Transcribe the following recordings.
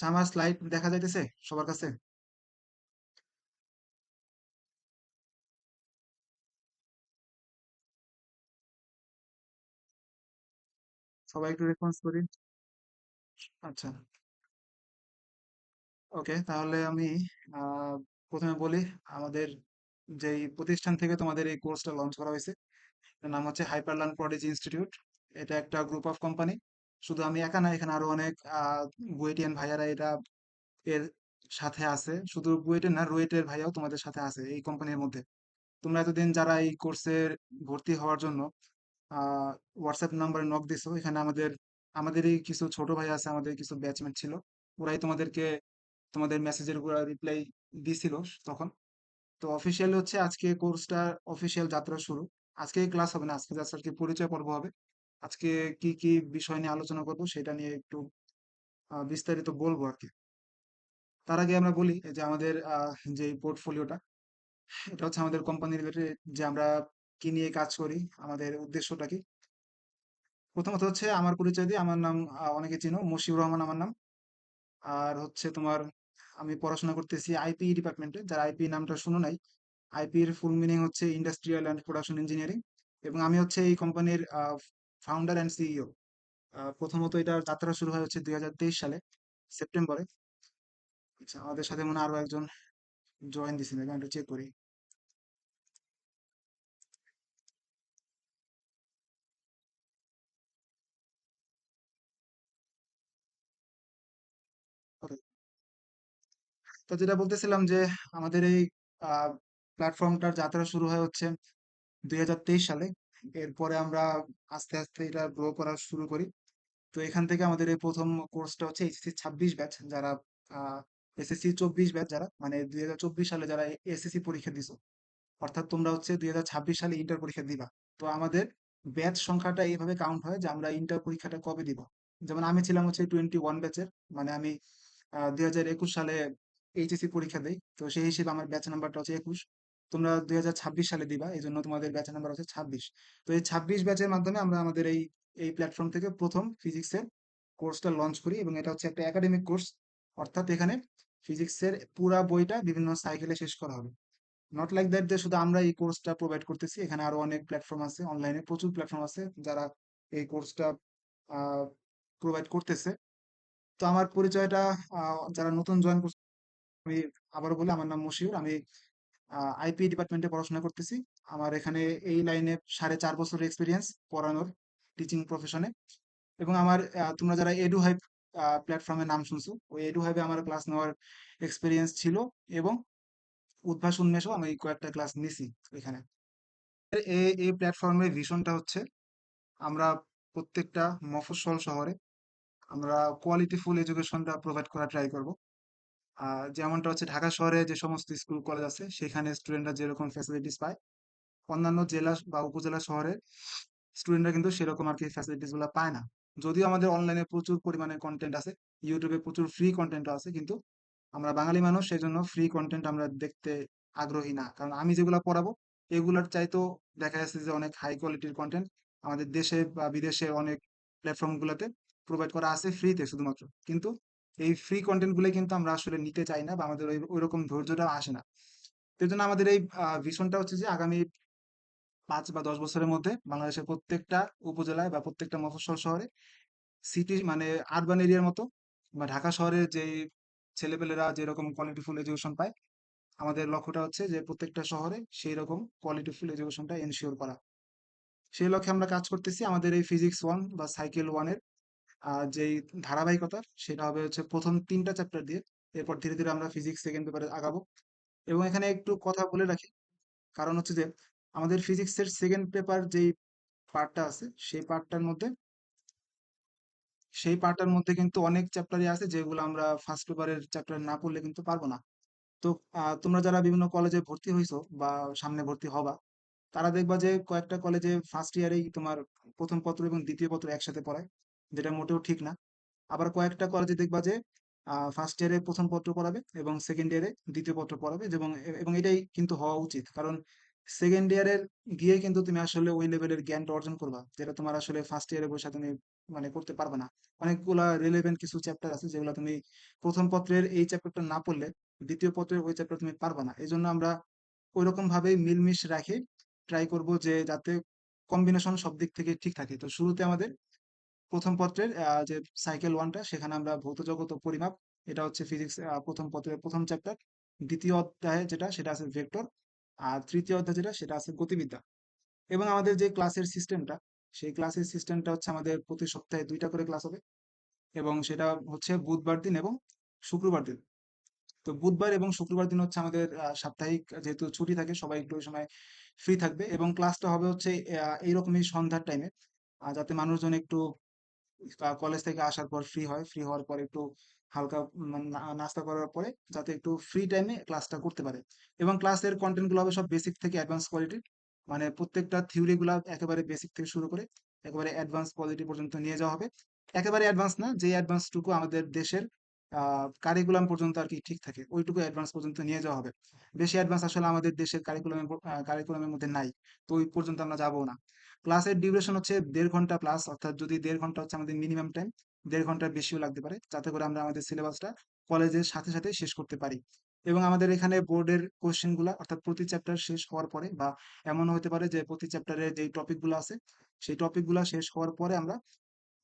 আচ্ছা, আমার স্লাইড দেখা যাইতেছে সবার কাছে? সবাই একটু রেসপন্স করি। আচ্ছা, ওকে, তাহলে আমি আহ, প্রথমে বলি আমাদের যেই প্রতিষ্ঠান থেকে তোমাদের এই কোর্সটা লঞ্চ করা হয়েছে, এর নাম হচ্ছে হাইপারলার্ন প্রডিজি ইনস্টিটিউট। এটা একটা গ্রুপ অফ কোম্পানি। শুধু আমি একা না, এখানে আরো অনেক বুয়েটিয়ান ভাইয়ারা এটা এর সাথে আছে। শুধু বুয়েটের না, রুয়েটের ভাইয়াও তোমাদের সাথে আছে এই কোম্পানির মধ্যে। তোমরা এতদিন যারা এই কোর্সের ভর্তি হওয়ার জন্য হোয়াটসঅ্যাপ নাম্বারে নক দিছো, এখানে আমাদেরই কিছু ছোট ভাই আছে, আমাদের কিছু ব্যাচমেট ছিল, ওরাই তোমাদেরকে তোমাদের মেসেজের উপর রিপ্লাই দিছিল তখন। তো অফিসিয়ালি হচ্ছে আজকে কোর্সটা অফিসিয়াল যাত্রা শুরু। আজকে ক্লাস হবে না, আজকে জাস্ট আর কি পরিচয় পর্ব হবে। আজকে কি কি বিষয় নিয়ে আলোচনা করবো সেটা নিয়ে একটু বিস্তারিত বলবো আর কি। তার আগে আমরা বলি এই যে আমাদের যে পোর্টফোলিওটা, এটা হচ্ছে আমাদের কোম্পানি রিলেটেড, যে আমরা কি নিয়ে কাজ করি, আমাদের উদ্দেশ্যটা কি। প্রথমত হচ্ছে আমার পরিচয় দিয়ে, আমার নাম অনেকে চিনো, মশিউর রহমান আমার নাম। আর হচ্ছে তোমার, আমি পড়াশোনা করতেছি আইপি ডিপার্টমেন্টে। যারা আইপি নামটা শুনো নাই, আইপির ফুল মিনিং হচ্ছে ইন্ডাস্ট্রিয়াল অ্যান্ড প্রোডাকশন ইঞ্জিনিয়ারিং। এবং আমি হচ্ছে এই কোম্পানির ফাউন্ডার অ্যান্ড সিইও। প্রথমত এটার যাত্রা শুরু হয় হচ্ছে 2023 সালে সেপ্টেম্বরে। আচ্ছা, আমাদের সাথে মনে হয় আরো একজন জয়েন দিছিল, আমি একটু চেক করি। Okay, তো যেটা বলতেছিলাম যে আমাদের এই প্ল্যাটফর্মটার যাত্রা শুরু হয় হচ্ছে 2023 সালে। এরপরে আমরা আস্তে আস্তে এটা গ্রো করা শুরু করি। তো এখান থেকে আমাদের এই প্রথম কোর্সটা হচ্ছে এসএসসি 26 ব্যাচ, যারা এসএসসি 24 ব্যাচ, যারা মানে 2024 সালে যারা এসএসসি পরীক্ষা দিছো, অর্থাৎ তোমরা হচ্ছে 2026 সালে ইন্টার পরীক্ষা দিবা। তো আমাদের ব্যাচ সংখ্যাটা এইভাবে কাউন্ট হয় যে আমরা ইন্টার পরীক্ষাটা কবে দিব। যেমন আমি ছিলাম হচ্ছে 21 ব্যাচের, মানে আমি 2021 সালে এইচএসসি পরীক্ষা দেই, তো সেই হিসেবে আমার ব্যাচ নাম্বারটা হচ্ছে 21। তোমরা 2026 সালে দিবা, এই জন্য তোমাদের ব্যাচ নাম্বার হচ্ছে 26। তো এই 26 ব্যাচের মাধ্যমে আমরা আমাদের এই প্ল্যাটফর্ম থেকে প্রথম ফিজিক্সের কোর্সটা লঞ্চ করি, এবং এটা হচ্ছে একটা একাডেমিক কোর্স। অর্থাৎ এখানে ফিজিক্সের পুরা বইটা বিভিন্ন সাইকেলে শেষ করা হবে। নট লাইক দ্যাট যে শুধু আমরা এই কোর্সটা প্রোভাইড করতেছি, এখানে আরো অনেক প্ল্যাটফর্ম আছে, অনলাইনে প্রচুর প্ল্যাটফর্ম আছে যারা এই কোর্সটা প্রোভাইড করতেছে। তো আমার পরিচয়টা, যারা নতুন জয়েন করছে, আমি আবারও বলি আমার নাম মশিউর। আমি আইপি ডিপার্টমেন্টে পড়াশোনা করতেছি। আমার এখানে এই লাইনে 4.5 বছরের এক্সপিরিয়েন্স পড়ানোর, টিচিং প্রফেশনে। এবং আমার তোমরা যারা এডু হাইপ প্ল্যাটফর্মের নাম শুনছো, ওই এডু হাইপে আমার ক্লাস নেওয়ার এক্সপিরিয়েন্স ছিল। এবং উদ্ভাস উন্মেষও আমি কয়েকটা ক্লাস নিছি এখানে। এই প্ল্যাটফর্মের ভিশনটা হচ্ছে আমরা প্রত্যেকটা মফস্বল শহরে আমরা কোয়ালিটিফুল এডুকেশনটা প্রোভাইড করা ট্রাই করব। যেমনটা হচ্ছে ঢাকা শহরে যে সমস্ত স্কুল কলেজ আছে সেখানে স্টুডেন্টরা যেরকম ফ্যাসিলিটিস পায়, অন্যান্য জেলা বা উপজেলা শহরের স্টুডেন্টরা কিন্তু সেরকম আর কি ফ্যাসিলিটিস গুলো পায় না। যদিও আমাদের অনলাইনে প্রচুর পরিমাণে কন্টেন্ট আছে, ইউটিউবে প্রচুর ফ্রি কন্টেন্ট আছে, কিন্তু আমরা বাঙালি মানুষ, সেই জন্য ফ্রি কন্টেন্ট আমরা দেখতে আগ্রহী না। কারণ আমি যেগুলো পড়াবো এগুলোর চাইতেও দেখা যাচ্ছে যে অনেক হাই কোয়ালিটির কন্টেন্ট আমাদের দেশে বা বিদেশে অনেক প্ল্যাটফর্ম গুলোতে প্রোভাইড করা আছে ফ্রিতে শুধুমাত্র। কিন্তু এই ফ্রি কন্টেন্ট গুলো কিন্তু আমরা আসলে নিতে চাই না, বা আমাদের ওই রকম ধৈর্যটা আসে না। তো এই জন্য আমাদের এই ভিশনটা হচ্ছে যে আগামী 5 বা 10 বছরের মধ্যে বাংলাদেশের প্রত্যেকটা উপজেলায় বা প্রত্যেকটা মফস্বল শহরে, সিটি মানে আরবান এরিয়ার মতো, বা ঢাকা শহরের যে ছেলেপেলেরা যেরকম কোয়ালিটিফুল এডুকেশন পায়, আমাদের লক্ষ্যটা হচ্ছে যে প্রত্যেকটা শহরে সেই রকম কোয়ালিটিফুল এডুকেশনটা এনশিওর করা। সেই লক্ষ্যে আমরা কাজ করতেছি। আমাদের এই ফিজিক্স ওয়ান বা সাইকেল ওয়ানের যেই ধারাবাহিকতা, সেটা হবে হচ্ছে প্রথম 3টা চ্যাপ্টার দিয়ে। এরপর ধীরে ধীরে আমরা ফিজিক্স সেকেন্ড পেপারে আগাবো। এবং এখানে একটু কথা বলে রাখি, কারণ হচ্ছে যে আমাদের ফিজিক্সের সেকেন্ড পেপার যেই পার্টটা আছে, সেই পার্টটার মধ্যে কিন্তু অনেক চ্যাপ্টারই আছে যেগুলো আমরা ফার্স্ট পেপারের চ্যাপ্টার না পড়লে কিন্তু পারবো না। তো তোমরা যারা বিভিন্ন কলেজে ভর্তি হইছো বা সামনে ভর্তি হবা, তারা দেখবা যে কয়েকটা কলেজে ফার্স্ট ইয়ারেই তোমার প্রথম পত্র এবং দ্বিতীয় পত্র একসাথে পড়ায়, যেটা মোটেও ঠিক না। আবার কয়েকটা কলেজে দেখবা যে ফার্স্ট ইয়ারে প্রথম পত্র পড়াবে এবং সেকেন্ড ইয়ারে দ্বিতীয় পত্র পড়াবে, এবং এটাই কিন্তু হওয়া উচিত। কারণ সেকেন্ড ইয়ারের গিয়ে কিন্তু তুমি আসলে ওই লেভেলের জ্ঞানটা অর্জন করবা, যেটা তোমার আসলে ফার্স্ট ইয়ারে বসে তুমি মানে করতে পারবে না। অনেকগুলা রিলেভেন্ট কিছু চ্যাপ্টার আছে যেগুলো তুমি প্রথম পত্রের এই চ্যাপ্টারটা না পড়লে দ্বিতীয় পত্রের ওই চ্যাপ্টার তুমি পারবে না। এই জন্য আমরা ওইরকম ভাবেই মিলমিশ রাখে ট্রাই করব যে যাতে কম্বিনেশন সব দিক থেকে ঠিক থাকে। তো শুরুতে আমাদের প্রথম পত্রের যে সাইকেল ওয়ানটা, সেখানে আমরা ভৌত জগৎ ও পরিমাপ, এটা হচ্ছে ফিজিক্স প্রথম পত্রের প্রথম চ্যাপ্টার। দ্বিতীয় অধ্যায়ে যেটা, সেটা আছে ভেক্টর। আর তৃতীয় অধ্যায় যেটা, সেটা আছে গতিবিদ্যা। এবং আমাদের যে ক্লাসের সিস্টেমটা, সেই ক্লাসের সিস্টেমটা হচ্ছে আমাদের প্রতি সপ্তাহে 2টা করে ক্লাস হবে, এবং সেটা হচ্ছে বুধবার দিন এবং শুক্রবার দিন। তো বুধবার এবং শুক্রবার দিন হচ্ছে আমাদের সাপ্তাহিক, যেহেতু ছুটি থাকে সবাই একটু ওই সময় ফ্রি থাকবে, এবং ক্লাসটা হবে হচ্ছে এইরকমই সন্ধ্যার টাইমে, যাতে মানুষজন একটু কলেজ থেকে আসার পর ফ্রি হয়, ফ্রি হওয়ার পর একটু হালকা নাস্তা করার পরে যাতে একটু ফ্রি টাইমে ক্লাসটা করতে পারে। এবং ক্লাসের কন্টেন্ট গুলো হবে সব বেসিক থেকে অ্যাডভান্স কোয়ালিটির, মানে প্রত্যেকটা থিওরি গুলা একেবারে বেসিক থেকে শুরু করে একেবারে অ্যাডভান্স কোয়ালিটি পর্যন্ত নিয়ে যাওয়া হবে। একেবারে অ্যাডভান্স না, যে অ্যাডভান্স টুকু আমাদের দেশের কারিকুলাম পর্যন্ত আর কি ঠিক থাকে, ওইটুকু অ্যাডভান্স পর্যন্ত নিয়ে যাওয়া হবে। বেশি অ্যাডভান্স আসলে আমাদের দেশের কারিকুলামের মধ্যে নাই, তো ওই পর্যন্ত আমরা যাবো না। ক্লাসের ডিউরেশন হচ্ছে 1.5 ঘন্টা প্লাস, অর্থাৎ যদি 1.5 ঘন্টা হচ্ছে আমাদের মিনিমাম টাইম, 1.5 ঘন্টার বেশিও লাগতে পারে, যাতে করে আমরা আমাদের সিলেবাসটা কলেজের সাথে সাথে শেষ করতে পারি। এবং আমাদের এখানে বোর্ডের কোশ্চেন গুলা, অর্থাৎ প্রতি চ্যাপ্টার শেষ হওয়ার পরে, বা এমন হতে পারে যে প্রতি চ্যাপ্টারের যে টপিক গুলো আছে, সেই টপিক গুলা শেষ হওয়ার পরে আমরা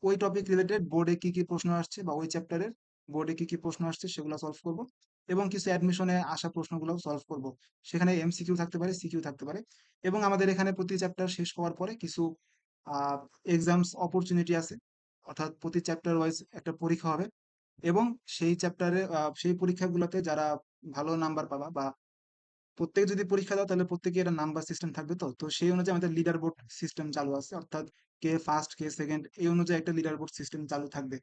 ওই টপিক রিলেটেড বোর্ডে কি কি প্রশ্ন আসছে, বা ওই চ্যাপ্টারের বোর্ডে কি কি প্রশ্ন আসছে সেগুলো সলভ করব। এবং কিছু অ্যাডমিশনে আসা প্রশ্নগুলো সলভ করব। সেখানে এমসিকিউ থাকতে পারে, সিকিউ থাকতে পারে। এবং আমাদের এখানে প্রতি চ্যাপ্টার শেষ হওয়ার পরে কিছু এক্সামস অপরচুনিটি আছে, অর্থাৎ প্রতি চ্যাপ্টার ওয়াইজ একটা পরীক্ষা হবে। এবং সেই চ্যাপ্টারে সেই পরীক্ষাগুলোতে যারা ভালো নাম্বার পাবা, বা প্রত্যেকে যদি পরীক্ষা দাও তাহলে প্রত্যেকে একটা নাম্বার সিস্টেম থাকবে, তো তো সেই অনুযায়ী আমাদের লিডার বোর্ড সিস্টেম চালু আছে, অর্থাৎ কে ফার্স্ট কে সেকেন্ড এই অনুযায়ী একটা লিডার বোর্ড সিস্টেম চালু থাকবে।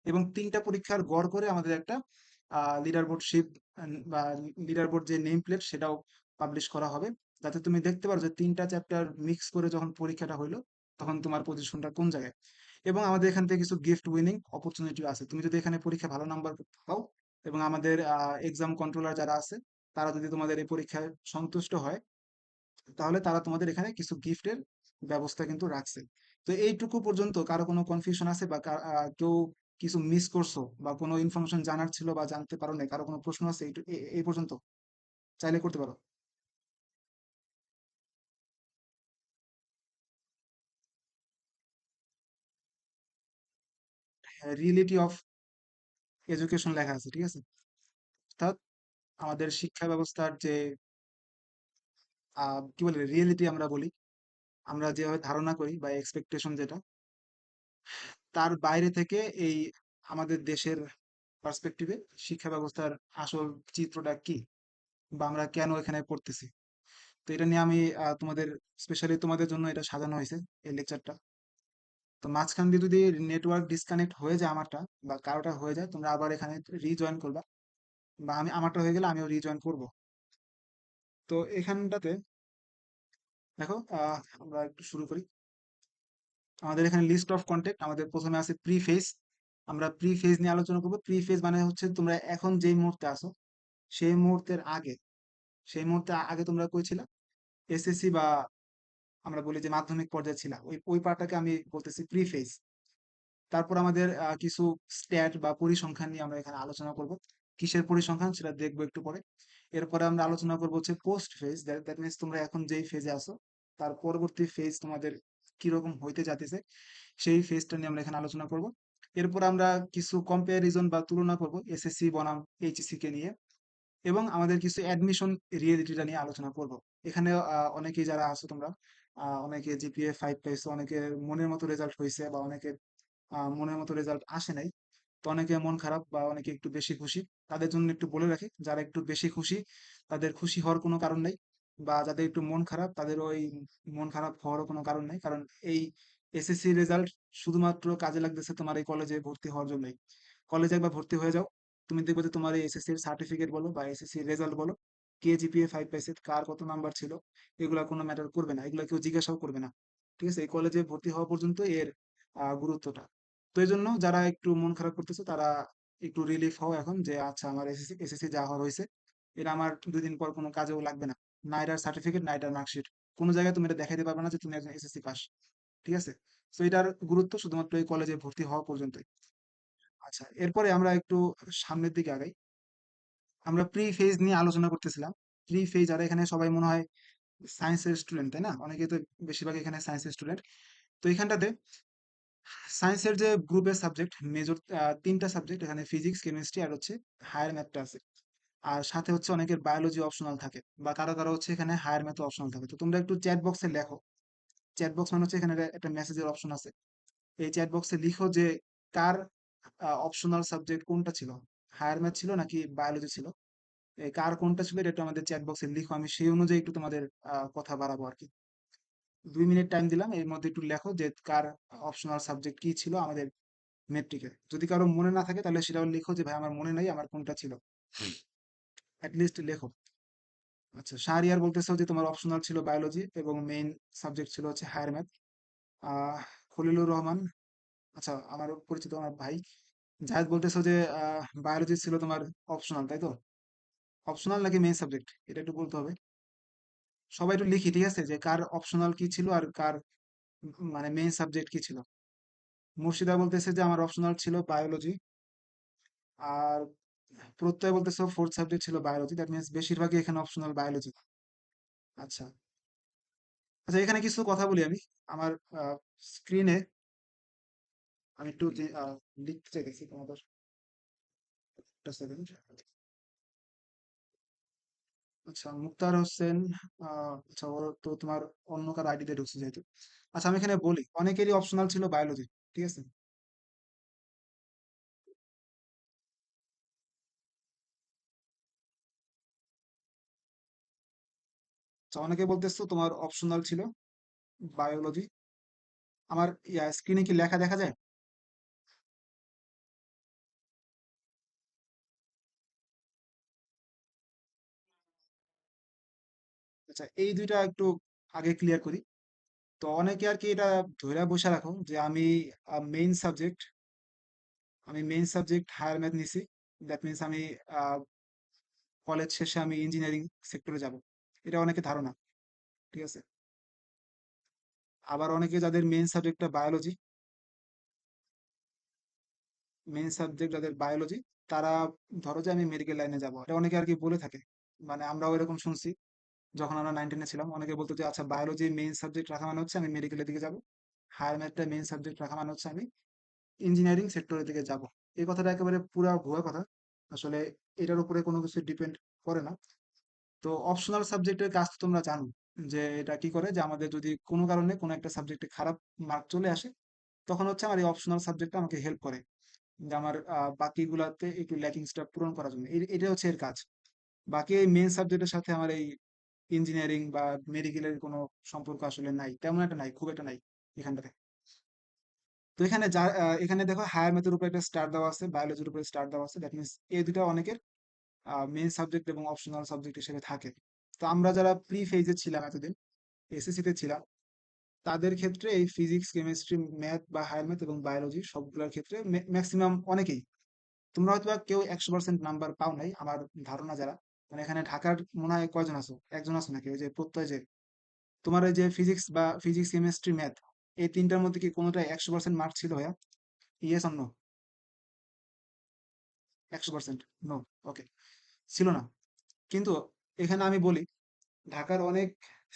এবং 3টা পরীক্ষার গড় করে আমাদের একটা লিডার বোর্ড শিপ বা লিডার বোর্ড যে নেম প্লেট, সেটাও পাবলিশ করা হবে, যাতে তুমি দেখতে পারো যে 3টা চ্যাপ্টার মিক্স করে যখন পরীক্ষাটা হইলো তখন তোমার পজিশনটা কোন জায়গায়। এবং আমাদের এখান থেকে কিছু গিফট উইনিং অপরচুনিটি আছে, তুমি যদি এখানে পরীক্ষা ভালো নাম্বার পাও, এবং আমাদের এক্সাম কন্ট্রোলার যারা আছে তারা যদি তোমাদের এই পরীক্ষায় সন্তুষ্ট হয়, তাহলে তারা তোমাদের এখানে কিছু গিফটের ব্যবস্থা কিন্তু রাখছে। তো এইটুকু পর্যন্ত কারো কোনো কনফিউশন আছে, বা কেউ কিছু মিস করছো, বা কোনো ইনফরমেশন জানার ছিল বা জানতে পারো না, কারো কোনো প্রশ্ন আছে এই পর্যন্ত, চাইলে করতে পারো। রিয়েলিটি অফ এডুকেশন লেখা আছে, ঠিক আছে। অর্থাৎ আমাদের শিক্ষা ব্যবস্থার যে কি বলে রিয়েলিটি আমরা বলি, আমরা যেভাবে ধারণা করি বা এক্সপেকটেশন যেটা, তার বাইরে থেকে এই আমাদের দেশের পার্সপেক্টিভে শিক্ষা ব্যবস্থার আসল চিত্রটা কি, বা আমরা কেন এখানে পড়তেছি। তো এটা নিয়ে আমি তোমাদের, স্পেশালি তোমাদের জন্য এটা সাজানো হয়েছে এই লেকচারটা। তো মাঝখান দিয়ে যদি নেটওয়ার্ক ডিসকানেক্ট হয়ে যায় আমারটা, বা কারোটা হয়ে যায়, তোমরা আবার এখানে রিজয়েন করবা, বা আমি আমারটা হয়ে গেলে আমিও রিজয়েন করব। তো এখানটাতে দেখো, আমরা একটু শুরু করি। আমাদের এখানে লিস্ট অফ কন্টেক্ট, আমাদের প্রথমে আছে প্রি ফেজ। আমরা প্রি ফেজ নিয়ে আলোচনা করবো। প্রি ফেজ মানে হচ্ছে তোমরা এখন যেই মুহূর্তে আসো, সেই মুহূর্তের আগে, সেই মুহূর্তে আগে তোমরা কই ছিলা, এসএসসি বা আমরা বলি যে মাধ্যমিক পর্যায়ে ছিলা, ওই ওই পার্টটাকে আমি বলতেছি প্রি ফেজ। তারপর আমাদের কিছু স্ট্যাট বা পরিসংখ্যান নিয়ে আমরা এখানে আলোচনা করব। কিসের পরিসংখ্যান সেটা দেখবো একটু পরে। এরপরে আমরা আলোচনা করবো হচ্ছে পোস্ট ফেজ, দ্যাট মিনস তোমরা এখন যেই ফেজে আছো তার পরবর্তী ফেজ তোমাদের কিরকম হইতে যাতেছে, সেই ফেজটা নিয়ে আমরা এখানে আলোচনা করব। এরপর আমরা কিছু কম্প্যারিজন বা তুলনা করব এসএসসি বনাম এইচএসসি কে নিয়ে। এবং আমাদের কিছু অ্যাডমিশন রিয়েলিটিটা নিয়ে আলোচনা করব। এখানে অনেকেই যারা আছো তোমরা, অনেকে জিপিএ 5 পাইছো, অনেকে মনের মতো রেজাল্ট হয়েছে, বা অনেকে মনের মতো রেজাল্ট আসে নাই। তো অনেকে মন খারাপ, বা অনেকে একটু বেশি খুশি। তাদের জন্য একটু বলে রাখি, যারা একটু বেশি খুশি তাদের খুশি হওয়ার কোনো কারণ নেই, বা যাদের একটু মন খারাপ তাদের ওই মন খারাপ হওয়ারও কোনো কারণ নেই, কারণ এই এসএসসি রেজাল্ট শুধুমাত্র কাজে লাগতেছে তোমার এই কলেজে ভর্তি হওয়ার জন্যই। কলেজে একবার ভর্তি হয়ে যাও, তুমি দেখবে যে তোমার এই এসএসসির সার্টিফিকেট বলো বা এসএসসি রেজাল্ট বলো, কে জিপিএ 5 পাইছে, কার কত নাম্বার ছিল, এগুলা কোনো ম্যাটার করবে না, এগুলা কেউ জিজ্ঞাসাও করবে না। ঠিক আছে, এই কলেজে ভর্তি হওয়া পর্যন্ত এর গুরুত্বটা। তো এই জন্য যারা একটু মন খারাপ করতেছে তারা একটু রিলিফ হও এখন, যে আচ্ছা আমার এসএসসি এসএসসি যা হওয়ার হয়েছে, এটা আমার 2 দিন পর কোনো কাজেও লাগবে না। না এটার সার্টিফিকেট, না এটার মার্কশিট, কোনো জায়গায় তুমি এটা দেখাইতে পারবে না যে তুমি একজন এসএসসি পাস। ঠিক আছে। তো এটার গুরুত্ব শুধুমাত্র এই কলেজে ভর্তি হওয়া পর্যন্তই। আচ্ছা, এরপরে আমরা একটু সামনের দিকে আগাই। আমরা প্রি ফেজ নিয়ে আলোচনা করতেছিলাম। প্রি ফেজ, আর এখানে সবাই মনে হয় সায়েন্সের স্টুডেন্ট, তাই না? অনেকে তো বেশিরভাগ এখানে সায়েন্সের স্টুডেন্ট। তো এখানটাতে সায়েন্সের যে গ্রুপের সাবজেক্ট মেজর, তিনটা সাবজেক্ট এখানে, ফিজিক্স, কেমিস্ট্রি আর হচ্ছে হায়ার ম্যাথটা আছে। আর সাথে হচ্ছে অনেকের বায়োলজি অপশনাল থাকে, বা কারো কারো হচ্ছে এখানে হায়ার ম্যাথ অপশনাল থাকে। তো তোমরা একটু চ্যাট বক্সে লেখো। চ্যাট বক্স মানে হচ্ছে এখানে একটা মেসেজের অপশন আছে। এই চ্যাট বক্সে লিখো যে কার অপশনাল সাবজেক্ট কোনটা ছিল, হায়ার ম্যাথ ছিল নাকি বায়োলজি ছিল। কার কোনটা ছিল এটা একটু আমাদের চ্যাট বক্সে লিখো, আমি সেই অনুযায়ী একটু তোমাদের কথা বাড়াবো আর কি। 2 মিনিট টাইম দিলাম, এর মধ্যে একটু লেখো যে কার অপশনাল সাবজেক্ট কি ছিল আমাদের মেট্রিকে। যদি কারো মনে না থাকে তাহলে সেটাও লিখো যে ভাই আমার মনে নাই আমার কোনটা ছিল, অ্যাটলিস্ট লেখো। আচ্ছা, শাহরিয়ার বলতেছো যে তোমার অপশনাল ছিল বায়োলজি এবং মেইন সাবজেক্ট ছিল হচ্ছে হায়ার ম্যাথ। আহ খলিলুর রহমান, আচ্ছা আমার পরিচিত আমার ভাই। জাহেদ বলতেছো যে বায়োলজি ছিল তোমার অপশনাল, তাই তো? অপশনাল নাকি মেইন সাবজেক্ট এটা একটু বলতে হবে। সবাই একটু লিখি, ঠিক আছে, যে কার অপশনাল কি ছিল আর কার মানে মেইন সাবজেক্ট কি ছিল। মুর্শিদা বলতেছে যে আমার অপশনাল ছিল বায়োলজি। আর প্রত্যয় বলতেছে ফোর্থ সাবজেক্ট ছিল বায়োলজি, দ্যাট মিনস বেশিরভাগই এখানে অপশনাল বায়োলজি। আচ্ছা। আচ্ছা, এখানে কিছু কথা বলি আমি। আমার স্ক্রিনে আমি একটু লিখতে চাইতেছি তোমাদের, একটা সেকেন্ড। আচ্ছা, মুক্তার হোসেন, আচ্ছা ও তো তোমার অন্য কার আইডিতে ঢুকছে যেহেতু। আচ্ছা, আমি এখানে বলি অনেকেরই অপশনাল ছিল বায়োলজি, ঠিক আছে। আচ্ছা, অনেকে বলতেছো তোমার অপশনাল ছিল বায়োলজি। আমার স্ক্রিনে কি লেখা দেখা যায়? আচ্ছা, এই দুইটা একটু আগে ক্লিয়ার করি। তো অনেকে আর কি এটা ধরে বসে রাখো যে মেইন সাবজেক্ট আমি মেইন সাবজেক্ট হায়ার ম্যাথ নিছি, দ্যাট মিনস আমি কলেজ শেষে আমি ইঞ্জিনিয়ারিং সেক্টরে যাব, এটা অনেকে ধারণা, ঠিক আছে। আবার অনেকে যাদের মেইন সাবজেক্টটা বায়োলজি, মেইন সাবজেক্ট যাদের বায়োলজি, তারা ধরো যে আমি মেডিকেল লাইনে যাব, এটা অনেকে আর কি বলে থাকে। মানে আমরাও এরকম শুনছি, যখন আমরা 9-10 ছিলাম অনেকে বলতো যে আচ্ছা বায়োলজি মেইন সাবজেক্ট রাখা মানে হচ্ছে আমি মেডিকেলের দিকে যাব, হায়ার ম্যাথটা মেইন সাবজেক্ট রাখা মানে হচ্ছে আমি ইঞ্জিনিয়ারিং সেক্টরের দিকে যাব। এই কথাটা একেবারে পুরা ভুয়া কথা। আসলে এটার উপরে কোনো কিছু ডিপেন্ড করে না। তো অপশনাল সাবজেক্টের কাজ তো তোমরা জানো, যে এটা কি করে, যে আমাদের যদি কোনো কারণে কোনো একটা সাবজেক্টে খারাপ মার্ক চলে আসে, তখন হচ্ছে আমার এই অপশনাল সাবজেক্টটা আমাকে হেল্প করে যে আমার বাকিগুলাতে একটু ল্যাকিংসটা পূরণ করার জন্য। এটা হচ্ছে এর কাজ। বাকি এই মেইন সাবজেক্টের সাথে আমার এই ইঞ্জিনিয়ারিং বা মেডিকেলের কোনো সম্পর্ক আসলে নাই, তেমন একটা নাই, খুব একটা নাই এখানটাতে। তো এখানে এখানে দেখো হায়ার ম্যাথের উপর একটা স্টার দেওয়া আছে, বায়োলজির উপরে স্টার দেওয়া আছে, দ্যাট মিনস এই দুটো অনেকের মেইন সাবজেক্ট এবং অপশনাল সাবজেক্ট হিসেবে থাকে। তো আমরা যারা প্রি ফেজে ছিলাম এতদিন, এসএসসি তে ছিলাম, তাদের ক্ষেত্রে এই ফিজিক্স, কেমিস্ট্রি, ম্যাথ বা হায়ার ম্যাথ এবং বায়োলজি সবগুলোর ক্ষেত্রে ম্যাক্সিমাম অনেকেই, তোমরা হয়তো বা কেউ 100% নাম্বার পাও নাই আমার ধারণা। যারা মানে এখানে ঢাকার মনে হয় কয়জন আছো, একজন আছো নাকি, ওই যে প্রত্যয় যে তোমার ওই যে ফিজিক্স কেমিস্ট্রি ম্যাথ, এই তিনটার মধ্যে কি কোনোটাই 100% মার্ক ছিল ভাইয়া? Yes or no? 100%? No. Okay, ছিল না। কিন্তু এখানে আমি বলি, ঢাকার অনেক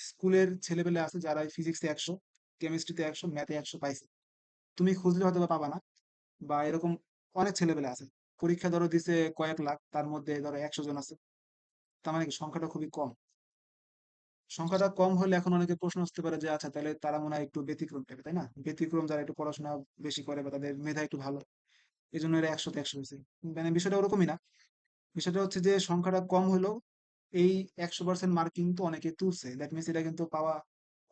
স্কুলের ছেলেপেলে আছে যারা ফিজিক্সে 100, কেমিস্ট্রিতে 100, ম্যাথে 100 পাইছে। তুমি খুঁজলে হয়তো বা পাবা না, বা এরকম অনেক ছেলেপেলে আছে। পরীক্ষা ধরো দিছে কয়েক লাখ, তার মধ্যে ধরো 100 জন আছে। তার মানে কি সংখ্যাটা খুবই কম। সংখ্যাটা কম হলে এখন অনেকে প্রশ্ন আসতে পারে যে আচ্ছা তাহলে তারা মনে হয় একটু ব্যতিক্রম টাইপের, তাই না? ব্যতিক্রম, যারা একটু পড়াশোনা বেশি করে বা তাদের মেধা একটু ভালো, এই জন্য এরা 100-তে 100 হয়েছে। মানে বিষয়টা ওরকমই না। বিষয়টা হচ্ছে যে সংখ্যাটা কম হলেও এই 100% মার্ক কিন্তু অনেকে তুলছে, দ্যাট মিনস এটা কিন্তু পাওয়া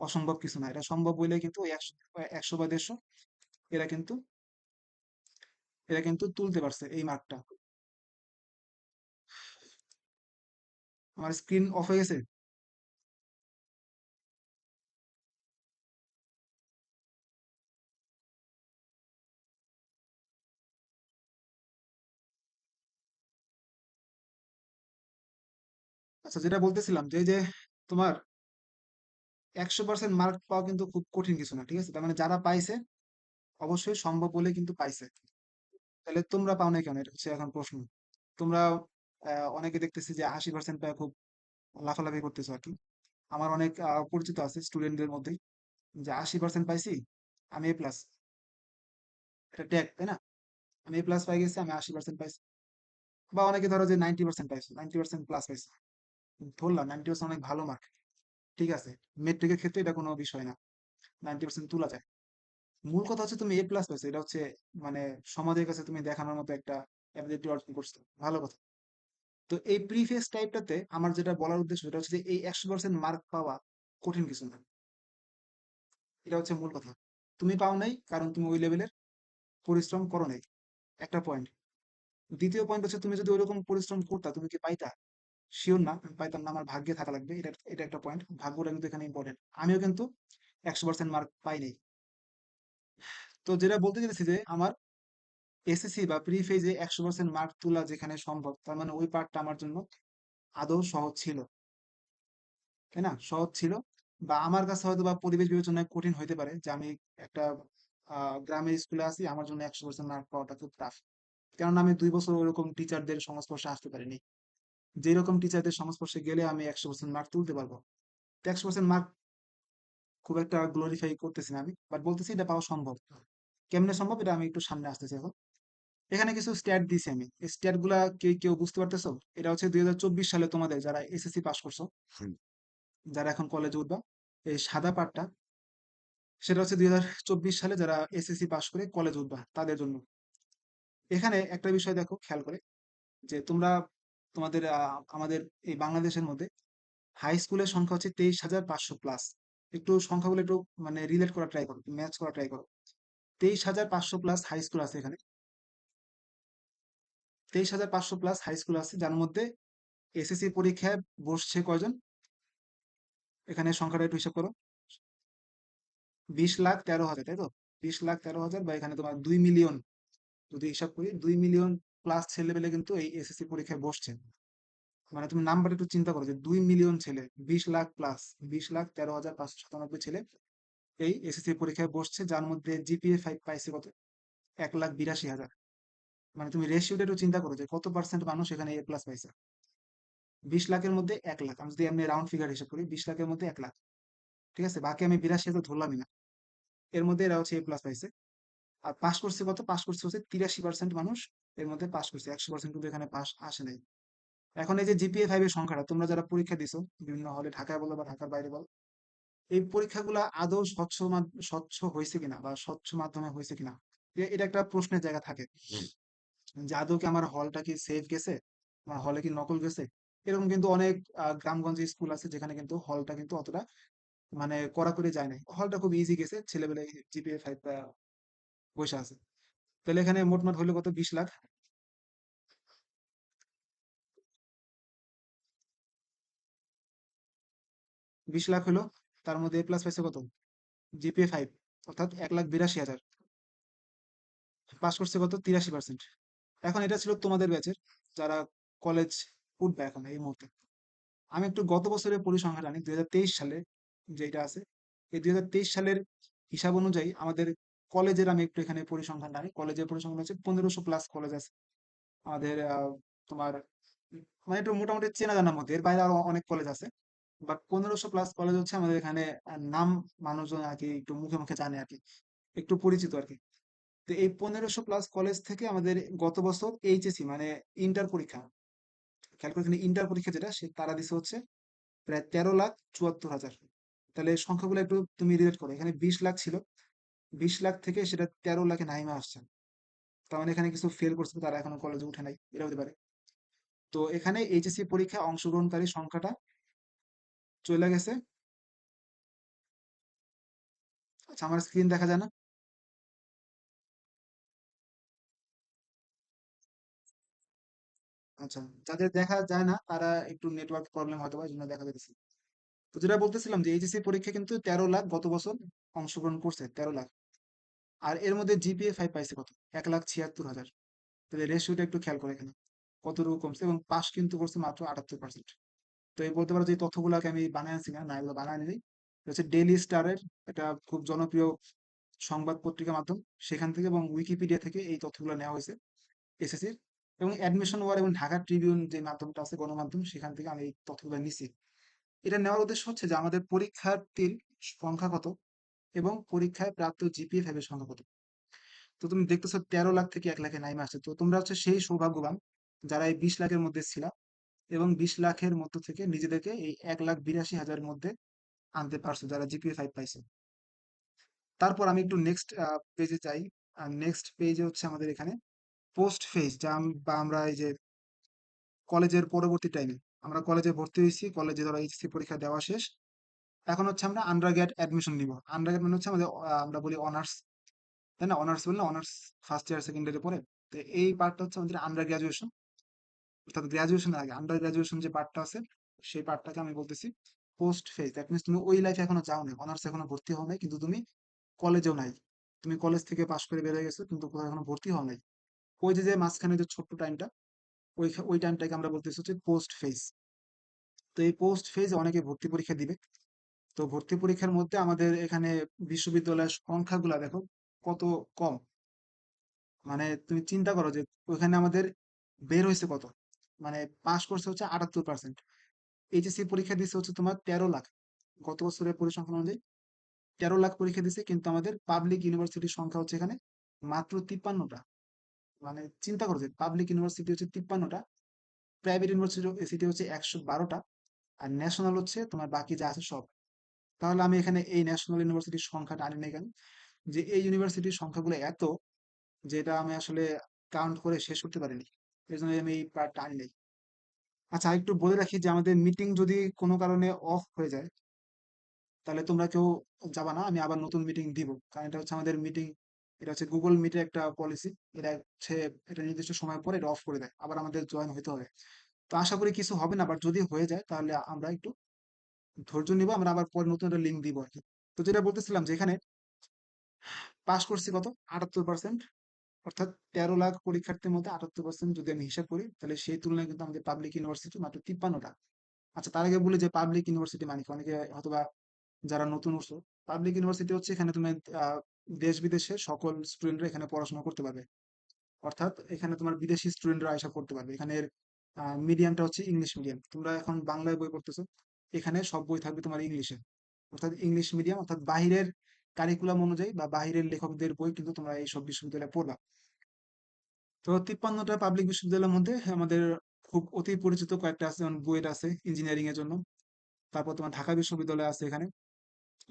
অসম্ভব কিছু না। এটা সম্ভব হইলে কিন্তু ওই 100 বা 150 এরা কিন্তু এরা কিন্তু তুলতে পারছে এই মার্কটা। আমার স্ক্রিন অফ হয়ে গেছে। আচ্ছা, যেটা বলতেছিলাম যে এই যে তোমার 100% মার্ক পাওয়া কিন্তু খুব কঠিন কিছু না, ঠিক আছে? তার মানে যারা পাইছে অবশ্যই সম্ভব বলে কিন্তু পাইছে। তাহলে তোমরা পাও না কেন, এটা হচ্ছে এখন প্রশ্ন। তোমরা অনেকে দেখতেছি যে 80% পায় খুব লাফালাফি করতেছো আর কি। আমার অনেক পরিচিত আছে স্টুডেন্টদের মধ্যে যে 80% পাইছি, আমি A+, এটা ট্যাগ, তাই না? আমি A+ পাই গেছি, আমি 80% পাইছি। বা অনেকে ধরো যে 90% পাইছো, 90% প্লাস পাইছো, ধরলাম 90% অনেক ভালো মার্ক, ঠিক আছে। মেট্রিকের ক্ষেত্রে এটা কোনো বিষয় না, 90% তোলা যায়। মূল কথা হচ্ছে তুমি A+ পাইছো, এটা হচ্ছে মানে সমাজের কাছে তুমি দেখানোর মতো একটা অ্যাবিলিটি অর্জন করছো, ভালো কথা। তো এই প্রিফেস টাইপটাতে আমার যেটা বলার উদ্দেশ্য সেটা হচ্ছে যে এই 100% মার্ক পাওয়া কঠিন কিছু না, এটা হচ্ছে মূল কথা। তুমি পাও নাই কারণ তুমি ওই লেভেলের পরিশ্রম করো নাই, একটা পয়েন্ট। দ্বিতীয় পয়েন্ট হচ্ছে তুমি যদি ওইরকম পরিশ্রম করতা তুমি কি পাইতা? শিওর না, আমি পাইতাম না, আমার ভাগ্যে থাকা লাগবে, এটা এটা একটা পয়েন্ট। ভাগ্যটা কিন্তু এখানে ইম্পর্টেন্ট। আমিও কিন্তু 100% মার্ক পাই নাই। তো যেটা বলতে চাইছি যে আমার এসএসসি বা প্রি ফেজে 100% মার্ক তোলা যেখানে সম্ভব, তার মানে ওই পার্টটা আমার জন্য আদৌ সহজ ছিল, তাই না? সহজ ছিল। বা আমার কাছে হয়তো বা পরিবেশ বিবেচনায় কঠিন হইতে পারে যে আমি একটা গ্রামের স্কুলে আছি, আমার জন্য 100% মার্ক পাওয়াটা খুব টাফ। কেননা আমি 2 বছর ওরকম টিচারদের সংস্পর্শে আসতে পারিনি। যেরকম টিচারদের সংস্পর্শে গেলে আমি 100% মার্ক তুলতে পারবো। তো 100% মার্ক খুব একটা গ্লোরিফাই করতেছি না আমি, বাট বলতেছি এটা পাওয়া সম্ভব। কেমনে সম্ভব এটা আমি একটু সামনে আসতেছি এখন। এখানে কিছু স্ট্যাট দিছি আমি, এই স্ট্যাট গুলা কেউ বুঝতে পারতেছো? এটা হচ্ছে 2024 সালে তোমাদের যারা এসএসসি পাস করছো, যারা এখন কলেজে উঠবা, এই সাদা পাটটা, সেটা হচ্ছে 2024 সালে যারা এসএসসি পাস করে কলেজ উঠবা তাদের জন্য। এখানে একটা বিষয় দেখো খেয়াল করে, যে তোমরা তোমাদের আমাদের এই বাংলাদেশের মধ্যে হাই স্কুলের সংখ্যা হচ্ছে 23,500 প্লাস। একটু সংখ্যাগুলো একটু মানে রিলেট করা ট্রাই করো, ম্যাচ করা ট্রাই করো। 23,500 প্লাস হাই স্কুল আছে এখানে। 23,500 প্লাস হাই স্কুল আছে, যার মধ্যে এসএসসি পরীক্ষায় বসছে কয়জন? এখানে সংখ্যাটা একটু হিসাব করো। 20,13,000, তাই তো? 20,13,000, বা এখানে তোমার 2 মিলিয়ন, যদি হিসাব করি 2 মিলিয়ন প্লাস ছেলেপেলে কিন্তু এই এসএসসি পরীক্ষায় বসছে। মানে তুমি নাম্বার একটু চিন্তা করো যে 2 মিলিয়ন ছেলে, 20 লাখ প্লাস, 20,13,597 ছেলে এই এসএসসি পরীক্ষায় বসছে, যার মধ্যে জিপিএ 5 পাইছে কত? 1,82,000। মানে তুমি রেশিওটা একটু চিন্তা করো যে কত পার্সেন্ট মানুষ এখানে A+ পাইছে। 20 লাখের মধ্যে 1 লাখ, আমি যদি এমনি রাউন্ড ফিগার হিসাব করি, 20 লাখের মধ্যে 1 লাখ, ঠিক আছে? বাকি আমি 82 তো ধরলামই না। এর মধ্যে এরা হচ্ছে A+ পাইছে। আর পাস করছে কত? পাস করছে হচ্ছে 83% মানুষ এর মধ্যে পাস করছে, 100% কিন্তু এখানে পাস আসে নাই। এখন এই যে জিপিএ 5 এর সংখ্যাটা, তোমরা যারা পরীক্ষা দিছো বিভিন্ন হলে, ঢাকায় বলো বা ঢাকার বাইরে বলো, এই পরীক্ষাগুলো আদৌ স্বচ্ছ হয়েছে কিনা বা স্বচ্ছ মাধ্যমে হয়েছে কিনা, এটা একটা প্রশ্নের জায়গা থাকে। যে আদৌ কি আমার হলটা কি সেফ গেছে, আমার হলে কি নকল গেছে? এরকম কিন্তু অনেক গ্রামগঞ্জে স্কুল আছে যেখানে কিন্তু হলটা কিন্তু অতটা মানে কড়াকড়ি যায় নাই, হলটা খুব ইজি গেছে, ছেলেবেলে জিপিএ 5 বসে আছে। তাহলে এখানে মোটমাট হইলো কত? 20 লাখ। 20 লাখ হলো, তার মধ্যে A+ পাইছে কত? জিপিএ 5, অর্থাৎ 1,82,000। পাস করছে কত? 83%। এখন এটা ছিল তোমাদের ব্যাচের যারা কলেজ উঠবে এখন এই মুহূর্তে। আমি একটু গত বছরের পরিসংখ্যান আনি, 2023 সালে যেটা আছে, এই 2023 সালের হিসাব অনুযায়ী আমাদের কলেজের, আমি একটু এখানে পরিসংখ্যান আনি, কলেজের পরিসংখ্যান হচ্ছে 1500 প্লাস কলেজ আছে আমাদের। তোমার মানে একটু মোটামুটি চেনা জানার মধ্যে, এর বাইরে আরো অনেক কলেজ আছে, বাট 1500 প্লাস কলেজ হচ্ছে আমাদের এখানে নাম মানুষজন আর কি একটু মুখে মুখে জানে আর কি, একটু পরিচিত আর কি। তো এই 1500 প্লাস কলেজ থেকে আমাদের গত বছর এইচএসসি মানে ইন্টার পরীক্ষা, খেয়াল করে এখানে ইন্টার পরীক্ষা যেটা, সে তারা দিছে হচ্ছে প্রায় 13,74,000। তাহলে এই সংখ্যাগুলো একটু তুমি রিলেট করো, এখানে 20 লাখ ছিল, 20 লাখ থেকে সেটা 13 লাখে নাইমা আসছে। তার মানে এখানে কিছু ফেল করছে, তারা এখনো কলেজে উঠে নাই, এটা হতে পারে। তো এখানে এইচএসসি পরীক্ষায় অংশগ্রহণকারী সংখ্যাটা চলে গেছে। আচ্ছা, আমার স্ক্রিন দেখা যায় না? আচ্ছা, যাদের দেখা যায় না তারা একটু নেটওয়ার্ক প্রবলেম হয়তো বা, এই জন্য দেখা যাচ্ছে। তো যেটা বলতেছিলাম যে এইচএসসি পরীক্ষা কিন্তু 13 লাখ গত বছর অংশগ্রহণ করছে, 13 লাখ। আর এর মধ্যে জিপিএ 5 পাইছে কত? 1,76,000। তাহলে রেশিওটা একটু খেয়াল করে এখানে কতটুকু কমছে, এবং পাস কিন্তু করছে মাত্র 78%। তো এই বলতে পারো যে এই তথ্যগুলোকে আমি বানায় আনছি না, না এগুলো বানায় নিই, এটা হচ্ছে ডেইলি স্টারের, এটা খুব জনপ্রিয় সংবাদ পত্রিকা মাধ্যম, সেখান থেকে এবং উইকিপিডিয়া থেকে এই তথ্যগুলো নেওয়া হয়েছে এসএসসির। এবং অ্যাডমিশন ওয়ার এবং ঢাকা ট্রিবিউন যে মাধ্যমটা আছে গণমাধ্যম, সেখান থেকে আমি এই তথ্যগুলো নিছি। এটা নেওয়ার উদ্দেশ্য হচ্ছে যে আমাদের পরীক্ষার্থীর সংখ্যা কত এবং পরীক্ষায় প্রাপ্ত জিপিএ 5 এর সংখ্যা কত। তো তুমি দেখতেছো 13 লাখ থেকে 1 লাখে নাইমা আসছে। তো তোমরা হচ্ছে সেই সৌভাগ্যবান যারা এই 20 লাখের মধ্যে ছিল এবং 20 লাখের মধ্য থেকে নিজেদেরকে এই 1,82,000 মধ্যে আনতে পারছো, যারা জিপিএ 5 পাইছে। তারপর আমি একটু নেক্সট পেজে যাই। আর নেক্সট পেজে হচ্ছে আমাদের এখানে পোস্ট ফেজ, যা বা আমরা এই যে কলেজের পরবর্তী টাইমে আমরা কলেজে ভর্তি হয়েছি, কলেজে ধরো এইচএসসি পরীক্ষা দেওয়া শেষ, এখন হচ্ছে আমরা আন্ডার গ্রেড অ্যাডমিশন নিব। আন্ডার গ্রেড মানে হচ্ছে আমাদের আমরা বলি অনার্স, তাই না? অনার্স বললে অনার্স ফার্স্ট ইয়ার সেকেন্ড ইয়ারে পড়ে। তো এই পার্টটা হচ্ছে আমাদের আন্ডার গ্রাজুয়েশন, অর্থাৎ গ্রাজুয়েশনের আগে আন্ডার গ্রাজুয়েশন যে পার্টটা আছে, সেই পার্টটাকে আমি বলতেছি পোস্ট ফেজ। দ্যাট মিনস তুমি ওই লাইফে এখনো যাও নাই, অনার্স এখনো ভর্তি হও নাই, কিন্তু তুমি কলেজেও নাই, তুমি কলেজ থেকে পাশ করে বের হয়ে গেছো কিন্তু কোথাও এখনো ভর্তি হও নাই। ওই যে যে মাঝখানে যে ছোট্ট টাইমটা, ওই টাইমটাকে আমরা বলতেছি হচ্ছে পোস্ট ফেজ। তো এই পোস্ট ফেজ অনেকে ভর্তি পরীক্ষা দিবে। তো ভর্তি পরীক্ষার মধ্যে আমাদের এখানে বিশ্ববিদ্যালয়ের সংখ্যাগুলা দেখো কত কম। মানে তুমি চিন্তা করো যে ওইখানে আমাদের বের হয়েছে কত, মানে পাশ করছে হচ্ছে 78%। এইচএসসি পরীক্ষা দিচ্ছে হচ্ছে তোমার 13 লাখ, গত বছরের পরিসংখ্যান অনুযায়ী 13 লাখ পরীক্ষা দিচ্ছে, কিন্তু আমাদের পাবলিক ইউনিভার্সিটির সংখ্যা হচ্ছে এখানে মাত্র 53টা। মানে চিন্তা করো যে পাবলিক ইউনিভার্সিটি হচ্ছে 53টা, প্রাইভেট ইউনিভার্সিটি হচ্ছে 112টা, আর ন্যাশনাল হচ্ছে তোমার বাকি যা আছে সব। তাহলে আমি এখানে এই ন্যাশনাল ইউনিভার্সিটির সংখ্যাটা আনি না কেন? যে এই ইউনিভার্সিটির সংখ্যাগুলো এত, যেটা আমি আসলে কাউন্ট করে শেষ করতে পারিনি, এই জন্য আমি এই পার্টটা আনি নাই। আচ্ছা, একটু বলে রাখি যে আমাদের মিটিং যদি কোনো কারণে অফ হয়ে যায়, তাহলে তোমরা কেউ যাবা না, আমি আবার নতুন মিটিং দিব। কারণ এটা হচ্ছে আমাদের মিটিং, এটা হচ্ছে গুগল মিটের একটা পলিসি। এটা হচ্ছে এটা নির্দিষ্ট সময় পরে এটা অফ করে দেয়, আবার আমাদের জয়েন হতে হবে। তো আশা করি কিছু হবে না, বাট যদি হয়ে যায় তাহলে আমরা একটু ধৈর্য নিব, আমরা আবার পরে নতুন একটা লিঙ্ক দিব আর কি। তো যেটা বলতেছিলাম যে এখানে পাস করছি কত, 78%। অর্থাৎ 13 লাখ পরীক্ষার্থীর মধ্যে 78% যদি আমি হিসাব করি, তাহলে সেই তুলনায় কিন্তু আমাদের পাবলিক ইউনিভার্সিটি মাত্র 53টা। আচ্ছা, তার আগে বলি যে পাবলিক ইউনিভার্সিটি মানে কি, অনেকে হয়তোবা যারা নতুন উঠছো, পাবলিক ইউনিভার্সিটি হচ্ছে এখানে তুমি আহ, দেশ বিদেশের সকল স্টুডেন্টরা এখানে পড়াশোনা করতে পারবে। অর্থাৎ এখানে তোমার বিদেশি স্টুডেন্টরা আশা করতে পারবে। এখানের মিডিয়ামটা হচ্ছে ইংলিশ মিডিয়াম। তোমরা এখন বাংলায় বই পড়তেছো, এখানে সব বই থাকবে তোমার ইংলিশে, অর্থাৎ ইংলিশ মিডিয়াম, অর্থাৎ বাহিরের কারিকুলাম অনুযায়ী বা বাহিরের লেখকদের বই কিন্তু তোমরা এই সব বিশ্ববিদ্যালয়ে পড়বা। তো 53টা পাবলিক বিশ্ববিদ্যালয়ের মধ্যে আমাদের খুব অতি পরিচিত কয়েকটা আছে, যেমন বুয়েট আছে ইঞ্জিনিয়ারিং এর জন্য। তারপর তোমার ঢাকা বিশ্ববিদ্যালয় আছে এখানে।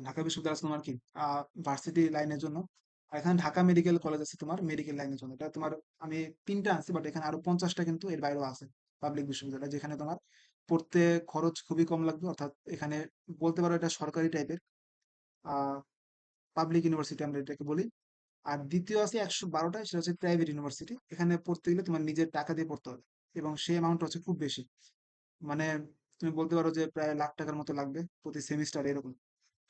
ঢাকা বিশ্ববিদ্যালয় আছে তোমার কি ভার্সিটি লাইনের জন্য। আর এখানে ঢাকা মেডিকেল কলেজ আছে তোমার মেডিকেল লাইনের জন্য। এটা তোমার আমি তিনটা আনছি, বাট এখানে আরো 50টা কিন্তু এর বাইরেও আছে পাবলিক বিশ্ববিদ্যালয়, যেখানে তোমার পড়তে খরচ খুবই কম লাগবে। অর্থাৎ এখানে বলতে পারো এটা সরকারি টাইপের আহ পাবলিক ইউনিভার্সিটি আমরা এটাকে বলি। আর দ্বিতীয় আছে 112টা, সেটা হচ্ছে প্রাইভেট ইউনিভার্সিটি। এখানে পড়তে গেলে তোমার নিজের টাকা দিয়ে পড়তে হবে, এবং সেই অ্যামাউন্ট হচ্ছে খুব বেশি। মানে তুমি বলতে পারো যে প্রায় লাখ টাকার মতো লাগবে প্রতি সেমিস্টার, এরকম।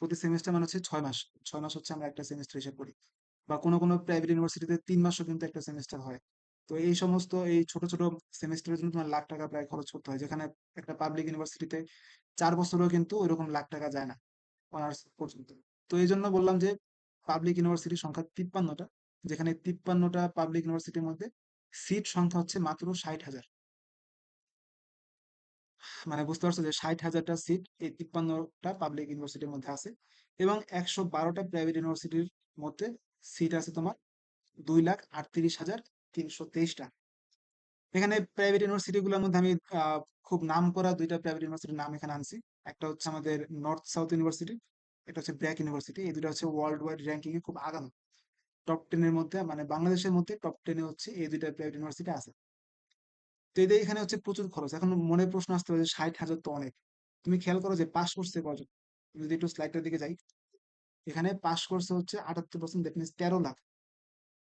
প্রতি সেমিস্টার মানে হচ্ছে 6 মাস, 6 মাস হচ্ছে আমরা একটা সেমিস্টার হিসেব করি। বা কোনো কোনো প্রাইভেট ইউনিভার্সিটিতে 3 মাসও কিন্তু একটা সেমিস্টার হয়। তো এই সমস্ত এই ছোট ছোট সেমিস্টারের জন্য তোমার লাখ টাকা প্রায় খরচ করতে হয়, যেখানে একটা পাবলিক ইউনিভার্সিটিতে 4 বছরও কিন্তু ওইরকম লাখ টাকা যায় না অনার্স পর্যন্ত। তো এই জন্য বললাম যে পাবলিক ইউনিভার্সিটির সংখ্যা 53টা, যেখানে 53টা পাবলিক ইউনিভার্সিটির মধ্যে সিট সংখ্যা হচ্ছে মাত্র 60,000। মানে বুঝতে পারছো যে 60,000টা সিট এই 53টা পাবলিক ইউনিভার্সিটির মধ্যে আছে। এবং 112টা প্রাইভেট ইউনিভার্সিটির মধ্যে সিট আছে তোমার 2,38,323টা। এখানে প্রাইভেট ইউনিভার্সিটি গুলোর মধ্যে আমি আহ, খুব নাম করা দুইটা প্রাইভেট ইউনিভার্সিটির নাম এখানে আনছি। একটা হচ্ছে আমাদের নর্থ সাউথ ইউনিভার্সিটি, এটা হচ্ছে ব্র্যাক ইউনিভার্সিটি। এই দুটো হচ্ছে ওয়ার্ল্ড ওয়াইড র্যাঙ্কিং এ খুব আগানো, টপ 10-এর মধ্যে, মানে বাংলাদেশের মধ্যে টপ 10-এ হচ্ছে এই দুইটা প্রাইভেট ইউনিভার্সিটি আছে। তো এদের এখানে হচ্ছে প্রচুর খরচ। এখন মনে প্রশ্ন আসতে পারে যে 60,000 তো অনেক। তুমি খেয়াল করো যে পাস করছে কজন, যদি একটু স্লাইডটার দিকে যাই, এখানে পাস করছে হচ্ছে 78%, দ্যাট মিনস 13 লাখ।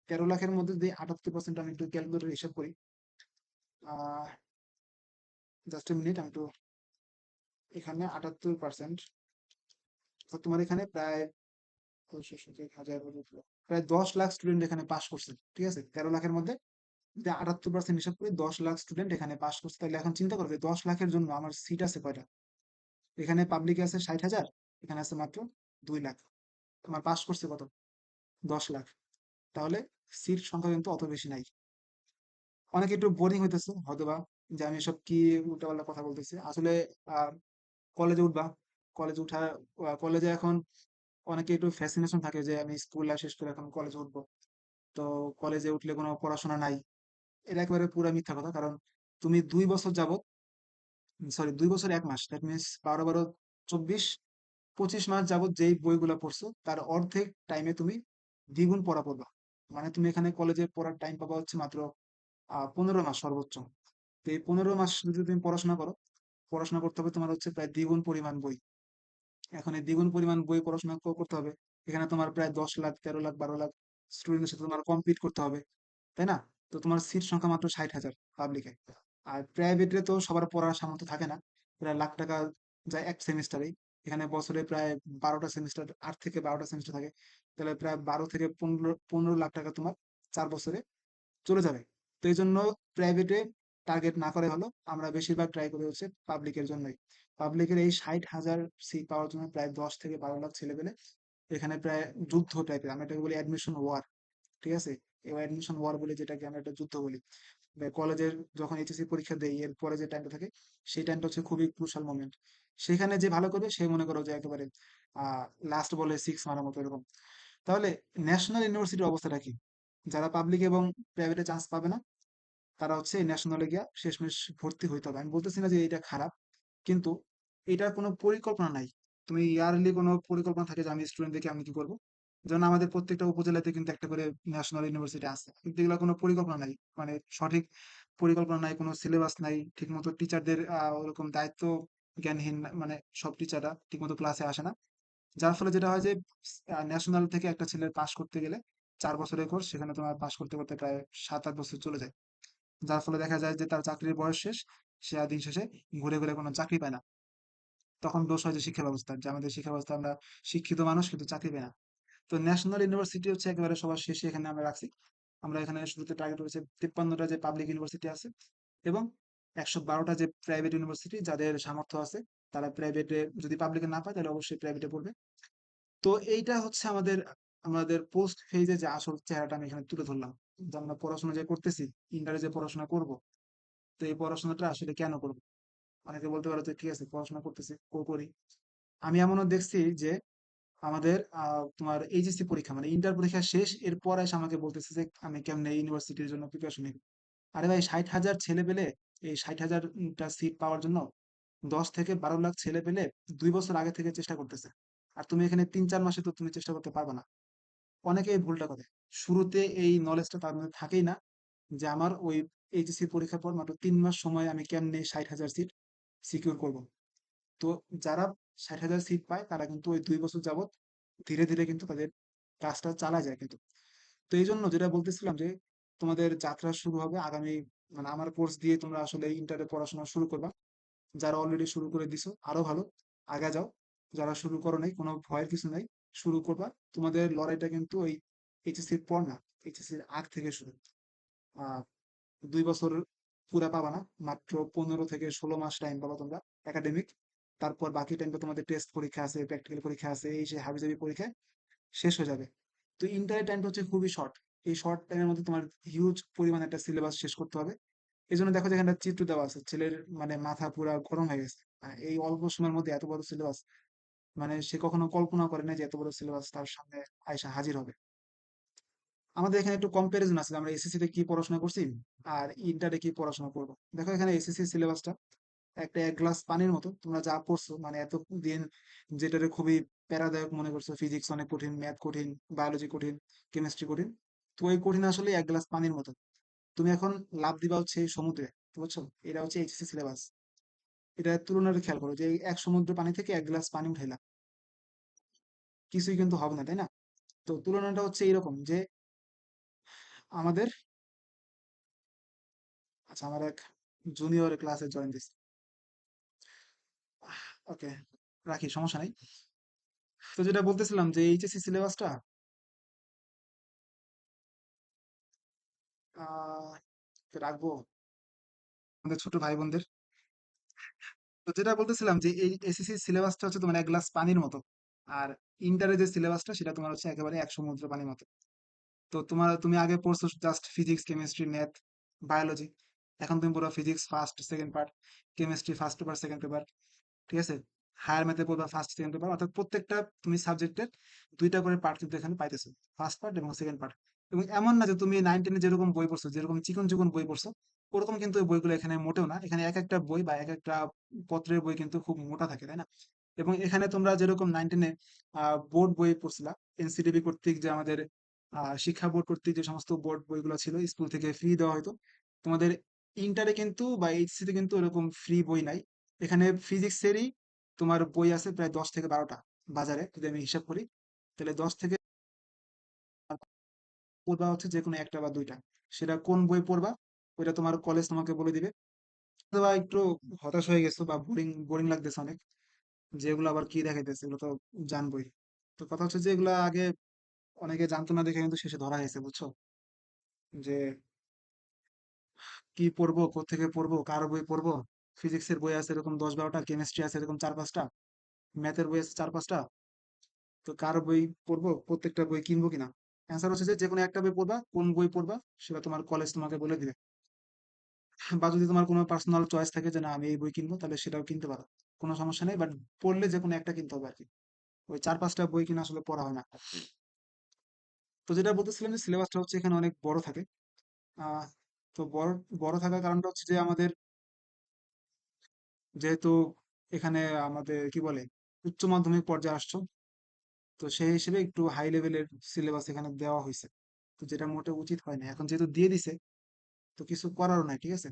13 লাখের মধ্যে যদি 78% আমি একটু ক্যালকুলেটর হিসাব করি, আহ জাস্ট এ মিনিট, আমি একটু এখানে 78%, তোমার এখানে প্রায় 1,000 প্রায় 10 লাখ স্টুডেন্ট এখানে পাস করছে, ঠিক আছে? 13 লাখের মধ্যে যদি 78% হিসাব করি, 10 লাখ স্টুডেন্ট এখানে পাস করছে। তাহলে এখন চিন্তা করবে 10 লাখের জন্য আমার সিট আছে কয়টা? এখানে পাবলিকে আছে 60,000, এখানে আছে মাত্র 2 লাখ। তোমার পাস করছে কত? 10 লাখ। তাহলে সিট সংখ্যা কিন্তু অত বেশি নাই। অনেকে একটু বোরিং হইতেছে হয়তোবা, যে আমি সব কি উল্টাপাল্টা কথা বলতেছি আসলে। আহ কলেজে উঠবা, কলেজে উঠা, কলেজে এখন অনেকে একটু ফ্যাসিনেশন থাকে যে আমি স্কুল লাইফ শেষ করে এখন কলেজে উঠবো। তো কলেজে উঠলে কোনো পড়াশোনা নাই। এটা একেবারে পুরো মিথ্যা কথা। কারণ তুমি 2 বছর যাবত, সরি 2 বছর 1 মাস, দ্যাট মিনস 12 12 24 25 মাস যাবত যেই বইগুলো পড়ছো তার অর্ধেক টাইমে তুমি দ্বিগুণ পড়া পড়বা। মানে তুমি এখানে কলেজে পড়ার টাইম পাবা হচ্ছে মাত্র 15 মাস সর্বোচ্চ। তো এই 15 মাস যদি তুমি পড়াশোনা করো, পড়াশোনা করতে হবে তোমার হচ্ছে প্রায় দ্বিগুণ পরিমাণ বই। এখন এই দ্বিগুণ পরিমাণ বই পড়াশোনা করতে হবে। এখানে তোমার প্রায় 10 লাখ 13 লাখ 12 লাখ স্টুডেন্টের সাথে তোমার কম্পিট করতে হবে, তাই না? তো তোমার সিট সংখ্যা মাত্র 60,000 পাবলিকে। আর প্রাইভেটে তো সবার পড়ার সামর্থ্য থাকে না, প্রায় লাখ টাকা যায় এক সেমিস্টারেই। এখানে বছরে প্রায় 12টা সেমিস্টার, 8 থেকে 12টা সেমিস্টার থাকে। তাহলে প্রায় 12 থেকে 15 লাখ টাকা তোমার 4 বছরে চলে যাবে। তো এই জন্য প্রাইভেটে টার্গেট না করে হলো আমরা বেশিরভাগ ট্রাই করি হচ্ছে পাবলিকের জন্যই। পাবলিকের এই 60,000 সিট পাওয়ার জন্য প্রায় 10 থেকে 12 লাখ ছেলে পেলে এখানে প্রায় যুদ্ধ টাইপের, আমরা এটাকে বলি অ্যাডমিশন ওয়ার। ঠিক আছে? এই অ্যাডমিশন ওয়ার বলে, যেটাকে আমরা একটা যুদ্ধ বলি। কলেজের যখন এইচএসসি পরীক্ষা দেই এর পরে যে টাইমটা থাকে, সেই টাইমটা হচ্ছে খুবই ক্রুশাল মোমেন্ট। সেখানে যে ভালো করবে সে মনে করো যে একেবারে লাস্ট বলে সিক্স মারার মতো এরকম। তাহলে ন্যাশনাল ইউনিভার্সিটির অবস্থাটা কি? যারা পাবলিক এবং প্রাইভেটে চান্স পাবে না, তারা হচ্ছে এই ন্যাশনালে গিয়া শেষমেশ ভর্তি হইতে হবে। আমি বলতেছি না যে এটা খারাপ, কিন্তু এটার কোনো পরিকল্পনা নাই। তুমি ইয়ারলি কোনো পরিকল্পনা থাকে যে আমি স্টুডেন্টদেরকে আমি কি করবো? যেমন আমাদের প্রত্যেকটা উপজেলাতে কিন্তু একটা করে ন্যাশনাল ইউনিভার্সিটি আছে, কিন্তু এগুলো কোনো পরিকল্পনা নাই। মানে সঠিক পরিকল্পনা নাই, কোনো সিলেবাস নাই, ঠিকমতো টিচারদের ওরকম দায়িত্ব জ্ঞানহীন, মানে সব টিচাররা ঠিকমতো ক্লাসে আসে না। যার ফলে যেটা হয় যে ন্যাশনাল থেকে একটা ছেলের পাশ করতে গেলে 4 বছরের কোর্স, সেখানে তোমার পাশ করতে করতে প্রায় 7 8 বছর চলে যায়। যার ফলে দেখা যায় যে তার চাকরির বয়স শেষ, সে আর দিন শেষে ঘুরে ঘুরে কোনো চাকরি পায় না। তখন দোষ হয় যে শিক্ষা ব্যবস্থার, যে আমাদের শিক্ষা ব্যবস্থা, আমরা শিক্ষিত মানুষ কিন্তু চাকরি পাই না। তো ন্যাশনাল ইউনিভার্সিটি হচ্ছে একেবারে সবার শেষে এখানে আমরা রাখছি। আমরা এখানে শুরুতে টার্গেট করেছি 53টা যে পাবলিক ইউনিভার্সিটি আছে, এবং 112টা যে প্রাইভেট ইউনিভার্সিটি, যাদের সামর্থ্য আছে তারা প্রাইভেটে, যদি পাবলিকে না পায় তাহলে অবশ্যই প্রাইভেটে পড়বে। তো এইটা হচ্ছে আমাদের আমাদের পোস্ট ফেজে যে আসল চেহারাটা আমি এখানে তুলে ধরলাম। যে আমরা পড়াশোনা যে করতেছি, ইন্টারে যে পড়াশোনা করব, তো এই পড়াশোনাটা আসলে কেন করবো? অনেকে বলতে পারো যে ঠিক আছে পড়াশোনা করতেছি, করি। আমি এমনও দেখছি যে আমাদের তোমার এইচএসসি পরীক্ষা মানে ইন্টার পরীক্ষা শেষ, এরপর এসে আমাকে বলতেছে যে আমি কেমনে ইউনিভার্সিটির জন্য প্রিপারেশন নিব। আরে ভাই, 60,000 ছেলে পেলে, এই 60,000টা সিট পাওয়ার জন্য 10 থেকে 12 লাখ ছেলে পেলে 2 বছর আগে থেকে চেষ্টা করতেছে। আর তুমি এখানে 3 4 মাসে তো তুমি চেষ্টা করতে পারবে না। অনেকে এই ভুলটা করে, শুরুতে এই নলেজটা তার মধ্যে থাকেই না যে আমার ওই এইচএসসি পরীক্ষার পর মাত্র 3 মাস সময় আমি কেমনে 60,000 সিট সিকিউর করব। তো যারা 60,000 সিট পায় তারা কিন্তু ওই 2 বছর যাবত ধীরে ধীরে কিন্তু তাদের কাজটা চালা যায় কিন্তু। তো এই জন্য যেটা বলতেছিলাম যে তোমাদের যাত্রা শুরু হবে আগামী, মানে আমার কোর্স দিয়ে তোমরা আসলে ইন্টারে পড়াশোনা শুরু করবা। যারা অলরেডি শুরু করে দিছো আরো ভালো, আগে যাও। যারা শুরু করো নাই, কোনো ভয়ের কিছু নাই, শুরু করবা। তোমাদের লড়াইটা কিন্তু ওই এইচএসসির পর না, এইচএসসির আগ থেকে শুরু। আহ 2 বছর পুরা পাবা না, মাত্র 15 থেকে 16 মাস টাইম পাবা তোমরা একাডেমিক। তারপর বাকি টাইমটা তোমাদের টেস্ট পরীক্ষা আছে, প্র্যাকটিক্যাল পরীক্ষা আছে, এই সে হাবিজাবি পরীক্ষায় শেষ হয়ে যাবে। তো ইন্টারের টাইমটা হচ্ছে খুবই শর্ট। এই শর্ট টাইমের মধ্যে তোমার হিউজ পরিমাণ একটা সিলেবাস শেষ করতে হবে। এই জন্য দেখো যেখানে একটা চিত্র দেওয়া আছে, ছেলের মানে মাথা পুরা গরম হয়ে গেছে। এই অল্প সময়ের মধ্যে এত বড় সিলেবাস, মানে সে কখনো কল্পনা করে না যে এত বড় সিলেবাস তার সামনে আয়সা হাজির হবে। আমাদের এখানে একটু কম্পারিজন আছে যে আমরা এসএসসি তে কি পড়াশোনা করছি আর ইন্টারে কি পড়াশোনা করবো। দেখো এখানে এসএসসি সিলেবাসটা একটা 1 গ্লাস পানির মতো, তোমরা যা পড়ছো মানে এতদিন যেটারে খুবই প্যারাদায়ক মনে করছো, ফিজিক্স অনেক কঠিন, ম্যাথ কঠিন, বায়োলজি কঠিন, কেমিস্ট্রি কঠিন, তো ওই কঠিন আসলে 1 গ্লাস পানির মতো। তুমি এখন লাভ দিবা হচ্ছে এই সমুদ্রে, বুঝছো? এটা হচ্ছে এইচএসসি সিলেবাস। এটা তুলনাটা খেয়াল করো যে এই এক সমুদ্র পানি থেকে 1 গ্লাস পানি উঠাইলা, কিছুই কিন্তু হবে না, তাই না? তো তুলনাটা হচ্ছে এইরকম যে আমাদের, আচ্ছা আমার এক জুনিয়র ক্লাসে জয়েন দিচ্ছে। ওকে, রাখি, সমস্যা নাই। তো যেটা বলতেছিলাম যে এইচএসসি সিলেবাসটা রাখবো আমাদের ছোট ভাই বোনদের। তো যেটা বলতেছিলাম যে এই এসএসসি সিলেবাসটা হচ্ছে তোমার এক গ্লাস পানির মতো, আর ইন্টারের যে সিলেবাসটা সেটা তোমার হচ্ছে একেবারে এক সমুদ্র পানির মতো। তো তুমি আগে পড়ছো just physics, chemistry, math, biology. এখন তুমি পড়ো physics first second part, chemistry first paper second paper, ঠিক আছে? হায়ার ম্যাথে পড়বা ফার্স্ট সেকেন্ড পেপার, অর্থাৎ প্রত্যেকটা তুমি সাবজেক্টের দুইটা করে পার্ট কিন্তু এখানে পাইতেছো, ফার্স্ট পার্ট এবং সেকেন্ড পার্ট। এবং এমন না যে তুমি 9-10 যেরকম বই পড়ছো, যেরকম চিকন চিকন বই পড়ছো, ওরকম কিন্তু ওই বইগুলো এখানে মোটেও না। এখানে এক একটা বই বা এক একটা পত্রের বই কিন্তু খুব মোটা থাকে, তাই না? এবং এখানে তোমরা যেরকম 9-10-এ বোর্ড বই পড়ছিলা, এনসিটিবি কর্তৃক যে আমাদের শিক্ষা বোর্ড কর্তৃক যে সমস্ত বোর্ড বইগুলো ছিল স্কুল থেকে ফ্রি দেওয়া হতো, তোমাদের ইন্টারে কিন্তু বা এইচএসসি তে কিন্তু এরকম ফ্রি বই নাই। এখানে ফিজিক্সেরই তোমার বই আছে প্রায় 10 থেকে 12টা বাজারে, যদি আমি হিসাব করি। তাহলে 10 থেকে পড়বা হচ্ছে যে কোনো একটা বা দুইটা। সেটা কোন বই পড়বা ওইটা তোমার কলেজ তোমাকে বলে দিবে। অথবা একটু হতাশ হয়ে গেছো বা বোরিং বোরিং লাগতেছে অনেক, যেগুলো আবার কি দেখাইতেছে এগুলো তো জানবোই। তো কথা হচ্ছে যে এগুলা আগে অনেকে জানতো না দেখে কিন্তু শেষে ধরা হয়েছে, বুঝছো? যে কি পড়বো, কোত্থেকে পড়বো, কার বই পড়বো। ফিজিক্সের বই আছে এরকম 10-12টা, কেমিস্ট্রি আছে এরকম 4-5টা, ম্যাথের বই আছে 4-5টা। তো কার বই পড়বো, প্রত্যেকটা বই কিনবো কিনা? অ্যান্সার হচ্ছে যে যে কোনো একটা বই পড়বা, কোন বই পড়বা সেটা তোমার কলেজ তোমাকে বলে দিবে। বা যদি তোমার কোনো পার্সোনাল চয়েস থাকে যে না আমি এই বই কিনবো, তাহলে সেটাও কিনতে পারো, কোনো সমস্যা নেই। বাট পড়লে যে কোনো একটা কিনতে হবে আর কি। ওই 4-5টা বই কিনা আসলে পড়া হয় না। তো যেটা বলতেছিলাম যে সিলেবাসটা হচ্ছে এখানে অনেক বড় থাকে। আহ তো বড় বড় থাকার কারণটা হচ্ছে যে আমাদের, যেহেতু এখানে আমাদের কি বলে উচ্চ মাধ্যমিক পর্যায়ে আসছো, তো সেই হিসেবে একটু হাই লেভেলের সিলেবাস এখানে দেওয়া হয়েছে। তো যেটা মোটে উচিত হয় না, এখন যেহেতু দিয়ে দিছে তো কিছু করারও নাই, ঠিক আছে?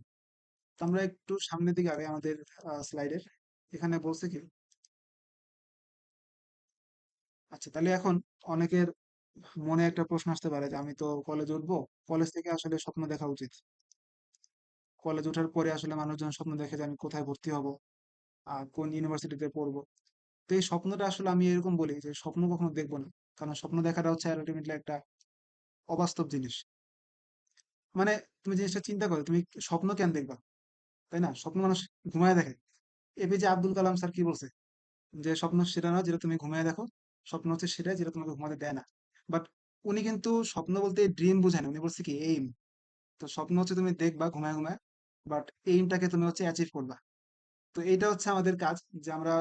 তো আমরা একটু সামনের দিকে আগে আমাদের স্লাইডের এখানে বলছে কি, আচ্ছা তাহলে এখন অনেকের মনে একটা প্রশ্ন আসতে পারে যে আমি তো কলেজ উঠবো, কলেজ থেকে আসলে স্বপ্ন দেখা উচিত। কলেজ ওঠার পরে আসলে মানুষজন স্বপ্ন দেখে যে আমি কোথায় ভর্তি হব, কোন ইউনিভার্সিটিতে পড়বো। তো এই স্বপ্নটা আসলে আমি এরকম বলি যে স্বপ্ন কখনো দেখবো না, কারণ স্বপ্ন দেখাটা হচ্ছে আলটিমেটলি একটা অবাস্তব জিনিস। মানে তুমি জিনিসটা চিন্তা করো, তুমি স্বপ্ন কেন দেখবা, তাই না? স্বপ্ন মানুষ ঘুমায় দেখে। এপিজে আব্দুল কালাম স্যার কি বলছে, যে স্বপ্ন সেটা না যেটা তুমি ঘুমায় দেখো, স্বপ্ন হচ্ছে সেটাই যেটা তোমাকে ঘুমাতে দেয় না। বাট উনি কিন্তু স্বপ্ন বলতে ড্রিম বুঝায় না, উনি বলছে কি এইম। তো স্বপ্ন হচ্ছে তুমি দেখবা ঘুমায় ঘুমায়, বাট এইমটাকে তুমি হচ্ছে অ্যাচিভ করবা। তো এইটা হচ্ছে আমাদের কাজ, যে আমরা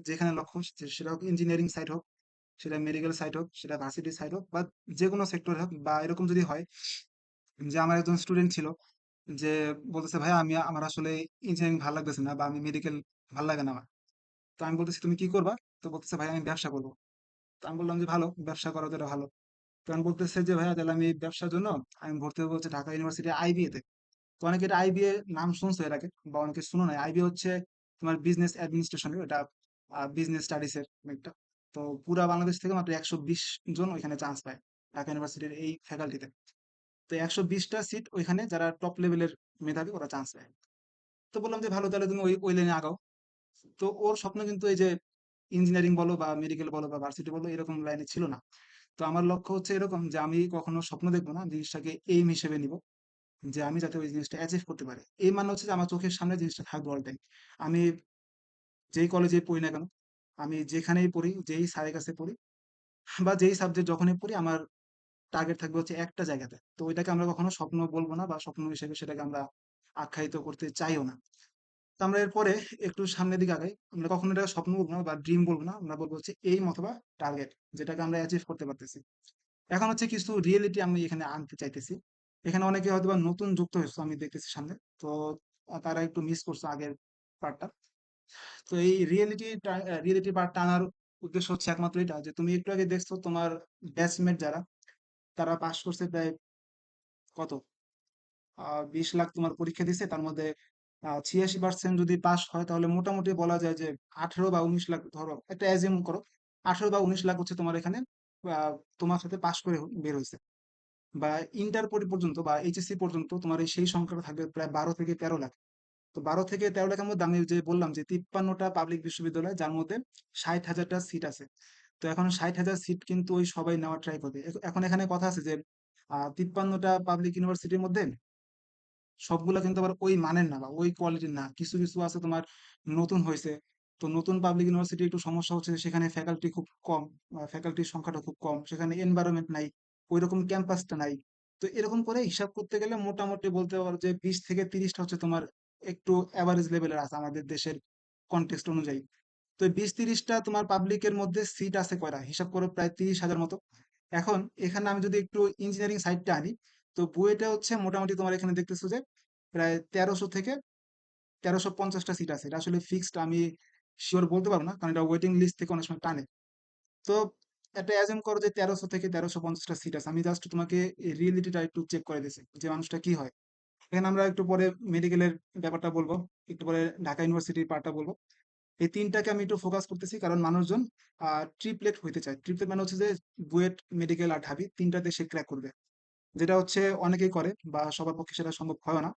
যেখানে লক্ষ্য সেটা হোক ইঞ্জিনিয়ারিং সাইড হোক, সেটা মেডিকেল সাইড হোক, সেটা ভার্সিটি সাইড হোক, বা যে কোনো সেক্টর হোক। বা এরকম যদি হয় যে আমার একজন স্টুডেন্ট ছিল যে বলতেছে ভাই আমি আমার আসলে ইঞ্জিনিয়ারিং ভালো লাগতেছে না বা আমি মেডিকেল ভালো লাগে না আমার। তো আমি বলতেছি তুমি কি করবা? তো বলতেছে ভাই আমি ব্যবসা করবো। তো আমি বললাম যে ভালো, ব্যবসা করা তো এটা ভালো। তো আমি বলতেছে যে ভাইয়া তাহলে আমি ব্যবসার জন্য আমি ভর্তি হবো হচ্ছে ঢাকা ইউনিভার্সিটি আইবিএ তে। তো অনেকে এটা আইবিএ নাম শুনছো এর আগে, বা অনেকে শুনো নাই। আইবিএ হচ্ছে তোমার বিজনেস অ্যাডমিনিস্ট্রেশন, এটা বিজনেস স্টাডিজ এর একটা। তো পুরা বাংলাদেশ থেকে মাত্র 120 জন ওইখানে চান্স পায় ঢাকা ইউনিভার্সিটির এই ফ্যাকাল্টিতে। তো 120টা সিট ওইখানে যারা টপ লেভেলের মেধাবী ওরা চান্স পায়। তো বললাম যে ভালো, তাহলে তুমি ওই ওই লাইনে আগাও। তো ওর স্বপ্ন কিন্তু এই যে ইঞ্জিনিয়ারিং বলো বা মেডিকেল বলো বা ভার্সিটি বলো এরকম লাইনে ছিল না। তো আমার লক্ষ্য হচ্ছে এরকম যে আমি কখনো স্বপ্ন দেখবো না, জিনিসটাকে এইম হিসেবে নিব, যে আমি যাতে ওই জিনিসটা অ্যাচিভ করতে পারি। এই মানে হচ্ছে যে আমার চোখের সামনে জিনিসটা থাকবে অল টাইম। আমি যেই কলেজে পড়ি না কেন, আমি যেখানেই পড়ি, যেই স্যারের কাছে পড়ি, বা যেই সাবজেক্ট যখনই পড়ি, আমার টার্গেট থাকবে হচ্ছে একটা জায়গাতে। তো ওইটাকে আমরা কখনো স্বপ্ন বলবো না, বা স্বপ্ন হিসেবে সেটাকে আমরা আখ্যায়িত করতে চাইও না। তো আমরা এরপরে একটু সামনের দিকে আগাই। আমরা কখনো এটাকে স্বপ্ন বলবো না বা ড্রিম বলবো না, আমরা বলবো হচ্ছে এইম অথবা টার্গেট, যেটাকে আমরা অ্যাচিভ করতে পারতেছি। এখন হচ্ছে কিছু রিয়েলিটি আমি এখানে আনতে চাইতেছি। এখানে অনেকে হয়তো বা নতুন যুক্ত হয়েছে আমি দেখতেছি সামনে। তো তারা একটু মিস করছে আগের পার্টটা। তো এই রিয়েলিটি পার্টটা আনার উদ্দেশ্য হচ্ছে একমাত্র এটা, যে তুমি একটু আগে দেখছো তোমার ব্যাচমেট যারা, তারা পাশ করছে প্রায় কত 20 লাখ তোমার পরীক্ষা দিছে, তার মধ্যে 86% যদি পাস হয় তাহলে মোটামুটি বলা যায় যে 18 বা 19 লাখ, ধরো একটা অ্যাজিউম করো 18 বা 19 লাখ হচ্ছে তোমার এখানে আহ, তোমার সাথে পাশ করে বের হয়েছে। বা ইন্টার পর্যন্ত বা এইচএসসি পর্যন্ত তোমার এই সেই সংখ্যাটা থাকবে প্রায় 12 থেকে 13 লাখ। তো 12 থেকে 13 লাখের মধ্যে আমি যে বললাম যে 53টা পাবলিক বিশ্ববিদ্যালয়, যার মধ্যে 60,000টা সিট আছে। তো এখন 60,000 সিট কিন্তু ওই সবাই নেওয়ার ট্রাই করবে। এখন এখানে কথা আছে যে 53টা পাবলিক ইউনিভার্সিটির মধ্যে সবগুলা কিন্তু আবার ওই মানের না বা ওই কোয়ালিটির না, কিছু কিছু আছে তোমার নতুন হয়েছে। তো নতুন পাবলিক ইউনিভার্সিটি একটু সমস্যা হচ্ছে যে সেখানে ফ্যাকাল্টি খুব কম, ফ্যাকাল্টির সংখ্যাটা খুব কম, সেখানে এনভায়রনমেন্ট নাই, ওইরকম ক্যাম্পাসটা নাই। তো এরকম করে হিসাব করতে গেলে মোটামুটি বলতে পারো যে 20 থেকে 30টা হচ্ছে তোমার একটু অ্যাভারেজ লেভেলের আছে আমাদের দেশের কনটেক্সট অনুযায়ী। তো 20-30টা তোমার পাবলিকের মধ্যে সিট আছে কয়টা হিসাব করো, প্রায় 30,000 মতো। এখন এখানে আমি যদি একটু ইঞ্জিনিয়ারিং সাইডটা আনি, তো বুয়েটে হচ্ছে মোটামুটি তোমার এখানে দেখতেছো যে প্রায় 1300 থেকে 1350টা সিট আছে। এটা আসলে ফিক্সড আমি শিওর বলতে পারবো না, কারণ এটা ওয়েটিং লিস্ট থেকে অনেক সময় টানে। তো এটা অ্যাজুম করো যে 1300 থেকে 1350টা সিট আছে। আমি জাস্ট তোমাকে রিয়েলিটিটা একটু চেক করে দিছি যে মানুষটা কি হয়। এখানে আমরা একটু পরে মেডিকেলের ব্যাপারটা বলবো, একটু পরে ঢাকা ইউনিভার্সিটির পার্টটা বলবো। এই তিনটাকে আমি একটু ফোকাস করতেছি কারণ মানুষজন ট্রিপলেট হইতে চায়। ট্রিপলেট মানে হচ্ছে যে বুয়েট, মেডিকেল আর ঢাবি তিনটাতে সে ক্র্যাক করবে, যেটা হচ্ছে অনেকেই করে বা সবার পক্ষে সেটা সম্ভব হয় না।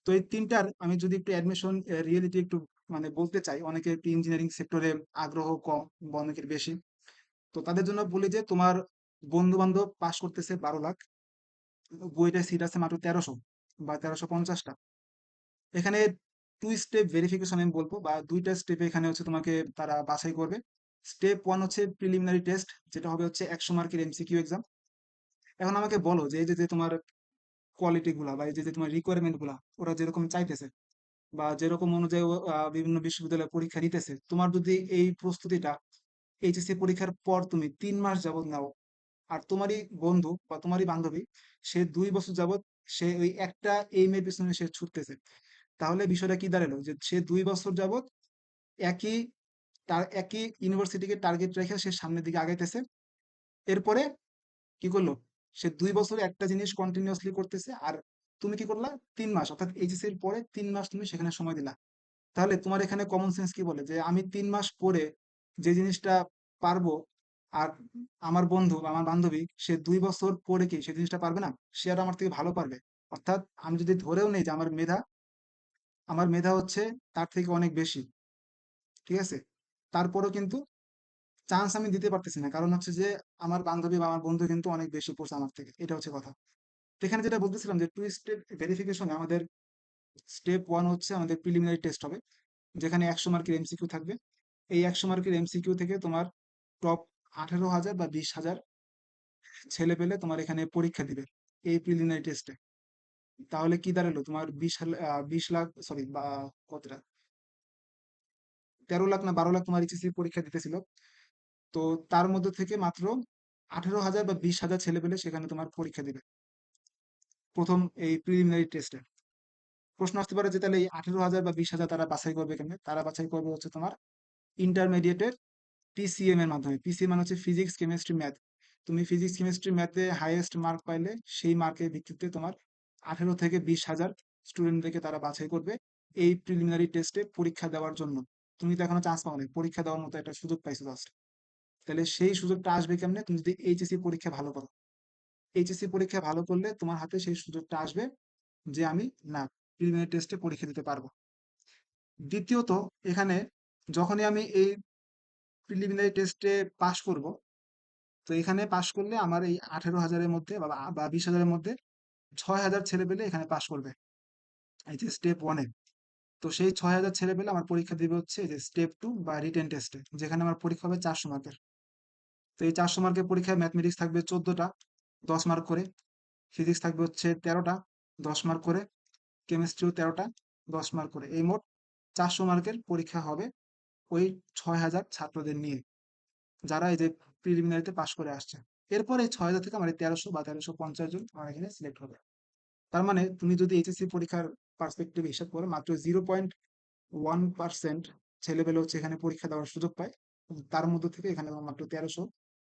তো এই তিনটার আমি যদি একটু অ্যাডমিশন রিয়েলিটি একটু মানে বলতে চাই, অনেকে একটু ইঞ্জিনিয়ারিং সেক্টরে আগ্রহ কম বা অনেকের বেশি। তো তাদের জন্য বলি যে তোমার বন্ধু বান্ধব পাশ করতেছে 12 লাখ, বুয়েটের সিট আছে মাত্র 1300 বা 1350টা। এখানে টু স্টেপ ভেরিফিকেশন আমি বলবো, বা দুইটা স্টেপে এখানে হচ্ছে তোমাকে তারা বাছাই করবে। স্টেপ ওয়ান হচ্ছে প্রিলিমিনারি টেস্ট, যেটা হবে হচ্ছে 100 মার্কের এমসিকিউ এক্সাম। এখন আমাকে বলো যে এই যে যে তোমার কোয়ালিটি গুলা বা এই যে যে তোমার রিকোয়ারমেন্ট গুলা ওরা যেরকম চাইতেছে বা যেরকম অনুযায়ী ও, বিভিন্ন বিশ্ববিদ্যালয়ে পরীক্ষা নিতেছে, তোমার যদি এই প্রস্তুতিটা এইচএসসি পরীক্ষার পর তুমি 3 মাস যাবত নাও, আর তোমারই বন্ধু বা তোমারই বান্ধবী সে 2 বছর যাবত সে ওই একটা এইমের পিছনে সে ছুটতেছে, তাহলে বিষয়টা কি দাঁড়ালো যে সে 2 বছর যাবত একই একই ইউনিভার্সিটিকে টার্গেট রেখে সে সামনের দিকে আগাইতেছে। এরপরে কি করলো, সে 2 বছর একটা জিনিস কন্টিনিউয়াসলি করতেছে, আর তুমি কি করলা, 3 মাস, অর্থাৎ এইচএসসি এর পরে 3 মাস তুমি সেখানে সময় দিলা। তাহলে তোমার এখানে কমন সেন্স কি বলে যে আমি 3 মাস পরে যে জিনিসটা পারবো, আর আমার বন্ধু বা আমার বান্ধবী সে 2 বছর পরে কি সে জিনিসটা পারবে না, সে আর আমার থেকে ভালো পারবে। অর্থাৎ আমি যদি ধরেও নেই যে আমার মেধা হচ্ছে তার থেকে অনেক বেশি, ঠিক আছে, তারপরেও কিন্তু চান্স আমি দিতে পারতেছি না, কারণ হচ্ছে যে আমার বান্ধবী বা আমার বন্ধু কিন্তু অনেক বেশি পড়ছে আমার থেকে, এটা হচ্ছে কথা। তো এখানে যেটা বলতেছিলাম যে টু স্টেপ ভেরিফিকেশনে আমাদের স্টেপ ওয়ান হচ্ছে আমাদের প্রিলিমিনারি টেস্ট হবে, যেখানে 100 মার্কের এমসিকিউ থাকবে। এই 100 মার্কের এমসিকিউ থেকে তোমার টপ 18,000 বা 20,000 ছেলে পেলে তোমার এখানে পরীক্ষা দিবে এই প্রিলিমিনারি টেস্টে। তাহলে কি দাঁড়ালো, তোমার 20 লাখ, সরি, বা কতটা, 13 লাখ না 12 লাখ তোমার এইচএসসি পরীক্ষা দিতেছিল। তো তার মধ্যে থেকে মাত্র 18,000 বা 20,000 ছেলে পেলে সেখানে তোমার পরীক্ষা দিবে প্রথম এই প্রিলিমিনারি টেস্টে। প্রশ্ন আসতে পারে যে তাহলে এই 18,000 বা 20,000 তারা বাছাই করবে কেন, তারা বাছাই করবে হচ্ছে তোমার ইন্টারমিডিয়েটের পিসিএম এর মাধ্যমে। পিসিএম মানে হচ্ছে ফিজিক্স কেমিস্ট্রি ম্যাথ। তুমি ফিজিক্স কেমিস্ট্রি ম্যাথে হাইয়েস্ট মার্ক পাইলে সেই মার্কের ভিত্তিতে তোমার 18 থেকে 20,000 স্টুডেন্টদেরকে তারা বাছাই করবে এই প্রিলিমিনারি টেস্টে পরীক্ষা দেওয়ার জন্য। তুমি তো এখনো চান্স পাও নাই, পরীক্ষা দেওয়ার মতো একটা সুযোগ পাইছো জাস্ট। তাহলে সেই সুযোগটা আসবে কেমনে, তুমি যদি এইচএসসি পরীক্ষা ভালো করো। এইচএসসি পরীক্ষা ভালো করলে তোমার হাতে সেই সুযোগটা আসবে যে আমি না প্রিলিমিনারি টেস্টে পরীক্ষা দিতে পারবো। দ্বিতীয়ত, এখানে যখনই আমি এই প্রিলিমিনারি টেস্টে পাশ করব, তো এখানে পাশ করলে আমার এই 18,000-এর মধ্যে বা 20,000-এর মধ্যে 6,000 ছেলে পেলে এখানে পাশ করবে এই যে স্টেপ ওয়ানে। তো সেই 6,000 ছেলে পেলে আমার পরীক্ষা দিবে হচ্ছে এই যে স্টেপ টু বা রিটেন টেস্টে, যেখানে আমার পরীক্ষা হবে 400 মার্কের। তো এই 400 মার্কের পরীক্ষায় ম্যাথমেটিক্স থাকবে 14টা, 10 মার্ক করে। ফিজিক্স থাকবে হচ্ছে 13টা, 10 মার্ক করে। কেমিস্ট্রিও 13টা, 10 মার্ক করে। এই মোট 400 মার্কের পরীক্ষা হবে ওই 6,000 ছাত্রদের নিয়ে, যারা এই যে প্রিলিমিনারিতে পাশ করে আসছে। এরপর এই 6,000 থেকে আমার এই 1300 বা 1350 জন আমার এখানে সিলেক্ট হবে। তার মানে তুমি যদি এইচএসসি পরীক্ষার পার্সপেক্টিভ হিসাব করো, মাত্র 0.1% ছেলেপেলে হচ্ছে এখানে পরীক্ষা দেওয়ার সুযোগ পায়। তার মধ্যে থেকে এখানে তোমার মাত্র 1300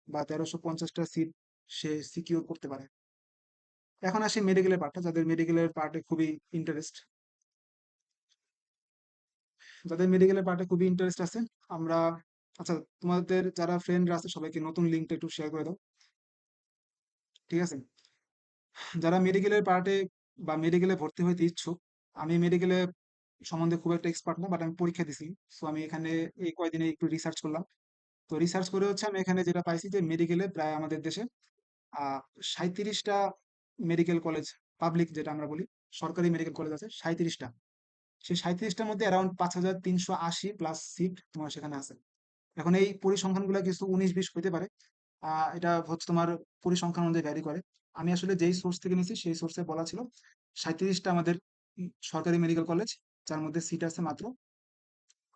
বা 1350টা সিট সে সিকিউর করতে পারে। এখন আসি মেডিকেলের পার্টটা, যাদের মেডিকেলের পার্টে খুবই ইন্টারেস্ট, আছে আমরা, আচ্ছা, তোমাদের যারা ফ্রেন্ডরা আছে সবাইকে নতুন লিঙ্কটা একটু শেয়ার করে দাও, ঠিক আছে। যারা মেডিকেলের পার্টে বা মেডিকেলে ভর্তি হইতে ইচ্ছুক, আমি মেডিকেলে সম্বন্ধে খুব একটা এক্সপার্ট না, বাট আমি পরীক্ষা দিছি। সো আমি এখানে এই কয়দিনে একটু রিসার্চ করলাম। তো রিসার্চ করে হচ্ছে আমি এখানে যেটা পাইছি যে মেডিকেলে প্রায় আমাদের দেশে 37টা মেডিকেল কলেজ পাবলিক যেটা আমরা বলি সরকারি মেডিকেল কলেজ আছে 37টা। সেই 37টার মধ্যে অ্যারাউন্ড 5,380 প্লাস সিট তোমার সেখানে আছে। এখন এই পরিসংখ্যানগুলো কিছু 19-20 হইতে পারে। এটা হচ্ছে তোমার পরিসংখ্যান অনুযায়ী ভ্যারি করে। আমি আসলে যেই সোর্স থেকে নিয়েছি সেই সোর্সে বলা ছিল 37টা আমাদের সরকারি মেডিকেল কলেজ, যার মধ্যে সিট আছে মাত্র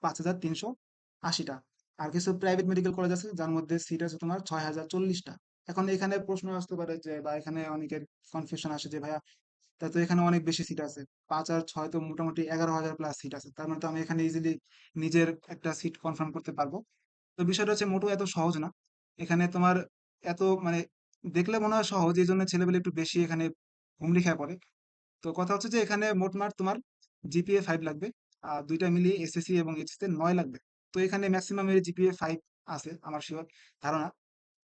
5,380টা। আর কিছু প্রাইভেট মেডিকেল কলেজ আছে যার মধ্যে সিট আছে তোমার 6,040টা। এখন এখানে প্রশ্ন আসতে পারে যে, বা এখানে অনেকের কনফিউশন আসে যে ভাইয়া, তা তো এখানে অনেক বেশি সিট আছে, 5 আর 6 তো মোটামুটি 11,000 প্লাস সিট আছে, তার মানে তো আমি এখানে ইজিলি নিজের একটা সিট কনফার্ম করতে পারবো। তো বিষয়টা হচ্ছে মোটেও এত সহজ না। এখানে তোমার এত মানে দেখলে মনে হয় সহজ, এই জন্য ছেলেবেলে একটু বেশি এখানে হুমড়ি খেয়ে পড়ে। তো কথা হচ্ছে যে এখানে মোটমাট তোমার জিপিএ 5 লাগবে, আর দুইটা মিলিয়ে এসএসসি এবং এইচএসসি 9 লাগবে। তো এখানে ম্যাক্সিমাম এর জিপিএ 5 আছে আমার শিওর ধারণা।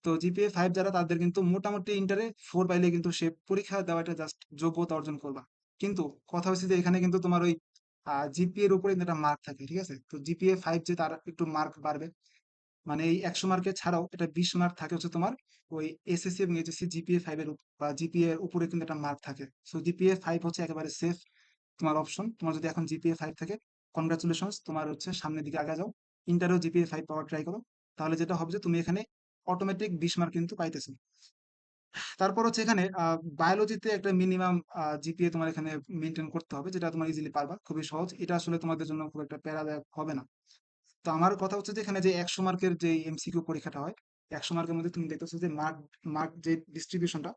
তো জিপিএ 5 যারা তাদের কিন্তু মোটামুটি ইন্টারে 4 পাইলে কিন্তু সে পরীক্ষা দেওয়াটা জাস্ট যোগ্যতা অর্জন করবা। কিন্তু কথা হচ্ছে যে এখানে কিন্তু তোমার ওই জিপিএ এর উপরে কিন্তু একটা মার্ক থাকে, ঠিক আছে? তো জিপিএ 5 যে তার একটু মার্ক বাড়বে, মানে এই 100 মার্কের ছাড়াও এটা 20 মার্ক থাকে হচ্ছে তোমার ওই এসএসসি এবং এইচএসসি জিপিএ 5 এর বা জিপিএ এর উপরে কিন্তু একটা মার্ক থাকে। সো জিপিএ 5 হচ্ছে একেবারে সেফ তোমার অপশন। তোমার যদি এখন জিপিএ 5 থাকে, কনগ্রাচুলেশনস, তোমার হচ্ছে সামনের দিকে আগে যাও, ইন্টারেও জিপিএ 5 পাওয়ার ট্রাই করো। তাহলে যেটা হবে যে তুমি এখানে অটোমেটিক 20 মার্ক কিন্তু পাইতেছো। তারপর হচ্ছে এখানে বায়োলজিতে একটা মিনিমাম জিপিএ তোমার এখানে মেনটেন করতে হবে, যেটা তোমার ইজিলি পারবা, খুবই সহজ। এটা আসলে তোমাদের জন্য খুব একটা প্যারাদায়ক হবে না। তো আমার কথা হচ্ছে যে এখানে যে 100 মার্কের যে এমসিকিউ পরীক্ষাটা হয়, 100 মার্কের মধ্যে তুমি দেখতেছো যে মার্ক মার্ক যে ডিস্ট্রিবিউশনটা,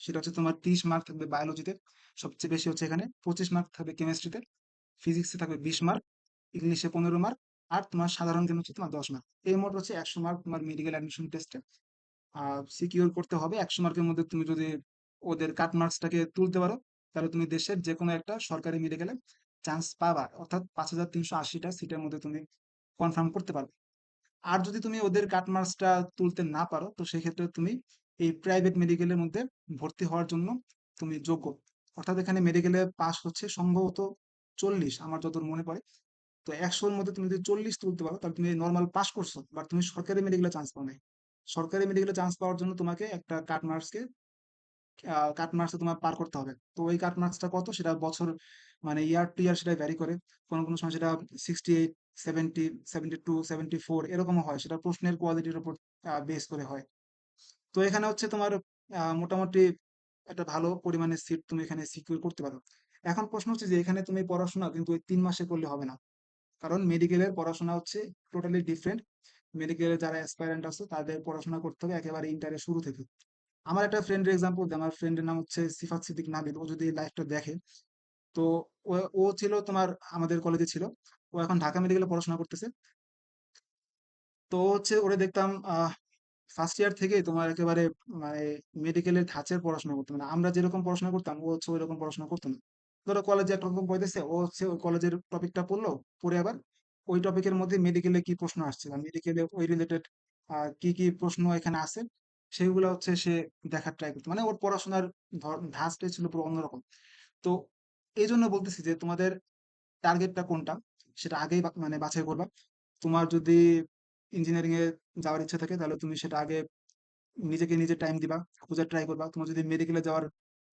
সেটা হচ্ছে তোমার 30 মার্ক থাকবে বায়োলজিতে, সবচেয়ে বেশি হচ্ছে এখানে 25 মার্ক থাকবে কেমিস্ট্রিতে, ফিজিক্সে থাকবে 20 মার্ক, ইংলিশে 15 মার্ক, আর তোমার সাধারণ জ্ঞান হচ্ছে তোমার 10 মার্ক। এই মোট হচ্ছে 100 মার্ক তোমার মেডিকেল অ্যাডমিশন টেস্টে সিকিউর করতে হবে। 100 মার্কের মধ্যে তুমি যদি ওদের কাট মার্কসটাকে তুলতে পারো, তাহলে তুমি দেশের যে কোনো একটা সরকারি মেডিকেলে চান্স পাবা, অর্থাৎ 5,380টা সিটের মধ্যে তুমি কনফার্ম করতে পারবে। আর যদি তুমি ওদের কাট মার্কসটা তুলতে না পারো, তো সেক্ষেত্রে তুমি এই প্রাইভেট মেডিকেলের মধ্যে ভর্তি হওয়ার জন্য তুমি যোগ্য। অর্থাৎ এখানে মেডিকেলে পাস হচ্ছে সম্ভবত 40, আমার যতদূর মনে পড়ে। তো 100-র মধ্যে তুমি যদি 40 তুলতে পারো, তাহলে তুমি নর্মাল পাস করছো, বাট তুমি সরকারি মেডিকেলে চান্স পাও নাই। সরকারি মেডিকেলে চান্স পাওয়ার জন্য তোমাকে একটা কাট মার্কসে তোমার পার করতে হবে। তো ওই কাট মার্কসটা কত, সেটা বছর মানে ইয়ার টু ইয়ার সেটা ভ্যারি করে। কোনো কোনো সময় সেটা 68, 70, 72, 74 এরকমও হয়, সেটা প্রশ্নের কোয়ালিটির উপর বেস করে হয়। তো এখানে হচ্ছে তোমার মোটামুটি একটা ভালো পরিমাণের সিট তুমি এখানে সিকিউর করতে পারো। এখন প্রশ্ন হচ্ছে যে এখানে তুমি পড়াশোনা কিন্তু ওই 3 মাসে করলে হবে না, কারণ মেডিকেলের পড়াশোনা হচ্ছে টোটালি ডিফারেন্ট। মেডিকেলের যারা অ্যাসপায়ারেন্ট আছে তাদের পড়াশোনা করতে হবে একেবারে ইন্টারের শুরু থেকে। আমার একটা ফ্রেন্ডের এক্সাম্পল দিই, আমার ফ্রেন্ডের নাম হচ্ছে সিফাত সিদ্দিক নাবিল। ও যদি লাইফটা দেখে, তো ও ও ছিল তোমার আমাদের কলেজে ছিল, ও এখন ঢাকা মেডিকেলে পড়াশোনা করতেছে। তো হচ্ছে ওরে দেখতাম ফার্স্ট ইয়ার থেকে তোমার একেবারে মানে মেডিকেলের ধাঁচের পড়াশোনা করতো, মানে আমরা যেরকম পড়াশোনা করতাম ও হচ্ছে ওইরকম পড়াশোনা করতো না। ধরো কলেজে একরকম পড়তেছে, ও হচ্ছে ওই কলেজের টপিকটা পড়লো, পড়ে আবার ওই টপিকের মধ্যে মেডিকেলে কি প্রশ্ন আসছে বা মেডিকেলে ওই রিলেটেড কি কি প্রশ্ন এখানে আছে, সেগুলো হচ্ছে সে দেখার ট্রাই করতো। মানে ওর পড়াশোনার ধাঁচটাই ছিল পুরো অন্যরকম। তো এই জন্য বলতেছি যে তোমাদের টার্গেটটা কোনটা সেটা আগেই মানে বাছাই করবা। তোমার যদি ইঞ্জিনিয়ারিং এ যাওয়ার ইচ্ছা থাকে, তাহলে তুমি সেটা আগে নিজেকে নিজে টাইম দিবা, খোঁজার ট্রাই করবা। তোমার যদি মেডিকেলে যাওয়ার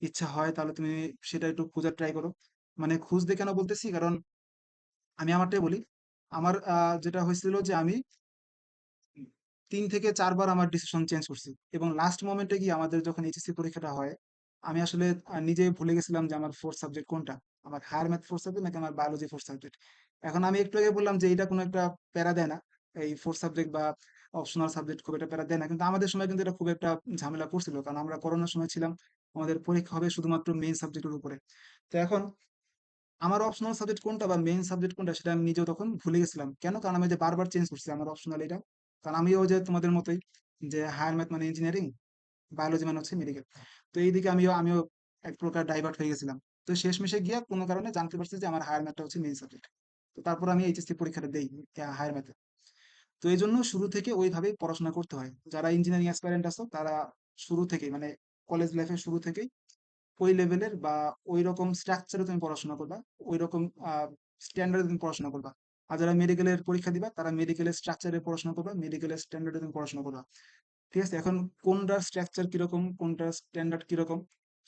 ইচ্ছা হয়, তাহলে তুমি সেটা একটু খোঁজার ট্রাই করো। মানে খুঁজতে কেন বলতেছি, কারণ আমি আমারটাই বলি। আমার যেটা হয়েছিল যে আমি 3 থেকে 4 বার আমার ডিসিশন চেঞ্জ করছি, এবং লাস্ট মোমেন্টে গিয়ে আমাদের যখন এইচএসসি পরীক্ষাটা হয়, আমি আসলে নিজে ভুলে গেছিলাম যে আমার ফোর্থ সাবজেক্ট কোনটা, আমার হায়ার ম্যাথ ফোর্থ সাবজেক্ট নাকি আমার বায়োলজি ফোর্থ সাবজেক্ট। এখন আমি একটু আগে বললাম যে এটা কোনো একটা প্যারা দেয় না, এই ফোর্থ সাবজেক্ট বা অপশনাল সাবজেক্ট খুব একটা প্যারা দেয় না, কিন্তু আমাদের সময় কিন্তু এটা খুব একটা ঝামেলা করছিল, কারণ আমরা করোনার সময় ছিলাম, আমাদের পরীক্ষা হবে শুধুমাত্র মেইন সাবজেক্টের উপরে। তো এখন আমার অপশনাল সাবজেক্ট কোনটা বা মেইন সাবজেক্ট কোনটা সেটা আমি নিজেও তখন ভুলে গেছিলাম। কেন? কারণ আমি যে বারবার চেঞ্জ করছি আমার অপশনাল এটা। কারণ আমিও যে তোমাদের মতোই, যে হায়ার ম্যাথ মানে ইঞ্জিনিয়ারিং, বায়োলজি মানে হচ্ছে মেডিকেল। তো এইদিকে আমিও এক প্রকার ডাইভার্ট হয়ে গেছিলাম। তো শেষমেশে গিয়ে কোনো কারণে জানতে পারছি যে আমার হায়ার ম্যাথটা হচ্ছে মেইন সাবজেক্ট। তো তারপর আমি এইচএসসি পরীক্ষাটা দেই হায়ার ম্যাথে। তো এই জন্য শুরু থেকে ওইভাবেই পড়াশোনা করতে হয়। যারা ইঞ্জিনিয়ারিং অ্যাসপারেন্ট আছো তারা শুরু থেকেই মানে কলেজ লাইফের শুরু থেকেই ওই লেভেলের বা ওই রকম স্ট্রাকচারে তুমি পড়াশোনা করবা, ওই রকম স্ট্যান্ডার্ডে তুমি পড়াশোনা করবা। আর যারা মেডিকেলের পরীক্ষা দিবা, তারা মেডিকেলের স্ট্রাকচারে পড়াশোনা করবা, মেডিকেলের স্ট্যান্ডার্ডে তুমি পড়াশোনা করবা। ঠিক আছে? এখন কোনটার স্ট্রাকচার কিরকম, কোনটার স্ট্যান্ডার্ড কিরকম,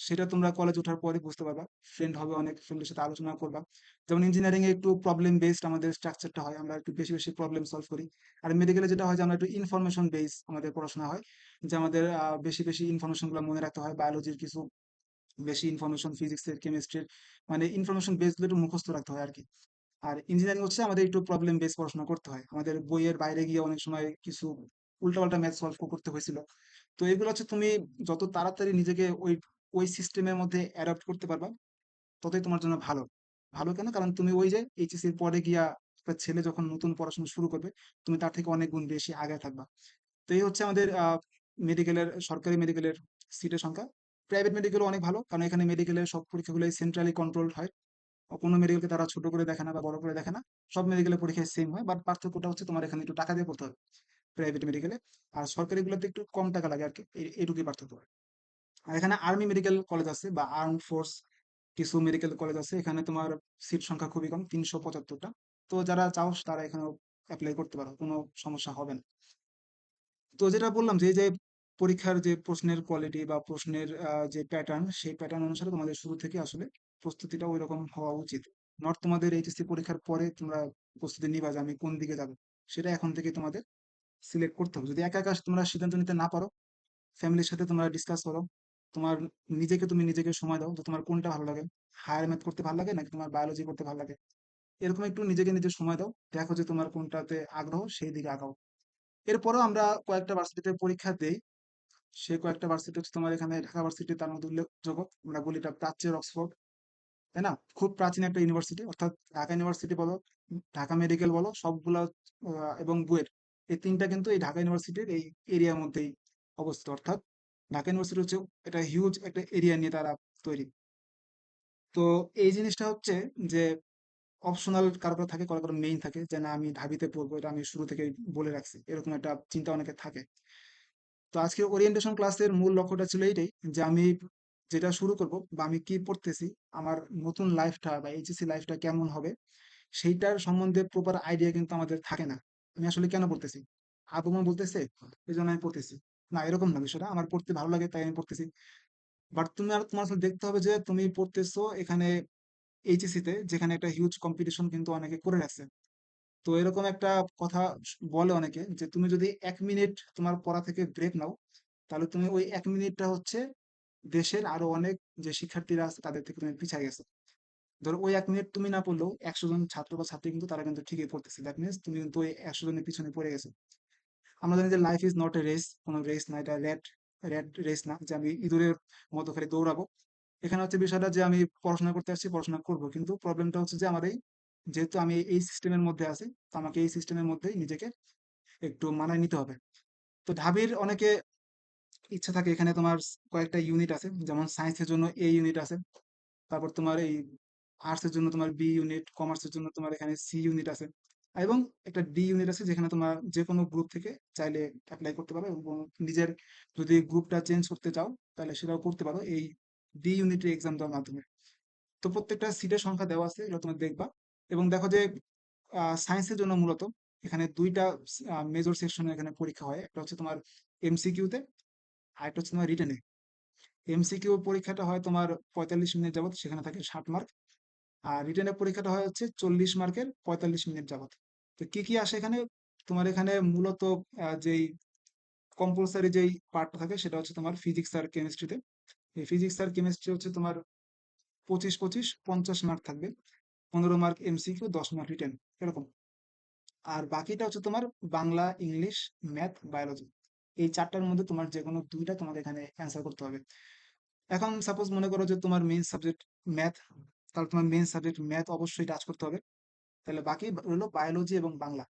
সেটা তোমরা কলেজ ওঠার পরে বুঝতে পারবা। ফ্রেন্ড হবে, অনেক ফ্রেন্ডের সাথে আলোচনা করবা। যেমন ইঞ্জিনিয়ারিং এ একটু প্রবলেম বেসড আমাদের স্ট্রাকচারটা হয়, আমরা একটু বেশি বেশি প্রবলেম সলভ করি। আর মেডিকেলে যেটা হয় যে আমরা একটু ইনফরমেশন বেস আমাদের পড়াশোনা হয়, যে আমাদের বেশি বেশি ইনফরমেশন গুলো মনে রাখতে হয়, বায়োলজির কিছু বেশি ইনফরমেশন, ফিজিক্সের, কেমিস্ট্রির, মানে ইনফরমেশন বেস গুলো একটু মুখস্থ রাখতে হয় আর কি। আর ইঞ্জিনিয়ারিং হচ্ছে আমাদের একটু প্রবলেম বেস পড়াশোনা করতে হয়, আমাদের বইয়ের বাইরে গিয়ে অনেক সময় কিছু উল্টাপাল্টা ম্যাথ সলভ করতে হয়েছিল। তো এগুলো হচ্ছে তুমি যত তাড়াতাড়ি নিজেকে ওই ওই সিস্টেমের মধ্যে অ্যাডাপ্ট করতে পারবা, ততই তোমার জন্য ভালো। ভালো কেন? কারণ তুমি ওই যে এইচএসসির পরে গিয়া একটা ছেলে যখন নতুন পড়াশোনা শুরু করবে, তুমি তার থেকে অনেক গুণ বেশি আগে থাকবা। তো এই হচ্ছে আমাদের মেডিকেলের, সরকারি মেডিকেলের সিটের সংখ্যা। প্রাইভেট মেডিকেলও অনেক ভালো, কারণ এখানে মেডিকেলের সব পরীক্ষাগুলোই সেন্ট্রালি কন্ট্রোলড হয়। কোনো মেডিকেলকে তারা ছোট করে দেখে না বা বড় করে দেখে না। সব মেডিকেলের পরীক্ষায় সেম হয়, বাট পার্থক্যটা হচ্ছে তোমার এখানে একটু টাকা দিয়ে পড়তে হবে প্রাইভেট মেডিকেলে। আর সরকারিগুলোতে একটু কম টাকা লাগে আর কি, এইটুকুই পার্থক্য। আর এখানে আর্মি মেডিকেল কলেজ আছে বা আর্ম ফোর্স কিছু মেডিকেল কলেজ আছে, এখানে তোমার সিট সংখ্যা খুবই কম, 375টা। তো যারা চাও তারা এখানে অ্যাপ্লাই করতে পারো, কোনো সমস্যা হবে না। তো যেটা বললাম যে এই যে পরীক্ষার যে প্রশ্নের কোয়ালিটি বা প্রশ্নের যে প্যাটার্ন, সেই প্যাটার্ন অনুসারে তোমাদের শুরু থেকে আসলে প্রস্তুতিটা ওই রকম হওয়া উচিত। নট তোমাদের এইচএসসি পরীক্ষার পরে তোমরা প্রস্তুতি নিবা যে আমি কোন দিকে যাবো, সেটা এখন থেকে তোমাদের সিলেক্ট করতে হবে। যদি একা একা তোমরা সিদ্ধান্ত নিতে না পারো, ফ্যামিলির সাথে তোমরা ডিসকাস করো। তোমার নিজেকে, তুমি নিজেকে সময় দাও যে তোমার কোনটা ভালো লাগে, হায়ার ম্যাথ করতে ভালো লাগে নাকি তোমার বায়োলজি করতে ভালো লাগে। এরকম একটু নিজেকে নিজে সময় দাও, দেখো যে তোমার কোনটাতে আগ্রহ, সেই দিকে আগাও। এরপরেও আমরা কয়েকটা ভার্সিটিতে পরীক্ষা দেই। সে কয়েকটা ভার্সিটি হচ্ছে তোমার এখানে ঢাকা ভার্সিটি তার মধ্যে উল্লেখযোগ্য। আমরা বলি এটা প্রাচ্যের অক্সফোর্ড, তাই না? খুব প্রাচীন একটা ইউনিভার্সিটি, অর্থাৎ ঢাকা ইউনিভার্সিটি বলো, ঢাকা মেডিকেল বলো, সবগুলা এবং বুয়েট, এই তিনটা কিন্তু এই ঢাকা ইউনিভার্সিটির এই এরিয়ার মধ্যেই অবস্থিত। অর্থাৎ ঢাকা ইউনিভার্সিটি হচ্ছে এটা হিউজ একটা এরিয়া নিয়ে তারা তৈরি। তো এই জিনিসটা হচ্ছে যে অপশনাল কারো কারো থাকে, কারো কারো মেইন থাকে, যে না আমি ঢাবিতে পড়বো, এটা আমি শুরু থেকে বলে রাখছি, এরকম একটা চিন্তা অনেকের থাকে। তো আজকের ওরিয়েন্টেশন ক্লাসের মূল লক্ষ্যটা ছিল এইটাই, যে আমি যেটা শুরু করব বা আমি কি পড়তেছি, আমার নতুন লাইফটা বা এইচএসসি লাইফটা কেমন হবে, সেইটার সম্বন্ধে প্রপার আইডিয়া কিন্তু আমাদের থাকে না। আমি আসলে কেন পড়তেছি, আবু মা বলতেছে এই জন্য আমি পড়তেছি, না এরকম না বিষয়টা, আমার পড়তে ভালো লাগে তাই আমি পড়তেছি। বাট তুমি আর তোমার আসলে দেখতে হবে যে তুমি পড়তেছো এখানে এইচএসসি তে, যেখানে একটা হিউজ কম্পিটিশন কিন্তু অনেকে করে রাখছে। তো এরকম একটা কথা বলে অনেকে, যে তুমি যদি 1 মিনিট তোমার পড়া থেকে ব্রেক নাও, তাহলে তুমি ওই 1 মিনিটটা হচ্ছে দেশের আরো অনেক যে শিক্ষার্থীরা আছে তাদের থেকে তুমি পিছিয়ে গেছো। ধরো ওই 1 মিনিট তুমি না পড়লেও 100 জন ছাত্র বা ছাত্রী কিন্তু তারা কিন্তু ঠিকই পড়তেছে, দ্যাট মিনস তুমি কিন্তু ওই 100 জনের পিছনে পড়ে গেছো। আমরা জানি যে life is not a race, কোনো রেস না, এটা র্যাট র্যাট রেস না, যে আমি ইঁদুরের মতো খালি দৌড়াবো। এখানে হচ্ছে বিষয়টা যে আমি পড়াশোনা করতে আসছি, পড়াশোনা করবো, কিন্তু প্রবলেমটা হচ্ছে যে আমার এই, যেহেতু আমি এই সিস্টেমের মধ্যে আছি, তো আমাকে এই সিস্টেমের মধ্যেই নিজেকে একটু মানায় নিতে হবে। তো ঢাবির অনেকে ইচ্ছা থাকে এখানে তোমার কয়েকটা ইউনিট আছে, যেমন সায়েন্সের জন্য এ ইউনিট আছে, তারপর তোমার এই আর্টসের জন্য তোমার বি ইউনিট, কমার্সের জন্য তোমার এখানে সি ইউনিট আছে, এবং একটা ডি ইউনিট আছে যেখানে তোমার যে কোনো গ্রুপ থেকে চাইলে অ্যাপ্লাই করতে পারো, এবং নিজের যদি গ্রুপটা চেঞ্জ করতে চাও তাহলে সেটাও করতে পারো এই ডি ইউনিটের এক্সাম দেওয়ার মাধ্যমে। তো প্রত্যেকটা সিটের সংখ্যা দেওয়া আছে, এটা তুমি দেখবা। এবং দেখো যে সায়েন্সের জন্য মূলত এখানে দুইটা মেজর সেকশনে এখানে পরীক্ষা হয়, একটা হচ্ছে তোমার এমসিকিউতে, আর একটা হচ্ছে তোমার রিটেনে। এমসিকিউ পরীক্ষাটা হয় তোমার 45 মিনিট যাবত, সেখানে থাকে 60 মার্ক। আর রিটেনের পরীক্ষাটা হয় হচ্ছে 40 মার্কের, 45 মিনিট যাবত। তো কি কি আসে এখানে, তোমার এখানে মূলত যেই কম্পালসারি যেই পার্টটা থাকে সেটা হচ্ছে তোমার ফিজিক্স আর কেমিস্ট্রিতে। এই ফিজিক্স আর কেমিস্ট্রি হচ্ছে তোমার 25 25 50 মার্ক থাকবে, 15 মার্ক এমসিকিউ, 10 মার্ক রিটেন, এরকম। আর বাকিটা হচ্ছে তোমার বাংলা, ইংলিশ, ম্যাথ, বায়োলজি, এই চারটার মধ্যে তোমার যে কোনো দুইটা তোমাকে এখানে অ্যান্সার করতে হবে। এখন সাপোজ মনে করো যে তোমার মেইন সাবজেক্ট ম্যাথ, তাহলে তোমার মেইন সাবজেক্ট ম্যাথ অবশ্যই টাচ করতে হবে। তাহলে বাকি হলো বায়োলজি এবং বাংলা,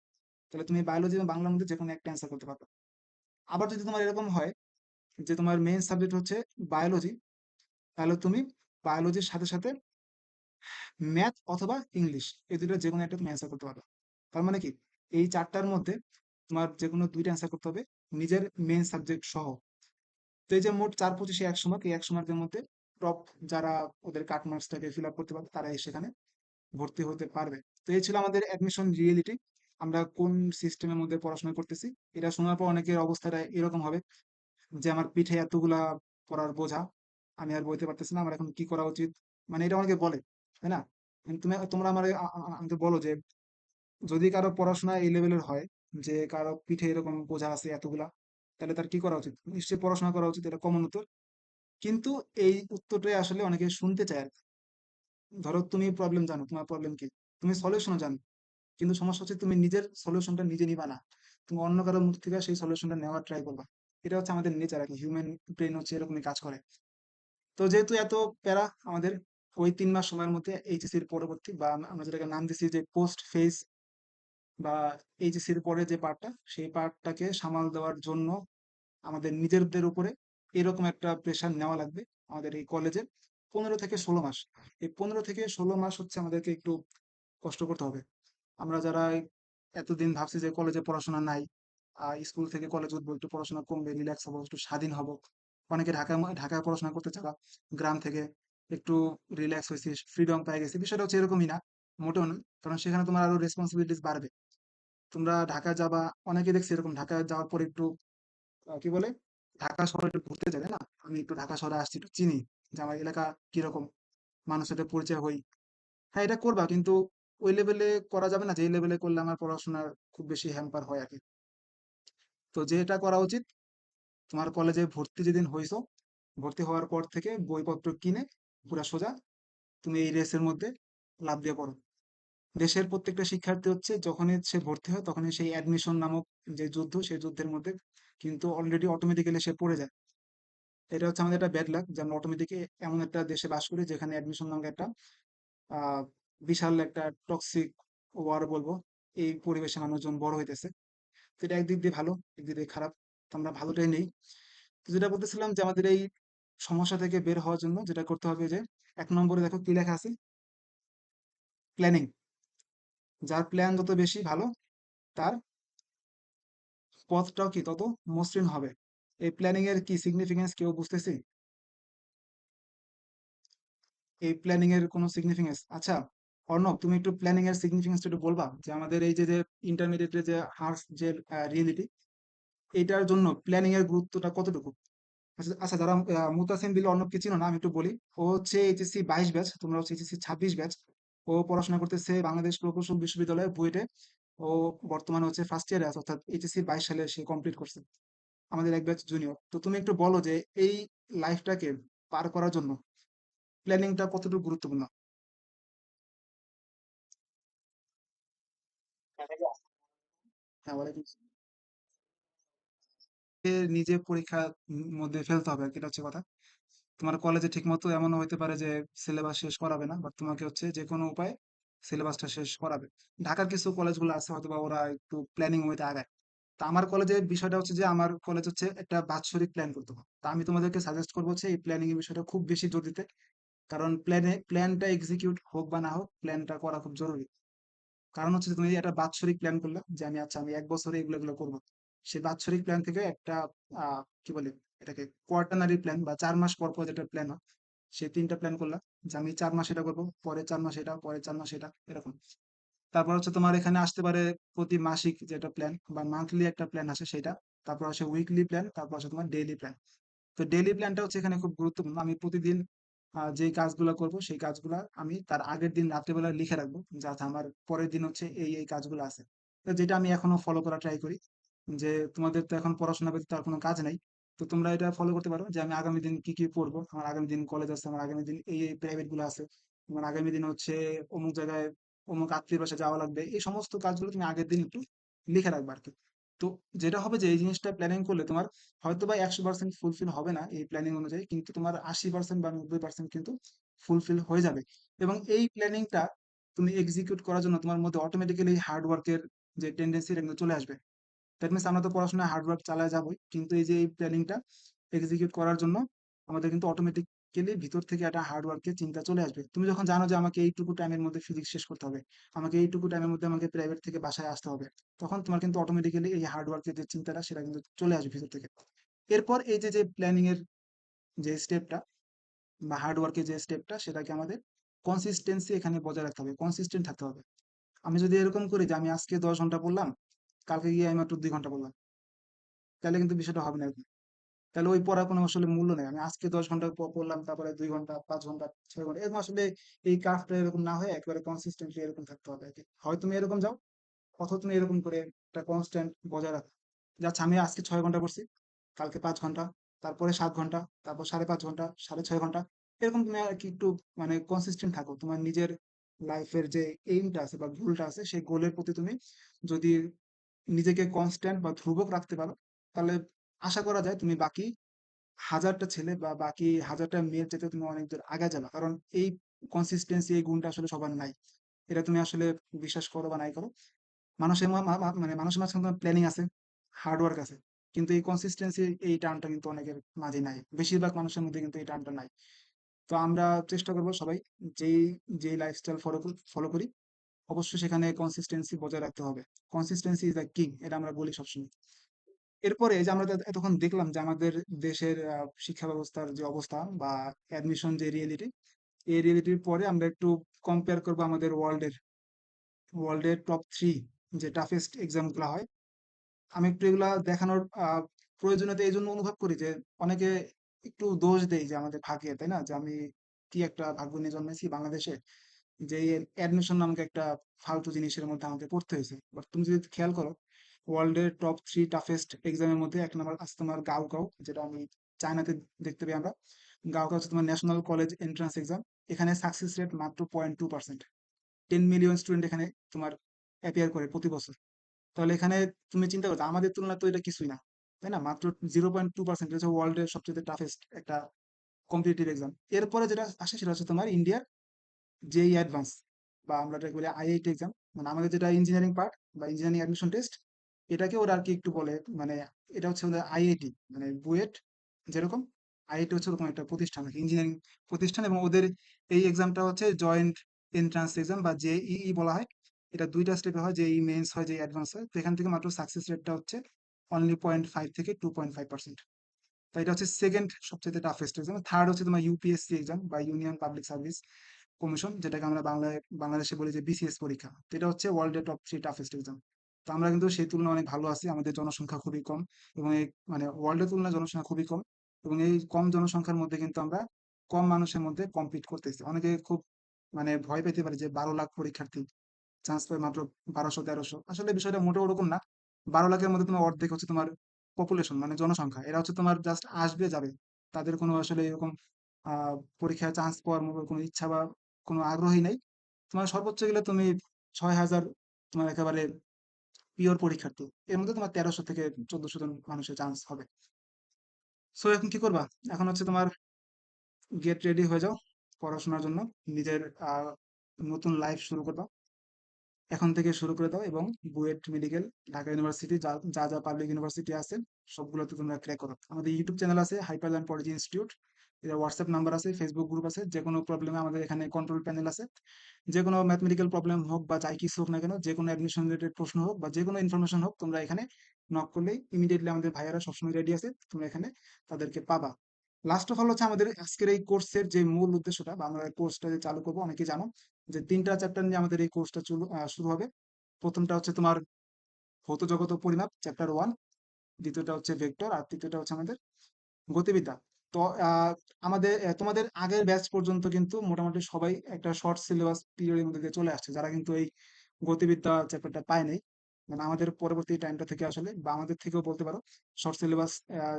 তাহলে তুমি বায়োলজি এবং বাংলার মধ্যে যে কোনো একটা অ্যান্সার করতে পারবে। আবার যদি তোমার এরকম হয় যে তোমার মেইন সাবজেক্ট হচ্ছে বায়োলজি, তাহলে তুমি বায়োলজির সাথে সাথে ম্যাথ অথবা ইংলিশ, এই দুটো যে কোনো একটা তুমি অ্যান্সার করতে পারবে। তার মানে কি, এই চারটার মধ্যে তোমার যে কোনো দুইটা অ্যান্সার করতে হবে নিজের মেইন সাবজেক্ট সহ। তো এই যে মোট 4 25 100 মার্ক, এই 100 মার্কের মধ্যে টপ যারা ওদের কাট মার্কসটাকে ফিল আপ করতে পারবে তারাই সেখানে ভর্তি হতে পারবে। তো এই ছিল আমাদের অ্যাডমিশন রিয়েলিটি, আমরা কোন সিস্টেমের মধ্যে পড়াশোনা করতেছি। এটা শোনার পর অনেকের অবস্থাটা এরকম হবে যে আমার পিঠে এতগুলা পড়ার বোঝা, আমি আর বইতে পারতেছি না, আমার এখন কি করা উচিত। মানে এটা অনেকে বলে, তাই না? কিন্তু তোমরা আমার আমাকে বলো যে যদি কারো পড়াশোনা এই লেভেলের হয়, যে কারো পিঠে এরকম বোঝা আছে এতগুলা, তাহলে তার কি করা উচিত? নিশ্চয়ই পড়াশোনা করা উচিত, এটা কমন উত্তর। কিন্তু এই উত্তরটাই আসলে অনেকে শুনতে চায় না। ধরো তুমি প্রবলেম জানো, তোমার প্রবলেম কি, তুমি সলিউশনও জানো, কিন্তু সমস্যা হচ্ছে তুমি নিজের সলিউশনটা নিজে নিবা না, তুমি অন্য কারোর মুখ থেকে সেই সলিউশনটা নেওয়ার ট্রাই করবা। এটা হচ্ছে আমাদের নেচার আর কি, হিউম্যান ব্রেন হচ্ছে এরকমই কাজ করে। তো যেহেতু এত প্যারা আমাদের, ওই 3 মাস সময়ের মধ্যে এইচএসসির পরবর্তী, বা আমরা যেটাকে নাম দিচ্ছি যে পোস্ট ফেজ, বা এইচএসসির পরে যে পার্টটা, সেই পার্টটাকে সামাল দেওয়ার জন্য আমাদের নিজেদের উপরে এরকম একটা প্রেশার নেওয়া লাগবে। আমাদের এই কলেজে 15 থেকে 16 মাস, এই 15 থেকে 16 মাস হচ্ছে আমাদেরকে একটু কষ্ট করতে হবে। আমরা যারা এতদিন ভাবছি যে কলেজে পড়াশোনা নাই, স্কুল থেকে কলেজ উঠবো, একটু পড়াশোনা কমবে, রিল্যাক্স হবো, একটু স্বাধীন হব। অনেকে ঢাকায় পড়াশোনা করতে চাওয়া, গ্রাম থেকে একটু রিল্যাক্স হয়েছি, ফ্রিডম পেয়ে গেছি, বিষয়টা হচ্ছে এরকমই না, মোটেও না। কারণ সেখানে তোমার আরো রেসপন্সিবিলিটিস বাড়বে। তোমরা ঢাকা যাবা, অনেকে দেখছি এরকম ঢাকা যাওয়ার পর একটু কি বলে, ঢাকা শহরে একটু ঘুরতে যাবে না, আমি একটু ঢাকা শহরে আসছি, একটু চিনি যে আমার এলাকা কিরকম, মানুষের সাথে পরিচয় হই। হ্যাঁ, এটা করবা, কিন্তু ওই লেভেলে করা যাবে না যে লেভেলে করলে আমার পড়াশোনার খুব বেশি হ্যাম্পার হয় আর কি। তো যেটা করা উচিত, তোমার কলেজে ভর্তি যেদিন হইছো, ভর্তি হওয়ার পর থেকে বইপত্র কিনে পুরা সোজা তুমি এই রেসের মধ্যে লাফ দিয়ে পড়ো। দেশের প্রত্যেকটা শিক্ষার্থী হচ্ছে যখনই সে ভর্তি হয় তখনই সেই অ্যাডমিশন নামক যে যুদ্ধ, সেই যুদ্ধের মধ্যে কিন্তু অলরেডি অটোমেটিক্যালি সে পড়ে যায়। এটা হচ্ছে আমাদের একটা ব্যাড লাক যে আমরা অটোমেটিক এমন একটা দেশে বাস করি যেখানে অ্যাডমিশন নামক একটা আহ বিশাল একটা টক্সিক ওয়ার বলবো, এই পরিবেশে মানুষজন বড় হইতেছে। তো এটা একদিক দিয়ে ভালো, একদিক দিয়ে খারাপ। তো আমরা ভালোটাই নেই। তো যেটা বলতেছিলাম যে আমাদের এই সমস্যা থেকে বের হওয়ার জন্য যেটা করতে হবে, যে 1 নম্বরে দেখো কি লেখা আছে, প্ল্যানিং। যার প্ল্যান যত বেশি ভালো, তার পথটাও কি তত মসৃণ হবে। এই প্ল্যানিং এর কি সিগনিফিকেন্স কেউ বুঝতেছি? এই প্ল্যানিং এর কোনো সিগনিফিকেন্স, আচ্ছা অর্ণব, তুমি একটু প্ল্যানিং এর সিগনিফিকেন্স একটু বলবা, যে আমাদের এই যে যে ইন্টারমিডিয়েটের যে হার্স যে রিয়েলিটি, এটার জন্য প্ল্যানিং এর গুরুত্বটা কতটুকু? আচ্ছা আচ্ছা, যারা মুতাসিম বিল অর্ণবকে চিনো না, আমি একটু বলি। ও হচ্ছে এইচএসসি 22 ব্যাচ, তোমরা হচ্ছে এইচএসসি 26 ব্যাচ। ও পড়াশোনা করতেছে বাংলাদেশ প্রকৌশল বিশ্ববিদ্যালয়ে, বুয়েটে। ও বর্তমানে হচ্ছে ফার্স্ট ইয়ারে আছে, অর্থাৎ এইচএসসি 22 সালে সে কমপ্লিট করছে, আমাদের 1 ব্যাচ জুনিয়র। তো তুমি একটু বলো যে এই লাইফটাকে পার করার জন্য প্ল্যানিংটা কতটুকু গুরুত্বপূর্ণ? হ্যাঁ, ওয়ালাইকুম আসসালাম। নিজে পরীক্ষা মধ্যে ফেলতে হবে আর কি, এটা হচ্ছে কথা। তোমার কলেজে ঠিক মতো এমনও হইতে পারে যে সিলেবাস শেষ করাবে না, বাট তোমাকে হচ্ছে যে কোনো উপায়ে সিলেবাসটা শেষ করাবে। ঢাকার কিছু কলেজগুলো আছে হয়তো বা ওরা একটু প্ল্যানিং ওইতে আগায়। তা আমার কলেজের বিষয়টা হচ্ছে যে আমার কলেজ হচ্ছে একটা বাৎসরিক প্ল্যান করতে হবে। তা আমি তোমাদেরকে সাজেস্ট করবো হচ্ছে এই প্ল্যানিং এর বিষয়টা খুব বেশি জোর দিতে। কারণ প্ল্যানটা এক্সিকিউট হোক বা না হোক, প্ল্যানটা করা খুব জরুরি। কারণ হচ্ছে যে তুমি একটা বাৎসরিক প্ল্যান করলে যে আমি, আচ্ছা আমি 1 বছরে এগুলো এগুলো করবো, সেই বাৎসরিক প্ল্যান থেকে একটা কি বলে এটাকে, কোয়ার্টারনারি প্ল্যান বা 4 মাস পর পর যেটা প্ল্যান হয়, সেই 3টা প্ল্যান করলাম, যে আমি 4 মাস এটা করবো, পরে 4 মাস এটা, পরে 4 মাস এটা, এরকম। তারপর হচ্ছে তোমার এখানে আসতে পারে প্রতি মাসিক যেটা প্ল্যান, বা মান্থলি একটা প্ল্যান আছে সেটা। তারপর আসে উইকলি প্ল্যান, তারপর আসে তোমার ডেইলি প্ল্যান। তো ডেইলি প্ল্যানটা হচ্ছে এখানে খুব গুরুত্বপূর্ণ। আমি প্রতিদিন যে কাজগুলো করব সেই কাজগুলা আমি তার আগের দিন রাত্রেবেলা লিখে রাখবো, যাতে আমার পরের দিন হচ্ছে এই এই কাজগুলো আছে। তো যেটা আমি এখনো ফলো করা ট্রাই করি, যে তোমাদের তো এখন পড়াশোনা ব্যতীত আর কোনো কাজ নাই। তো তোমরা এটা ফলো করতে পারো যে আমি আগামী দিন কি কি পড়বো, আমার আগামী দিন কলেজ আছে, আমার আগামী দিন এই এই প্রাইভেট গুলো আছে, আমার আগামী দিন হচ্ছে অমুক জায়গায় অমুক আত্মীয় বাসায় যাওয়া লাগবে, এই সমস্ত কাজগুলো তুমি আগের দিন একটু লিখে রাখবে আর কি। তো যেটা হবে যে এই জিনিসটা প্ল্যানিং করলে তোমার হয়তো বা 100% ফুলফিল হবে না এই প্ল্যানিং অনুযায়ী, কিন্তু তোমার 80% বা 90% কিন্তু ফুলফিল হয়ে যাবে। এবং এই প্ল্যানিংটা তুমি এক্সিকিউট করার জন্য তোমার মধ্যে অটোমেটিক্যালি হার্ড ওয়ার্কের যে টেন্ডেন্সি এটা কিন্তু চলে আসবে। দ্যাট মিনস আমরা তো পড়াশোনায় হার্ড ওয়ার্ক চালায় যাবোই, কিন্তু এই যে এই প্ল্যানিংটা এক্সিকিউট করার জন্য আমাদের কিন্তু অটোমেটিক্যালি ভিতর থেকে একটা হার্ড ওয়ার্কের চিন্তা চলে আসবে। তুমি যখন জানো যে আমাকে এইটুকু টাইমের মধ্যে ফিজিক্স শেষ করতে হবে, আমাকে এইটুকু টাইমের মধ্যে আমাকে প্রাইভেট থেকে বাসায় আসতে হবে, তখন তোমার কিন্তু অটোমেটিক্যালি এই হার্ড ওয়ার্কের যে চিন্তাটা সেটা কিন্তু চলে আসবে ভিতর থেকে। এরপর এই যে যে প্ল্যানিং এর যে স্টেপটা বা হার্ড ওয়ার্কের যে স্টেপটা, সেটাকে আমাদের কনসিস্টেন্সি এখানে বজায় রাখতে হবে, কনসিস্টেন্ট থাকতে হবে। আমি যদি এরকম করি যে আমি আজকে 10 ঘন্টা পড়লাম, কালকে গিয়ে আমি মাত্র 2 ঘন্টা পড়লাম, তাহলে কিন্তু বিষয়টা হবে না এরকম। তাহলে ওই পড়ার কোনো আসলে মূল্য নেই। আমি আজকে 10 ঘন্টা পড়লাম, তারপরে 2 ঘন্টা, 5 ঘন্টা, 6 ঘন্টা, এরকম আসলে এই কার্ভটা এরকম না হয়ে একবারে কনসিস্টেন্টলি এরকম থাকতে হবে আর কি। হয় তুমি এরকম যাও, অথবা তুমি এরকম করে একটা কনস্ট্যান্ট বজায় রাখো। যাচ্ছে আমি আজকে 6 ঘন্টা পড়ছি, কালকে 5 ঘন্টা, তারপরে 7 ঘন্টা, তারপর 5.5 ঘন্টা, 6.5 ঘন্টা, এরকম তুমি আর কি একটু মানে কনসিস্টেন্ট থাকো। তোমার নিজের লাইফের যে এইমটা আছে বা গোলটা আছে, সেই গোলের প্রতি তুমি যদি নিজেকে কনস্ট্যান্ট বা ধ্রুবক রাখতে পারো, তাহলে আশা করা যায় তুমি বাকি হাজারটা ছেলে বা বাকি হাজারটা মেয়ের চাইতে তুমি অনেক দূর আগে যাবে। কারণ এই কনসিস্টেন্সি, এই গুণটা আসলে সবার নাই। এটা তুমি আসলে বিশ্বাস করো বা নাই করো, মানুষের মানে মানুষের মাঝখানে প্ল্যানিং আছে, হার্ড ওয়ার্ক আছে, কিন্তু এই কনসিস্টেন্সি, এই টার্মটা কিন্তু অনেকের মাঝে নাই, বেশিরভাগ মানুষের মধ্যে কিন্তু এই টার্মটা নাই। তো আমরা চেষ্টা করবো সবাই, যেই যেই লাইফস্টাইল ফলো করি, অবশ্যই সেখানে কনসিস্টেন্সি বজায় রাখতে হবে। কনসিস্টেন্সি ইজ দ্য কিং, এটা আমরা বলি সবসময়। এরপরে এই যে আমরা এতক্ষণ দেখলাম যে আমাদের দেশের শিক্ষা ব্যবস্থার যে অবস্থা বা অ্যাডমিশন যে রিয়েলিটি, এই রিয়েলিটির পরে আমরা একটু কম্পেয়ার করবো আমাদের ওয়ার্ল্ডের টপ 3 যে টাফেস্ট এক্সাম গুলা হয়। আমি একটু এগুলা দেখানোর প্রয়োজনীয়তা এই জন্য অনুভব করি যে অনেকে একটু দোষ দেয় যে আমাদের ভাগ্যে, তাই না? যে আমি কি একটা ভাগ্য নিয়ে জন্মেছি বাংলাদেশে, যে অ্যাডমিশন নামক একটা ফালতু জিনিসের মধ্যে আমাকে পড়তে হয়েছে। বাট তুমি যদি খেয়াল করো, ওয়ার্ল্ডের টপ 3 টাফেস্ট এক্সামের মধ্যে 1 নম্বর আছে তোমার গাওকাও, যেটা আমি চায়নাতে দেখতে পাই আমরা। গাওকাও হচ্ছে তোমার ন্যাশনাল কলেজ এন্ট্রান্স এক্সাম। এখানে সাকসেস রেট মাত্র 0.2%। 10 মিলিয়ন স্টুডেন্ট এখানে তোমার অ্যাপিয়ার করে প্রতি বছর। তাহলে এখানে তুমি চিন্তা করছো, আমাদের তুলনায় তো এটা কিছুই না, তাই না? মাত্র 0.2%, হচ্ছে ওয়ার্ল্ডের সবচেয়ে টাফেস্ট একটা কম্পিটিটিভ এক্সাম। এরপরে যেটা আসে সেটা হচ্ছে তোমার ইন্ডিয়ার জেই অ্যাডভান্স, বা আমরা এটাকে বলি আইআইটি এক্সাম। মানে আমাদের যেটা ইঞ্জিনিয়ারিং পার্ট বা ইঞ্জিনিয়ারিং অ্যাডমিশন টেস্ট, এটাকে ওরা আর কি একটু বলে, মানে এটা হচ্ছে ওদের আইআইটি, মানে বুয়েট যেরকম, আইআইটি হচ্ছে ওরকম একটা প্রতিষ্ঠান, ইঞ্জিনিয়ারিং প্রতিষ্ঠান। এবং ওদের এই এক্সামটা হচ্ছে জয়েন্ট এন্ট্রান্স এক্সাম বা জেইই বলা হয়। এটা 2টা স্টেপে হয়, জেইই মেন্স হয়, জেই অ্যাডভান্স হয়। তো এখান থেকে মাত্র সাকসেস রেটটা হচ্ছে অনলি 0.5 থেকে 2.5%। তো এটা হচ্ছে সেকেন্ড সবচেয়ে টাফেস্ট এক্সাম। থার্ড হচ্ছে তোমার ইউপিএসসি এক্সাম বা ইউনিয়ন পাবলিক সার্ভিস কমিশন, যেটাকে আমরা বাংলাদেশে বলি যে বিসিএস পরীক্ষা। তো এটা হচ্ছে ওয়ার্ল্ডের টপ 3 টাফেস্ট এক্সাম। তো আমরা কিন্তু সেই তুলনায় অনেক ভালো আছি, আমাদের জনসংখ্যা খুবই কম, এবং এই মানে ওয়ার্ল্ডের তুলনায় জনসংখ্যা খুবই কম, এবং এই কম জনসংখ্যার মধ্যে কিন্তু আমরা কম মানুষের মধ্যে কম্পিট করতেছি। অনেকে খুব মানে ভয় পেতে পারে যে 12 লাখ পরীক্ষার্থী চান্স পায় মাত্র 1200-1300। আসলে বিষয়টা মোটেও ওরকম না। 12 লাখের মধ্যে তোমার অর্ধেক হচ্ছে তোমার পপুলেশন, মানে জনসংখ্যা, এরা হচ্ছে তোমার জাস্ট আসবে যাবে, তাদের কোনো আসলে এরকম পরীক্ষায় চান্স পাওয়ার মতো কোনো ইচ্ছা বা কোনো আগ্রহী নেই। তোমার সর্বোচ্চ গেলে তুমি 6,000 তোমার একেবারে পিওর পরীক্ষার্থী, এর মধ্যে তোমার 1300 থেকে 1400 জন মানুষের চান্স হবে। সো এখন কি করবা? এখন হচ্ছে তোমার গেট রেডি হয়ে যাও পড়াশোনার জন্য, নিজের নতুন লাইফ শুরু করবা, এখন থেকে শুরু করে দাও। এবং বুয়েট মেডিকেল, ঢাকা ইউনিভার্সিটি, যা যা যা পাবলিক ইউনিভার্সিটি আছে সবগুলোতে তোমরা ক্র্যাক করো। আমাদের ইউটিউব চ্যানেল আছে হাইপারল্যান্ড পলিটি ইনস্টিটিউট, এর হোয়াটসঅ্যাপ নাম্বার আছে, ফেসবুক গ্রুপ আছে। যে কোনো প্রবলেমে আমাদের এখানে কন্ট্রোল প্যানেল আছে। যে কোনো ম্যাথমেটিক্যাল প্রবলেম হোক বা যাই কিছু হোক না কেন, যে কোনো অ্যাডমিশন রিলেটেড প্রশ্ন হোক বা যে কোনো ইনফরমেশন হোক, তোমরা এখানে নক করলেই ইমিডিয়েটলি আমাদের ভাইয়ারা সবসময় রেডি আছে, তোমরা এখানে তাদেরকে পাবা। লাস্ট অফ অল হচ্ছে আমাদের আজকের এই কোর্সের যে মূল উদ্দেশ্যটা, বা আমরা কোর্সটা যে চালু করবো, অনেকে জানো যে 3টা চ্যাপ্টার নিয়ে আমাদের এই কোর্সটা শুরু হবে। প্রথমটা হচ্ছে তোমার ভৌত জগত ও পরিমাপ চ্যাপ্টার 1, দ্বিতীয়টা হচ্ছে ভেক্টর, আর তৃতীয়টা হচ্ছে আমাদের গতিবিদ্যা। তো আমাদের তোমাদের আগের ব্যাচ পর্যন্ত কিন্তু মোটামুটি সবাই একটা শর্ট সিলেবাস পিরিয়ডের মধ্যে দিয়ে চলে আসছে, যারা কিন্তু এই গতিবিদ্যা চ্যাপ্টারটা পায় নাই। মানে আমাদের পরবর্তী টাইমটা থেকে আসলে, বা আমাদের থেকেও বলতে পারো, শর্ট সিলেবাস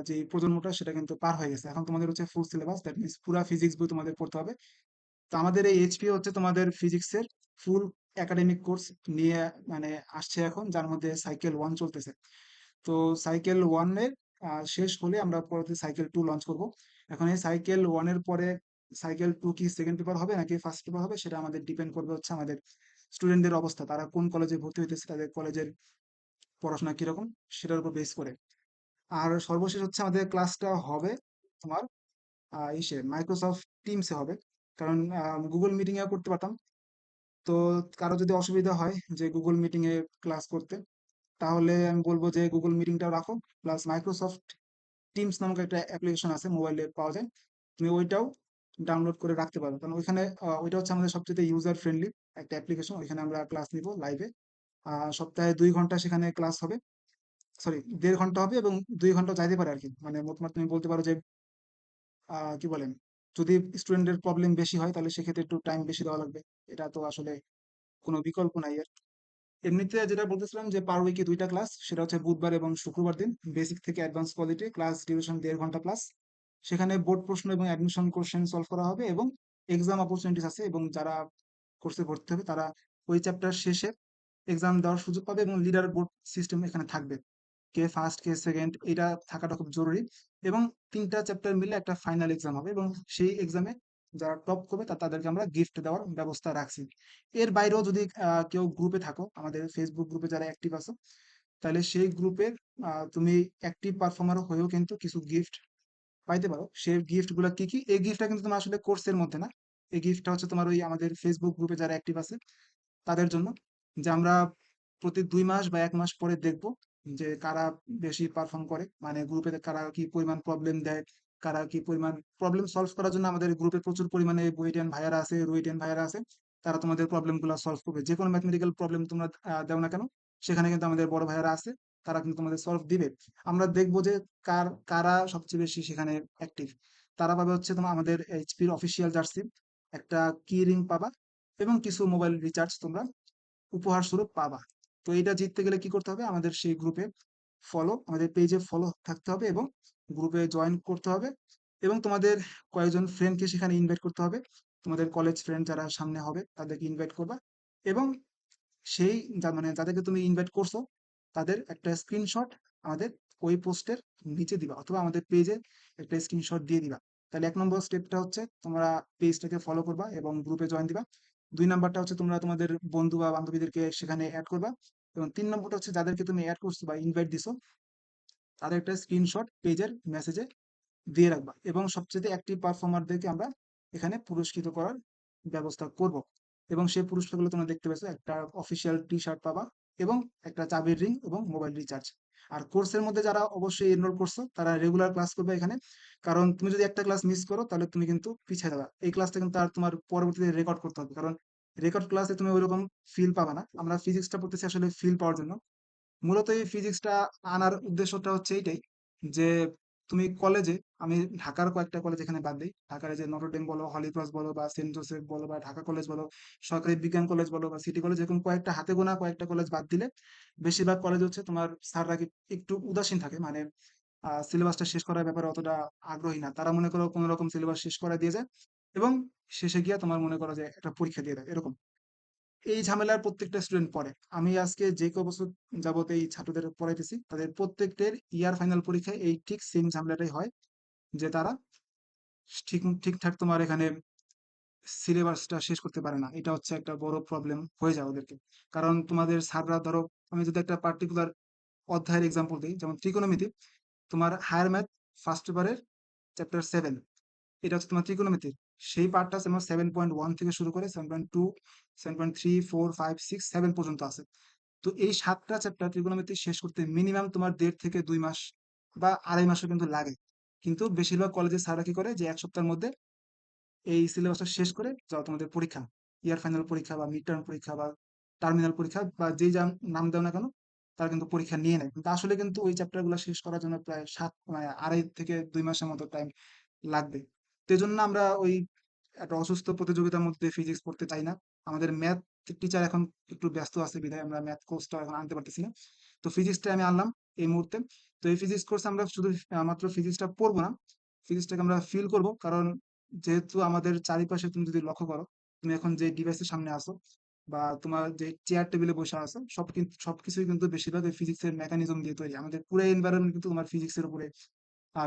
যে প্রজন্মটা সেটা কিন্তু পার হয়ে গেছে। এখন তোমাদের হচ্ছে ফুল সিলেবাস, দ্যাট মিনস পুরা ফিজিক্স বই তোমাদের পড়তে হবে। তো আমাদের এই এইচপি হচ্ছে তোমাদের ফিজিক্সের ফুল একাডেমিক কোর্স নিয়ে মানে আসছে এখন, যার মধ্যে সাইকেল 1 চলতেছে। তো সাইকেল 1 এর শেষ হলে আমরা পরবর্তী সাইকেল 2 লঞ্চ করব। এখন এই সাইকেল 1 এর পরে সাইকেল 2 কি সেকেন্ড পেপার হবে নাকি ফার্স্ট পেপার হবে, সেটা আমাদের ডিপেন্ড করবে হচ্ছে আমাদের স্টুডেন্টদের অবস্থা, তারা কোন কলেজে ভর্তি হইতেছে, তাদের কলেজের পড়াশোনা কিরকম, সেটার উপর বেস করে। আর সর্বশেষ হচ্ছে আমাদের ক্লাসটা হবে তোমার মাইক্রোসফট টিমসে হবে। কারণ গুগল মিটিং এও করতে পারতাম। তো কারো যদি অসুবিধা হয় যে গুগল মিটিং এ ক্লাস করতে, তাহলে আমি বলবো যে গুগল মিটিংটাও রাখো, প্লাস মাইক্রোসফট টিমস নামক একটা অ্যাপ্লিকেশন আছে, মোবাইলে পাওয়া যায়, তুমি ওইটাও ডাউনলোড করে রাখতে পারো। কারণ ওইখানে ওইটা হচ্ছে আমাদের সবচেয়ে ইউজার ফ্রেন্ডলি একটা অ্যাপ্লিকেশন। ওইখানে আমরা ক্লাস নিব লাইভে, সপ্তাহে 2 ঘন্টা সেখানে ক্লাস হবে। সরি 1.5 ঘন্টা হবে এবং 2 ঘন্টা যাইতে পারে আর কি, মানে মোটমাট তুমি বলতে পারো যে কি বলেন, যদি স্টুডেন্টের প্রবলেম বেশি হয় তাহলে সেক্ষেত্রে একটু টাইম বেশি দেওয়া লাগবে। এটা তো আসলে কোনো বিকল্প নাই এর। এমনিতে যেটা বলতেছিলাম যে পার উইকে 2টা ক্লাস, সেটা হচ্ছে বুধবার এবং শুক্রবার দিন, বেসিক থেকে অ্যাডভান্স কোয়ালিটি ক্লাস, ডিউরেশন 1.5 ঘন্টা প্লাস। সেখানে বোর্ড প্রশ্ন এবং অ্যাডমিশন কোশ্চেন সলভ করা হবে এবং এক্সাম অপরচুনিটিস আছে, এবং যারা কোর্সে ভর্তি হবে তারা ওই চ্যাপ্টার শেষে এক্সাম দেওয়ার সুযোগ পাবে এবং লিডার বোর্ড সিস্টেম এখানে থাকবে। কে ফার্স্ট কে সেকেন্ড এটা থাকাটা খুব জরুরি। এবং 3টা চ্যাপ্টার মিলে একটা ফাইনাল এক্সাম হবে এবং সেই এক্সামে যারা টপ করবে তাদেরকে আমরা গিফট দেওয়ার ব্যবস্থা রাখছি। এর বাইরেও যদি কেউ গ্রুপে থাকো, আমাদের ফেসবুক গ্রুপে যারা অ্যাক্টিভ আছো, তাহলে সেই গ্রুপের তুমি অ্যাক্টিভ পারফর্মার হয়েও কিন্তু কিছু গিফট পাইতে পারো। সেই গিফট গুলা কি কি, এই গিফটটা কিন্তু তোমার আসলে কোর্সের মধ্যে না, এই গিফটটা হচ্ছে তোমার ওই আমাদের ফেসবুক গ্রুপে যারা অ্যাক্টিভ আছে তাদের জন্য। যে আমরা প্রতি 2 মাস বা 1 মাস পরে দেখব যে কারা বেশি পারফর্ম করে, মানে গ্রুপে কারা কি পরিমাণ প্রবলেম দেয়, কারা কি পরিমাণ প্রবলেম সলভ করার জন্য। আমাদের গ্রুপে প্রচুর পরিমাণে বুয়েটিয়ান ভাইয়ারা আছে, রুয়েটিয়ান ভাইয়ারা আছে, তারা তোমাদের প্রবলেম গুলো সলভ করবে। যে কোনো ম্যাথমেটিক্যাল প্রবলেম তোমরা দাও না কেন, সেখানে কিন্তু আমাদের বড় ভাইয়ারা আছে, তারা কিন্তু তোমাদের সলভ দিবে। আমরা দেখবো যে কারা সবচেয়ে বেশি সেখানে অ্যাক্টিভ। তারা পাবে হচ্ছে তোমার আমাদের এইচপির অফিসিয়াল জার্সি, একটা কি রিং পাবা এবং কিছু মোবাইল রিচার্জ তোমরা উপহার স্বরূপ পাবা। তো এটা জিততে গেলে কি করতে হবে, আমাদের সেই গ্রুপে আমাদের পেজে ফলো থাকতে হবে এবং গ্রুপে জয়েন করতে হবে, এবং তোমাদের কয়েকজন ফ্রেন্ডকে সেখানে ইনভাইট করতে হবে। তোমাদের কলেজ ফ্রেন্ড যারা সামনে হবে তাদেরকে ইনভাইট করবা, এবং সেই মানে যাদেরকে তুমি ইনভাইট করছো তাদের একটা স্ক্রিনশট আমাদের ওই পোস্টের নিচে দিবা, অথবা আমাদের পেজে একটা স্ক্রিনশট দিয়ে দিবা। তাহলে 1 নম্বর স্টেপটা হচ্ছে তোমরা পেজটাকে ফলো করবা এবং গ্রুপে জয়েন দিবা। 2 নম্বরটা হচ্ছে তোমরা তোমাদের বন্ধু বা বান্ধবীদেরকে সেখানে অ্যাড করবা, এবং 3 নম্বরটা হচ্ছে যাদেরকে তুমি অ্যাড করছো বা ইনভাইট দিছো তাদের একটা স্ক্রিনশট পেজের মেসেজে দিয়ে রাখবা। এবং সবচেয়ে অ্যাক্টিভ পারফর্মারদেরকে আমরা এখানে পুরস্কৃত করার ব্যবস্থা করব। এবং সেই পুরস্কারগুলো তোমরা দেখতে পাচ্ছ, একটা অফিসিয়াল টি শার্ট পাবা এবং একটা চাবির রিং এবং মোবাইল রিচার্জ। আর কোর্সের মধ্যে যারা অবশ্যই এনরোল করছো তারা রেগুলার ক্লাস করবে এখানে, কারণ তুমি যদি একটা ক্লাস মিস করো তাহলে তুমি কিন্তু পিছিয়ে যাবে। এই ক্লাসটা কিন্তু আর তোমার পরবর্তীতে রেকর্ড করতে হবে, কারণ রেকর্ড ক্লাসে তুমি ওইরকম ফিল পাবা না। আমরা ফিজিক্সটা পড়তেছি আসলে ফিল পাওয়ার জন্য। মূলত এই ফিজিক্সটা আনার উদ্দেশ্যটা হচ্ছে এইটাই যে তুমি কলেজে, আমি ঢাকার কয়েকটা কলেজ এখানে বাদ দিই, ঢাকার এই যে নটরডেম বলো, হলিক্রস বলো, বা সেন্ট জোসেফ বলো, বা ঢাকা কলেজ বলো, সরকারি বিজ্ঞান কলেজ বলো, বা সিটি কলেজ, এরকম কয়েকটা হাতে গোনা কয়েকটা কলেজ বাদ দিলে বেশিরভাগ কলেজ হচ্ছে তোমার স্যাররা একটু উদাসীন থাকে, মানে সিলেবাসটা শেষ করার ব্যাপারে অতটা আগ্রহী না। তারা মনে করো কোনো রকম সিলেবাস শেষ করে দিয়ে যায় এবং শেষে গিয়ে তোমার মনে করো যে একটা পরীক্ষা দিয়ে দেয় এরকম। এই ঝামেলার প্রত্যেকটা স্টুডেন্ট পড়ে। আমি আজকে যে ক বছর যাবত এই ছাত্রদের পড়াইতেছি তাদের প্রত্যেকটার ইয়ার ফাইনাল পরীক্ষায় এই ঠিক সেম ঝামেলাটাই হয়, যে তারা ঠিকঠাক তোমার এখানে সিলেবাসটা শেষ করতে পারে না। এটা হচ্ছে একটা বড় প্রবলেম হয়ে যায় ওদেরকে। কারণ তোমাদের স্যাররা ধরো, আমি যদি একটা পার্টিকুলার অধ্যায়ের এক্সাম্পল দিই, যেমন ত্রিকোণমিতি, তোমার হায়ার ম্যাথ ফার্স্ট পেপারের চ্যাপ্টার 7, এটা হচ্ছে তোমার ত্রিকোণমিতির সেই পার্টটা তোমার 7.1 থেকে শুরু করে 7.2, 7.3, 4, 5, 6, 7 পর্যন্ত আছে। তো এই 7টা চ্যাপ্টার ত্রিকোণমিতি শেষ করতে মিনিমাম তোমার 1.5 থেকে 2 মাস বা 2.5 মাসও কিন্তু লাগে। কিন্তু বেশিরভাগ কলেজের স্যাররা কি করে যে 1 সপ্তাহের মধ্যে এই সিলেবাসটা শেষ করে যাও তোমাদের পরীক্ষা, ইয়ার ফাইনাল পরীক্ষা বা মিড টার্ম পরীক্ষা বা টার্মিনাল পরীক্ষা বা যেই যা নাম দাও না কেন, তারা কিন্তু পরীক্ষা নিয়ে নেয়। কিন্তু আসলে কিন্তু ওই চ্যাপ্টার গুলো শেষ করার জন্য প্রায় মানে 2.5 থেকে 3 মাসের মতো টাইম লাগবে। তো এই জন্য আমরা ওই একটা অসুস্থ প্রতিযোগিতার মধ্যে ফিজিক্স পড়তে চাই না। আমাদের ম্যাথ টিচার এখন একটু ব্যস্ত আছে বিধায় আমরা ম্যাথ কোর্সটা এখন আনতে পারতেছি না। তো ফিজিক্সটা আমি আনলাম এই মুহূর্তে। তো এই ফিজিক্স কোর্স আমরা শুধু মাত্র ফিজিক্সটা পড়বো না, ফিজিক্সটাকে আমরা ফিল করব। কারণ যেহেতু আমাদের চারিপাশে তুমি যদি লক্ষ্য করো, তুমি এখন যে ডিভাইসের সামনে আসো বা তোমার যে চেয়ার টেবিলে বসে আছো, সবকিছুই কিন্তু বেশিরভাগ ফিজিক্সের মেকানিজম দিয়ে তৈরি। আমাদের পুরো এনভায়রনমেন্ট কিন্তু তোমার ফিজিক্সের উপরে,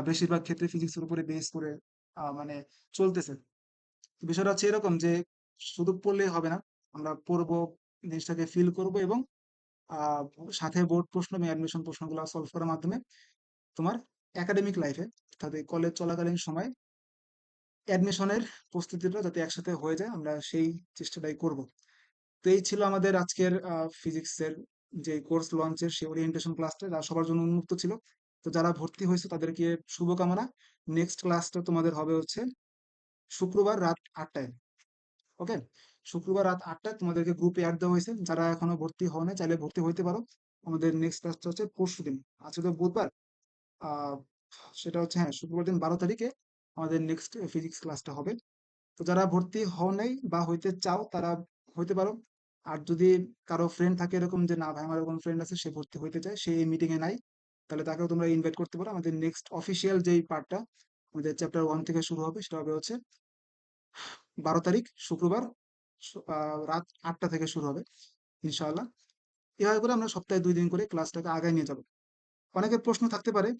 বেশিরভাগ ক্ষেত্রে ফিজিক্সের উপরে বেস করে মানে চলতেছে। বিষয়টা হচ্ছে এরকম যে শুধু পড়লেই হবে না, আমরা পড়বো, জিনিসটাকে ফিল করব এবং আহ, সাথে বোর্ড প্রশ্ন এবং অ্যাডমিশন প্রশ্নগুলো সলভ করার মাধ্যমে তোমার একাডেমিক লাইফে, অর্থাৎ কলেজ চলাকালীন সময় অ্যাডমিশনের প্রস্তুতিটা যাতে একসাথে হয়ে যায়, আমরা সেই চেষ্টাটাই করব। তো এই ছিল আমাদের আজকের ফিজিক্সের যে কোর্স লঞ্চের সেই ওরিয়েন্টেশন ক্লাসটা, যা সবার জন্য উন্মুক্ত ছিল। তো যারা ভর্তি হয়েছে তাদেরকে শুভকামনা। নেক্সট ক্লাসটা তোমাদের হবে হচ্ছে শুক্রবার রাত 8টায়। ওকে, শুক্রবার রাত 8টায় তোমাদেরকে গ্রুপে অ্যাড দেওয়া হয়েছে, যারা এখনো ভর্তি হও না চাইলে ভর্তি হইতে পারো। আমাদের নেক্সট ক্লাসটা হচ্ছে পরশুদিন। আজকে তো বুধবার। আহ সেটা হচ্ছে, হ্যাঁ, শুক্রবার দিন 12 তারিখে আমাদের নেক্সট ফিজিক্স ক্লাসটা হবে। তো যারা ভর্তি হও নাই বা হইতে চাও তারা হইতে পারো। আর যদি কারো ফ্রেন্ড থাকে এরকম যে না ভাই আমার এরকম ফ্রেন্ড আছে সে ভর্তি হইতে চায়, সে এই মিটিং এ নাই, তাহলে তাকেও তোমরা ইনভাইট করতে পারো। আমাদের নেক্সট অফিসিয়াল যেই পার্টটা আমাদের চ্যাপ্টার 1 থেকে শুরু হবে সেটা হবে হচ্ছে 12 তারিখ শুক্রবার, রাত 8টা থেকে শুরু হবে ইনশাআল্লাহ। এভাবে করে আমরা সপ্তাহে 2 দিন করে ক্লাসটাকে আগায় নিয়ে যাব। অনেকের প্রশ্ন থাকতে পারে,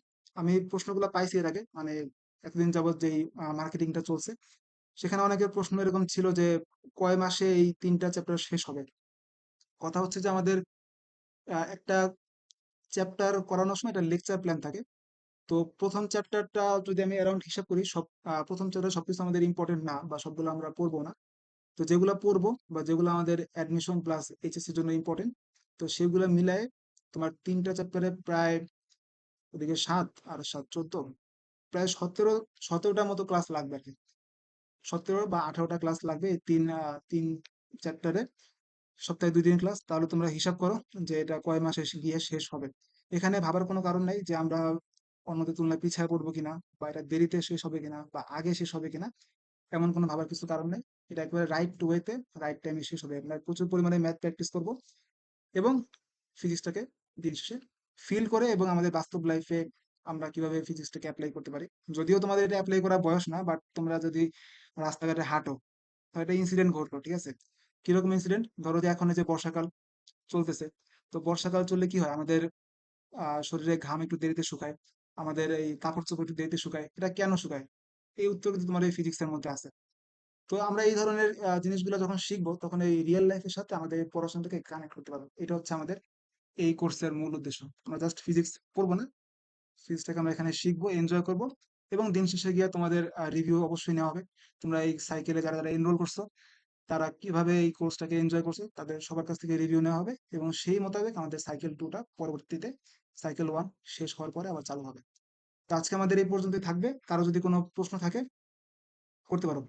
আমি এই প্রশ্নগুলো পাইছি এর আগে, মানে এতদিন যাবত যেই মার্কেটিংটা চলছে সেখানে অনেকের প্রশ্ন এরকম ছিল যে কয় মাসে এই 3টা চ্যাপ্টার শেষ হবে। কথা হচ্ছে যে আমাদের একটা চ্যাপ্টার করানোর সময় একটা লেকচার প্ল্যান থাকে। তো প্রথম চ্যাপ্টারটা যদি আমি অ্যারাউন্ড হিসাব করি, প্রথম চ্যাপ্টার সবকিছু আমাদের ইম্পর্টেন্ট না বা সবগুলো আমরা পড়বো না। তো যেগুলো পড়বো বা যেগুলো আমাদের অ্যাডমিশন প্লাস এইচএসসির জন্য ইম্পর্টেন্ট, তো সেগুলো মিলায়ে তোমার 3টা চ্যাপ্টারে প্রায় ওদিকে 7 আর 7 14, প্রায় 17টার মতো ক্লাস লাগবে আর কি। 17 বা 18টা ক্লাস লাগবে এই তিন চ্যাপ্টারে, সপ্তাহে 2 দিন ক্লাস। তাহলে তোমরা হিসাব করো যে এটা কয় মাসে গিয়ে শেষ হবে। এখানে ভাবার কোনো কারণ নাই যে আমরা অন্যদের তুলনায় পিছিয়ে পড়বো কিনা, বা এটা দেরিতে শেষ হবে কিনা বা আগে শেষ হবে কিনা, এমন কোনো ভাবার কিছু কারণ নেই। এটা একেবারে রাইট ওয়েতে রাইট টাইমে শেষ হবে। আমরা প্রচুর পরিমাণে ম্যাথ প্র্যাকটিস করব এবং ফিজিক্সটাকে দিন শেষে ফিল করে এবং আমাদের বাস্তব লাইফে আমরা কিভাবে ফিজিক্সটাকে অ্যাপ্লাই করতে পারি। যদিও তোমাদের এটা অ্যাপ্লাই করার বয়স না, বাট তোমরা যদি রাস্তাঘাটে হাঁটো, তো একটা ইনসিডেন্ট ঘটলো, ঠিক আছে? কিরকম ইনসিডেন্ট? ধরো যে এখন এই যে বর্ষাকাল চলতেছে, তো বর্ষাকাল চললে কি হয়, আমাদের শরীরে ঘাম একটু দেরিতে শুকায়, আমাদের এই কাপড় চোপড় একটু দেরিতে শুকায়। এটা কেন শুকায়? এই উত্তর কিন্তু তোমার এই ফিজিক্সের মধ্যে আছে। তো আমরা এই ধরনের জিনিসগুলো যখন শিখবো তখন এই রিয়েল লাইফের সাথে আমাদের এই পড়াশোনাটাকে কানেক্ট করতে পারবো। এটা হচ্ছে আমাদের এই কোর্সের মূল উদ্দেশ্য। আমরা জাস্ট ফিজিক্স পড়বো না, ফিজিক্সটাকে আমরা এখানে শিখবো, এনজয় করব, এবং দিন শেষে গিয়ে তোমাদের রিভিউ অবশ্যই নেওয়া হবে। তোমরা এই সাইকেলে যারা যারা এনরোল করছো তারা কিভাবে এই কোর্সটাকে এনজয় করছে তাদের সবার কাছ থেকে রিভিউ নেওয়া হবে, এবং সেই মোতাবেক আমাদের সাইকেল 2টা পরবর্তীতে সাইকেল 1 শেষ হওয়ার পরে আবার চালু হবে। তো আজকে আমাদের এই পর্যন্তই থাকবে। কারো যদি কোনো প্রশ্ন থাকে করতে পারো,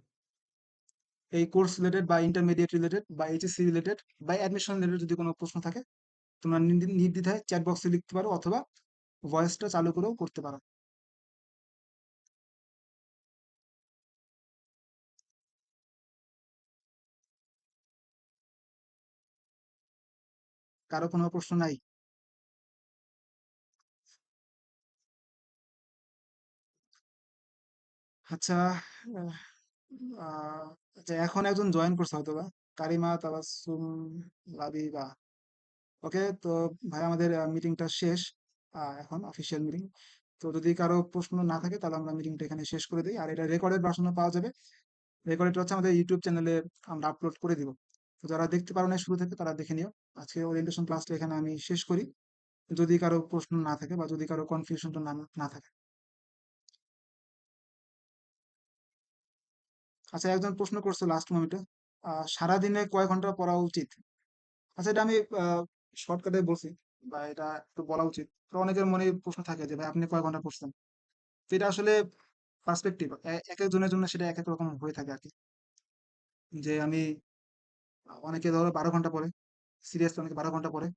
এই কোর্স রিলেটেড বা ইন্টারমিডিয়েট রিলেটেড বা এইচএসসি রিলেটেড বা অ্যাডমিশন রিলেটেড যদি কোনো প্রশ্ন থাকে তোমরা নির্দ্বিধায় চ্যাট বক্সে লিখতে পারো অথবা ভয়েসটা চালু করেও করতে পারো। কারো কোনো প্রশ্ন নাই? আচ্ছা, আহ, আহ, আচ্ছা, এখন একজন জয়েন করছে হয়তো বা, কারিমা তাবাসসুম লাবিবা। ওকে, তো ভাই আমাদের মিটিংটা শেষ, এখন অফিসিয়াল মিটিং। তো যদি কারো প্রশ্ন না থাকে তাহলে আমরা মিটিংটা এখানে শেষ করে দিই। আর এটা রেকর্ডেড ভার্সনও পাওয়া যাবে। রেকর্ডেড হচ্ছে আমাদের ইউটিউব চ্যানেলে আমরা আপলোড করে দিব। তো যারা দেখতে পারো না শুরু থেকে তারা দেখে নিও। আজকে ওরিয়েন্টেশন ক্লাসটা এখানে আমি শেষ করি, যদি কারো প্রশ্ন না থাকে বা যদি কারো কনফিউশনটা না না থাকে। আচ্ছা, একজন প্রশ্ন করছে লাস্ট মোমেন্টে, সারাদিনে কয় ঘন্টা পড়া উচিত? আচ্ছা, এটা আমি শর্টকাটে বলছি, বা এটা একটু বলা উচিত। তো অনেকের মনে প্রশ্ন থাকে যে ভাই আপনি কয় ঘন্টা পড়ছেন। তো এটা আসলে পার্সপেক্টিভ, এক একজনের জন্য সেটা এক এক রকম হয়ে থাকে আর কি। যে আমি, অনেকে ধরো 12 ঘন্টা পড়ে, সিরিয়াসলি অনেকে 12 ঘন্টা পড়ে,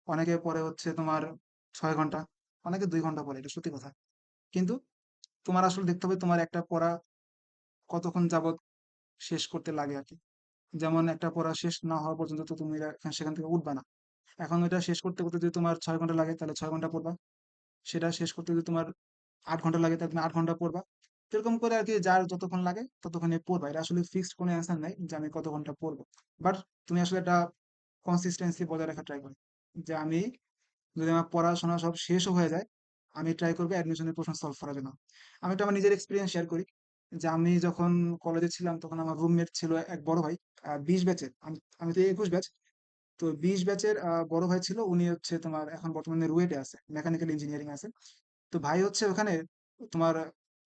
অনেকে পড়ে হচ্ছে তোমার 6 ঘন্টা, অনেকে 2 ঘন্টা পড়ে, এটা সত্যি কথা। কিন্তু তোমার আসলে দেখতে হবে তোমার একটা পড়া কতক্ষণ যাবত শেষ করতে লাগে আর কি। যেমন একটা পড়া শেষ না হওয়া পর্যন্ত তো তুমি সেখান থেকে উঠবা না। এখন ওইটা শেষ করতে করতে যদি তোমার 6 ঘন্টা লাগে তাহলে 6 ঘন্টা পড়বা, সেটা শেষ করতে যদি তোমার 8 ঘন্টা লাগে তাহলে তুমি 8 ঘন্টা পড়বা। তো এরকম করে আর কি, যার যতক্ষণ লাগে ততক্ষণে পড়বা। এটা আসলে ফিক্সড কোনো অ্যান্সার নাই যে আমি কত ঘন্টা পড়বো। বাট তুমি আসলে একটা কনসিস্টেন্সি বজায় রাখা ট্রাই করো, যে আমি যদি আমার পড়াশোনা সব শেষও হয়ে যায় আমি ট্রাই করবো অ্যাডমিশনের প্রশ্ন সলভ করার জন্য। আমি একটা আমার নিজের এক্সপিরিয়েন্স শেয়ার করি, যে আমি যখন কলেজে ছিলাম তখন আমার রুমমেট ছিল এক বড় ভাই, 20 ব্যাচের, আমি তো 21 ব্যাচ। তো 20 ব্যাচের বড় ভাই ছিল, উনি হচ্ছে তোমার এখন বর্তমানে রুয়েটে আছে, মেকানিক্যাল ইঞ্জিনিয়ারিং আছে। তো ভাই হচ্ছে ওখানে তোমার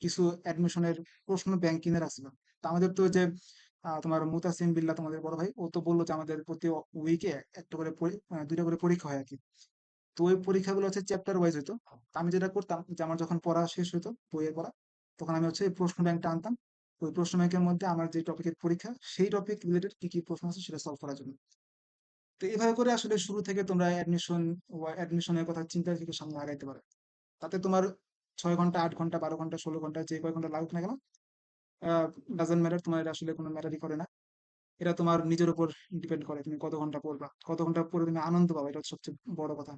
কিছু অ্যাডমিশনের প্রশ্ন ব্যাংক কিনে রাখছিল। তো আমাদের তো যে তোমার মুতাসিম বিল্লাহ তোমাদের বড় ভাই, ও তো বললো যে আমাদের প্রতি উইকে একটা করে 2টা করে পরীক্ষা হয় আর কি। তো ওই পরীক্ষাগুলো হচ্ছে চ্যাপ্টার ওয়াইজ হতো। তো আমি যেটা করতাম যে আমার যখন পড়া শেষ হতো বইয়ের পড়া, তখন আমি হচ্ছে প্রশ্ন ব্যাংকটা আনতাম। ওই প্রশ্ন ব্যাংকের মধ্যে আমার যে টপিকের পরীক্ষা সেই টপিক রিলেটেড কি কি প্রশ্ন আছে সেটা সলভ করার জন্য। তো এইভাবে করে আসলে শুরু থেকে তোমরা অ্যাডমিশনের কথা চিন্তা থেকে সামনে আগাইতে পারো। তাতে তোমার 6 ঘন্টা, 8 ঘন্টা, 12 ঘন্টা, 16 ঘন্টা, যে কয় ঘন্টা লাগুক না কেন, ডাজেন্ট ম্যাটার, তোমার এটা আসলে কোনো ম্যাটারই করে না। এটা তোমার নিজের উপর ডিপেন্ড করে, তুমি কত ঘন্টা পড়বা, কত ঘন্টা পড়ে তুমি আনন্দ পাবা, এটা হচ্ছে সবচেয়ে বড় কথা।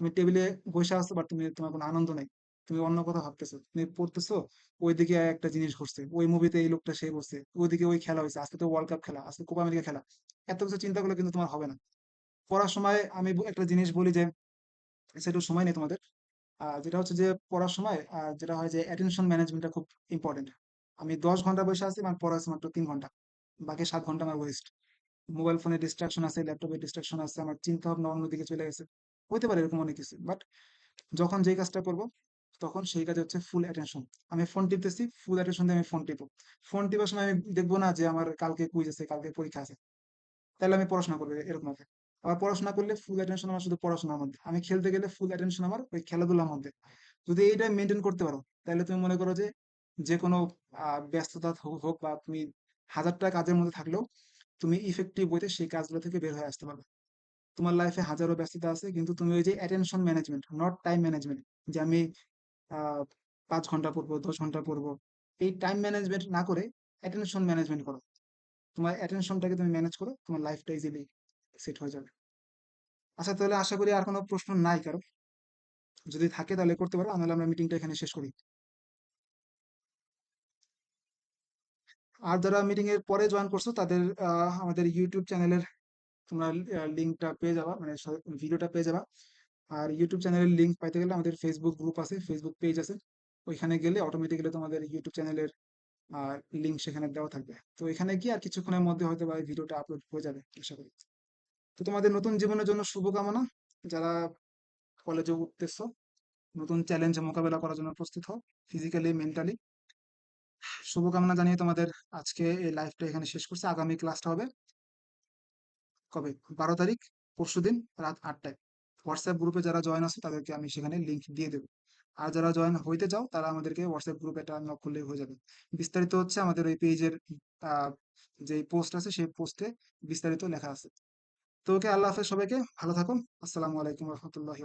তুমি টেবিলে বসে আসছো, বাট তোমার কোনো আনন্দ নেই, তুমি অন্য কথা ভাবতেছো, তুমি পড়তেছো, ওইদিকে একটা জিনিস ঘটছে, ওই মুভিতে এই লোকটা সে করছে, ওইদিকে ওই খেলা হয়েছে, আজকে তো ওয়ার্ল্ড কাপ খেলা, আজকে কোপা আমেরিকা খেলা, এত কিছু চিন্তা করলে কিন্তু তোমার হবে না। পড়ার সময় আমি একটা জিনিস বলি যে, সেটু সময় নেই তোমাদের, যেটা হচ্ছে যে পড়ার সময় যেটা হয় যে অ্যাটেনশন ম্যানেজমেন্টটা খুব ইম্পর্টেন্ট। আমি 10 ঘন্টা বসে আছি, আমার পড়া আছে মাত্র 3 ঘন্টা, বাকি 7 ঘন্টা আমার ওয়েস্ট। মোবাইল ফোনে ডিস্ট্রাকশন আছে, ল্যাপটপে ডিস্ট্রাকশন আছে, আমার চিন্তা ভাবনা অন্যদিকে চলে গেছে, হতে পারে এরকম অনেক কিছু। বাট যখন যেই কাজটা করব, তখন সেই কাজে হচ্ছে ফুল অ্যাটেনশন। আমি ফোন টিপতেছি, ফুল অ্যাটেনশন দিয়ে আমি ফোন টিপব। ফোন টিপার সময় আমি দেখবো না যে আমার কালকে কুইজ আছে, কালকে পরীক্ষা আছে, তাহলে আমি পড়াশোনা করবো এরকম হবে। আবার পড়াশোনা করলে ফুল অ্যাটেনশন আমার শুধু পড়াশোনার মধ্যে, আমি খেলতে গেলে ফুল অ্যাটেনশন আমার ওই খেলাধুলার মধ্যে। যদি এইটা মেনটেন করতে পারো, তাহলে তুমি মনে করো যে যে কোনো ব্যস্ততা হোক হোক বা তুমি হাজারটা কাজের মধ্যে থাকলেও তুমি ইফেক্টিভ ওয়েতে সেই কাজগুলো থেকে বের হয়ে আসতে পারবে। তোমার লাইফে হাজারো ব্যস্ততা আছে, কিন্তু তুমি ওই যে attention management, not time management, যে আমি 5 ঘন্টা পড়বো, 10 ঘন্টা পড়বো, এই টাইম ম্যানেজমেন্ট না করে অ্যাটেনশন ম্যানেজমেন্ট করো। তোমার অ্যাটেনশনটাকে তুমি ম্যানেজ করো, তোমার লাইফটা ইজিলি সেট হয়ে যাবে। আচ্ছা, তাহলে আশা করি আর কোনো প্রশ্ন নাই কারো। যদি থাকে তাহলে করতে পারো, নাহলে আমরা মিটিংটা এখানে শেষ করি। আর যারা মিটিং এর পরে জয়েন করছো তাদের আমাদের ইউটিউব চ্যানেলের তোমরা লিঙ্কটা পেয়ে যাবা, মানে ভিডিওটা পেয়ে যাবা। আর ইউটিউব চ্যানেলের লিঙ্ক পাইতে গেলে আমাদের ফেসবুক গ্রুপ আছে, ফেসবুক পেজ আছে, ওইখানে গেলে অটোমেটিক্যালি তোমাদের ইউটিউব চ্যানেলের লিঙ্ক সেখানে দেওয়া থাকবে। তো এখানে গিয়ে আর কিছুক্ষণের মধ্যে হয়তো বা এই ভিডিওটা আপলোড হয়ে যাবে আশা করি। তো তোমাদের নতুন জীবনের জন্য শুভকামনা। যারা কলেজে উঠতেছো, নতুন চ্যালেঞ্জ মোকাবেলা করার জন্য প্রস্তুত হও, ফিজিক্যালি মেন্টালি। শুভকামনা জানিয়ে তোমাদের আজকে এই লাইফটা এখানে শেষ করছি। আগামী ক্লাসটা হবে কবে? 12 তারিখ, পরশুদিন, রাত 8টায়। হোয়াটসঅ্যাপ গ্রুপে যারা জয়েন আছে তাদেরকে আমি সেখানে লিংক দিয়ে দেবো। আর যারা জয়েন হইতে চাও তারা আমাদেরকে হোয়াটসঅ্যাপ গ্রুপে একটা নক করলেই হয়ে যাবে। বিস্তারিত হচ্ছে আমাদের ওই পেজের আহ যে পোস্ট আছে সেই পোস্টে বিস্তারিত লেখা আছে। তো ওকে, আল্লাহ হাফেজ সবাইকে, ভালো থাকুন। আসসালামু আলাইকুম রহমতুল্লাহি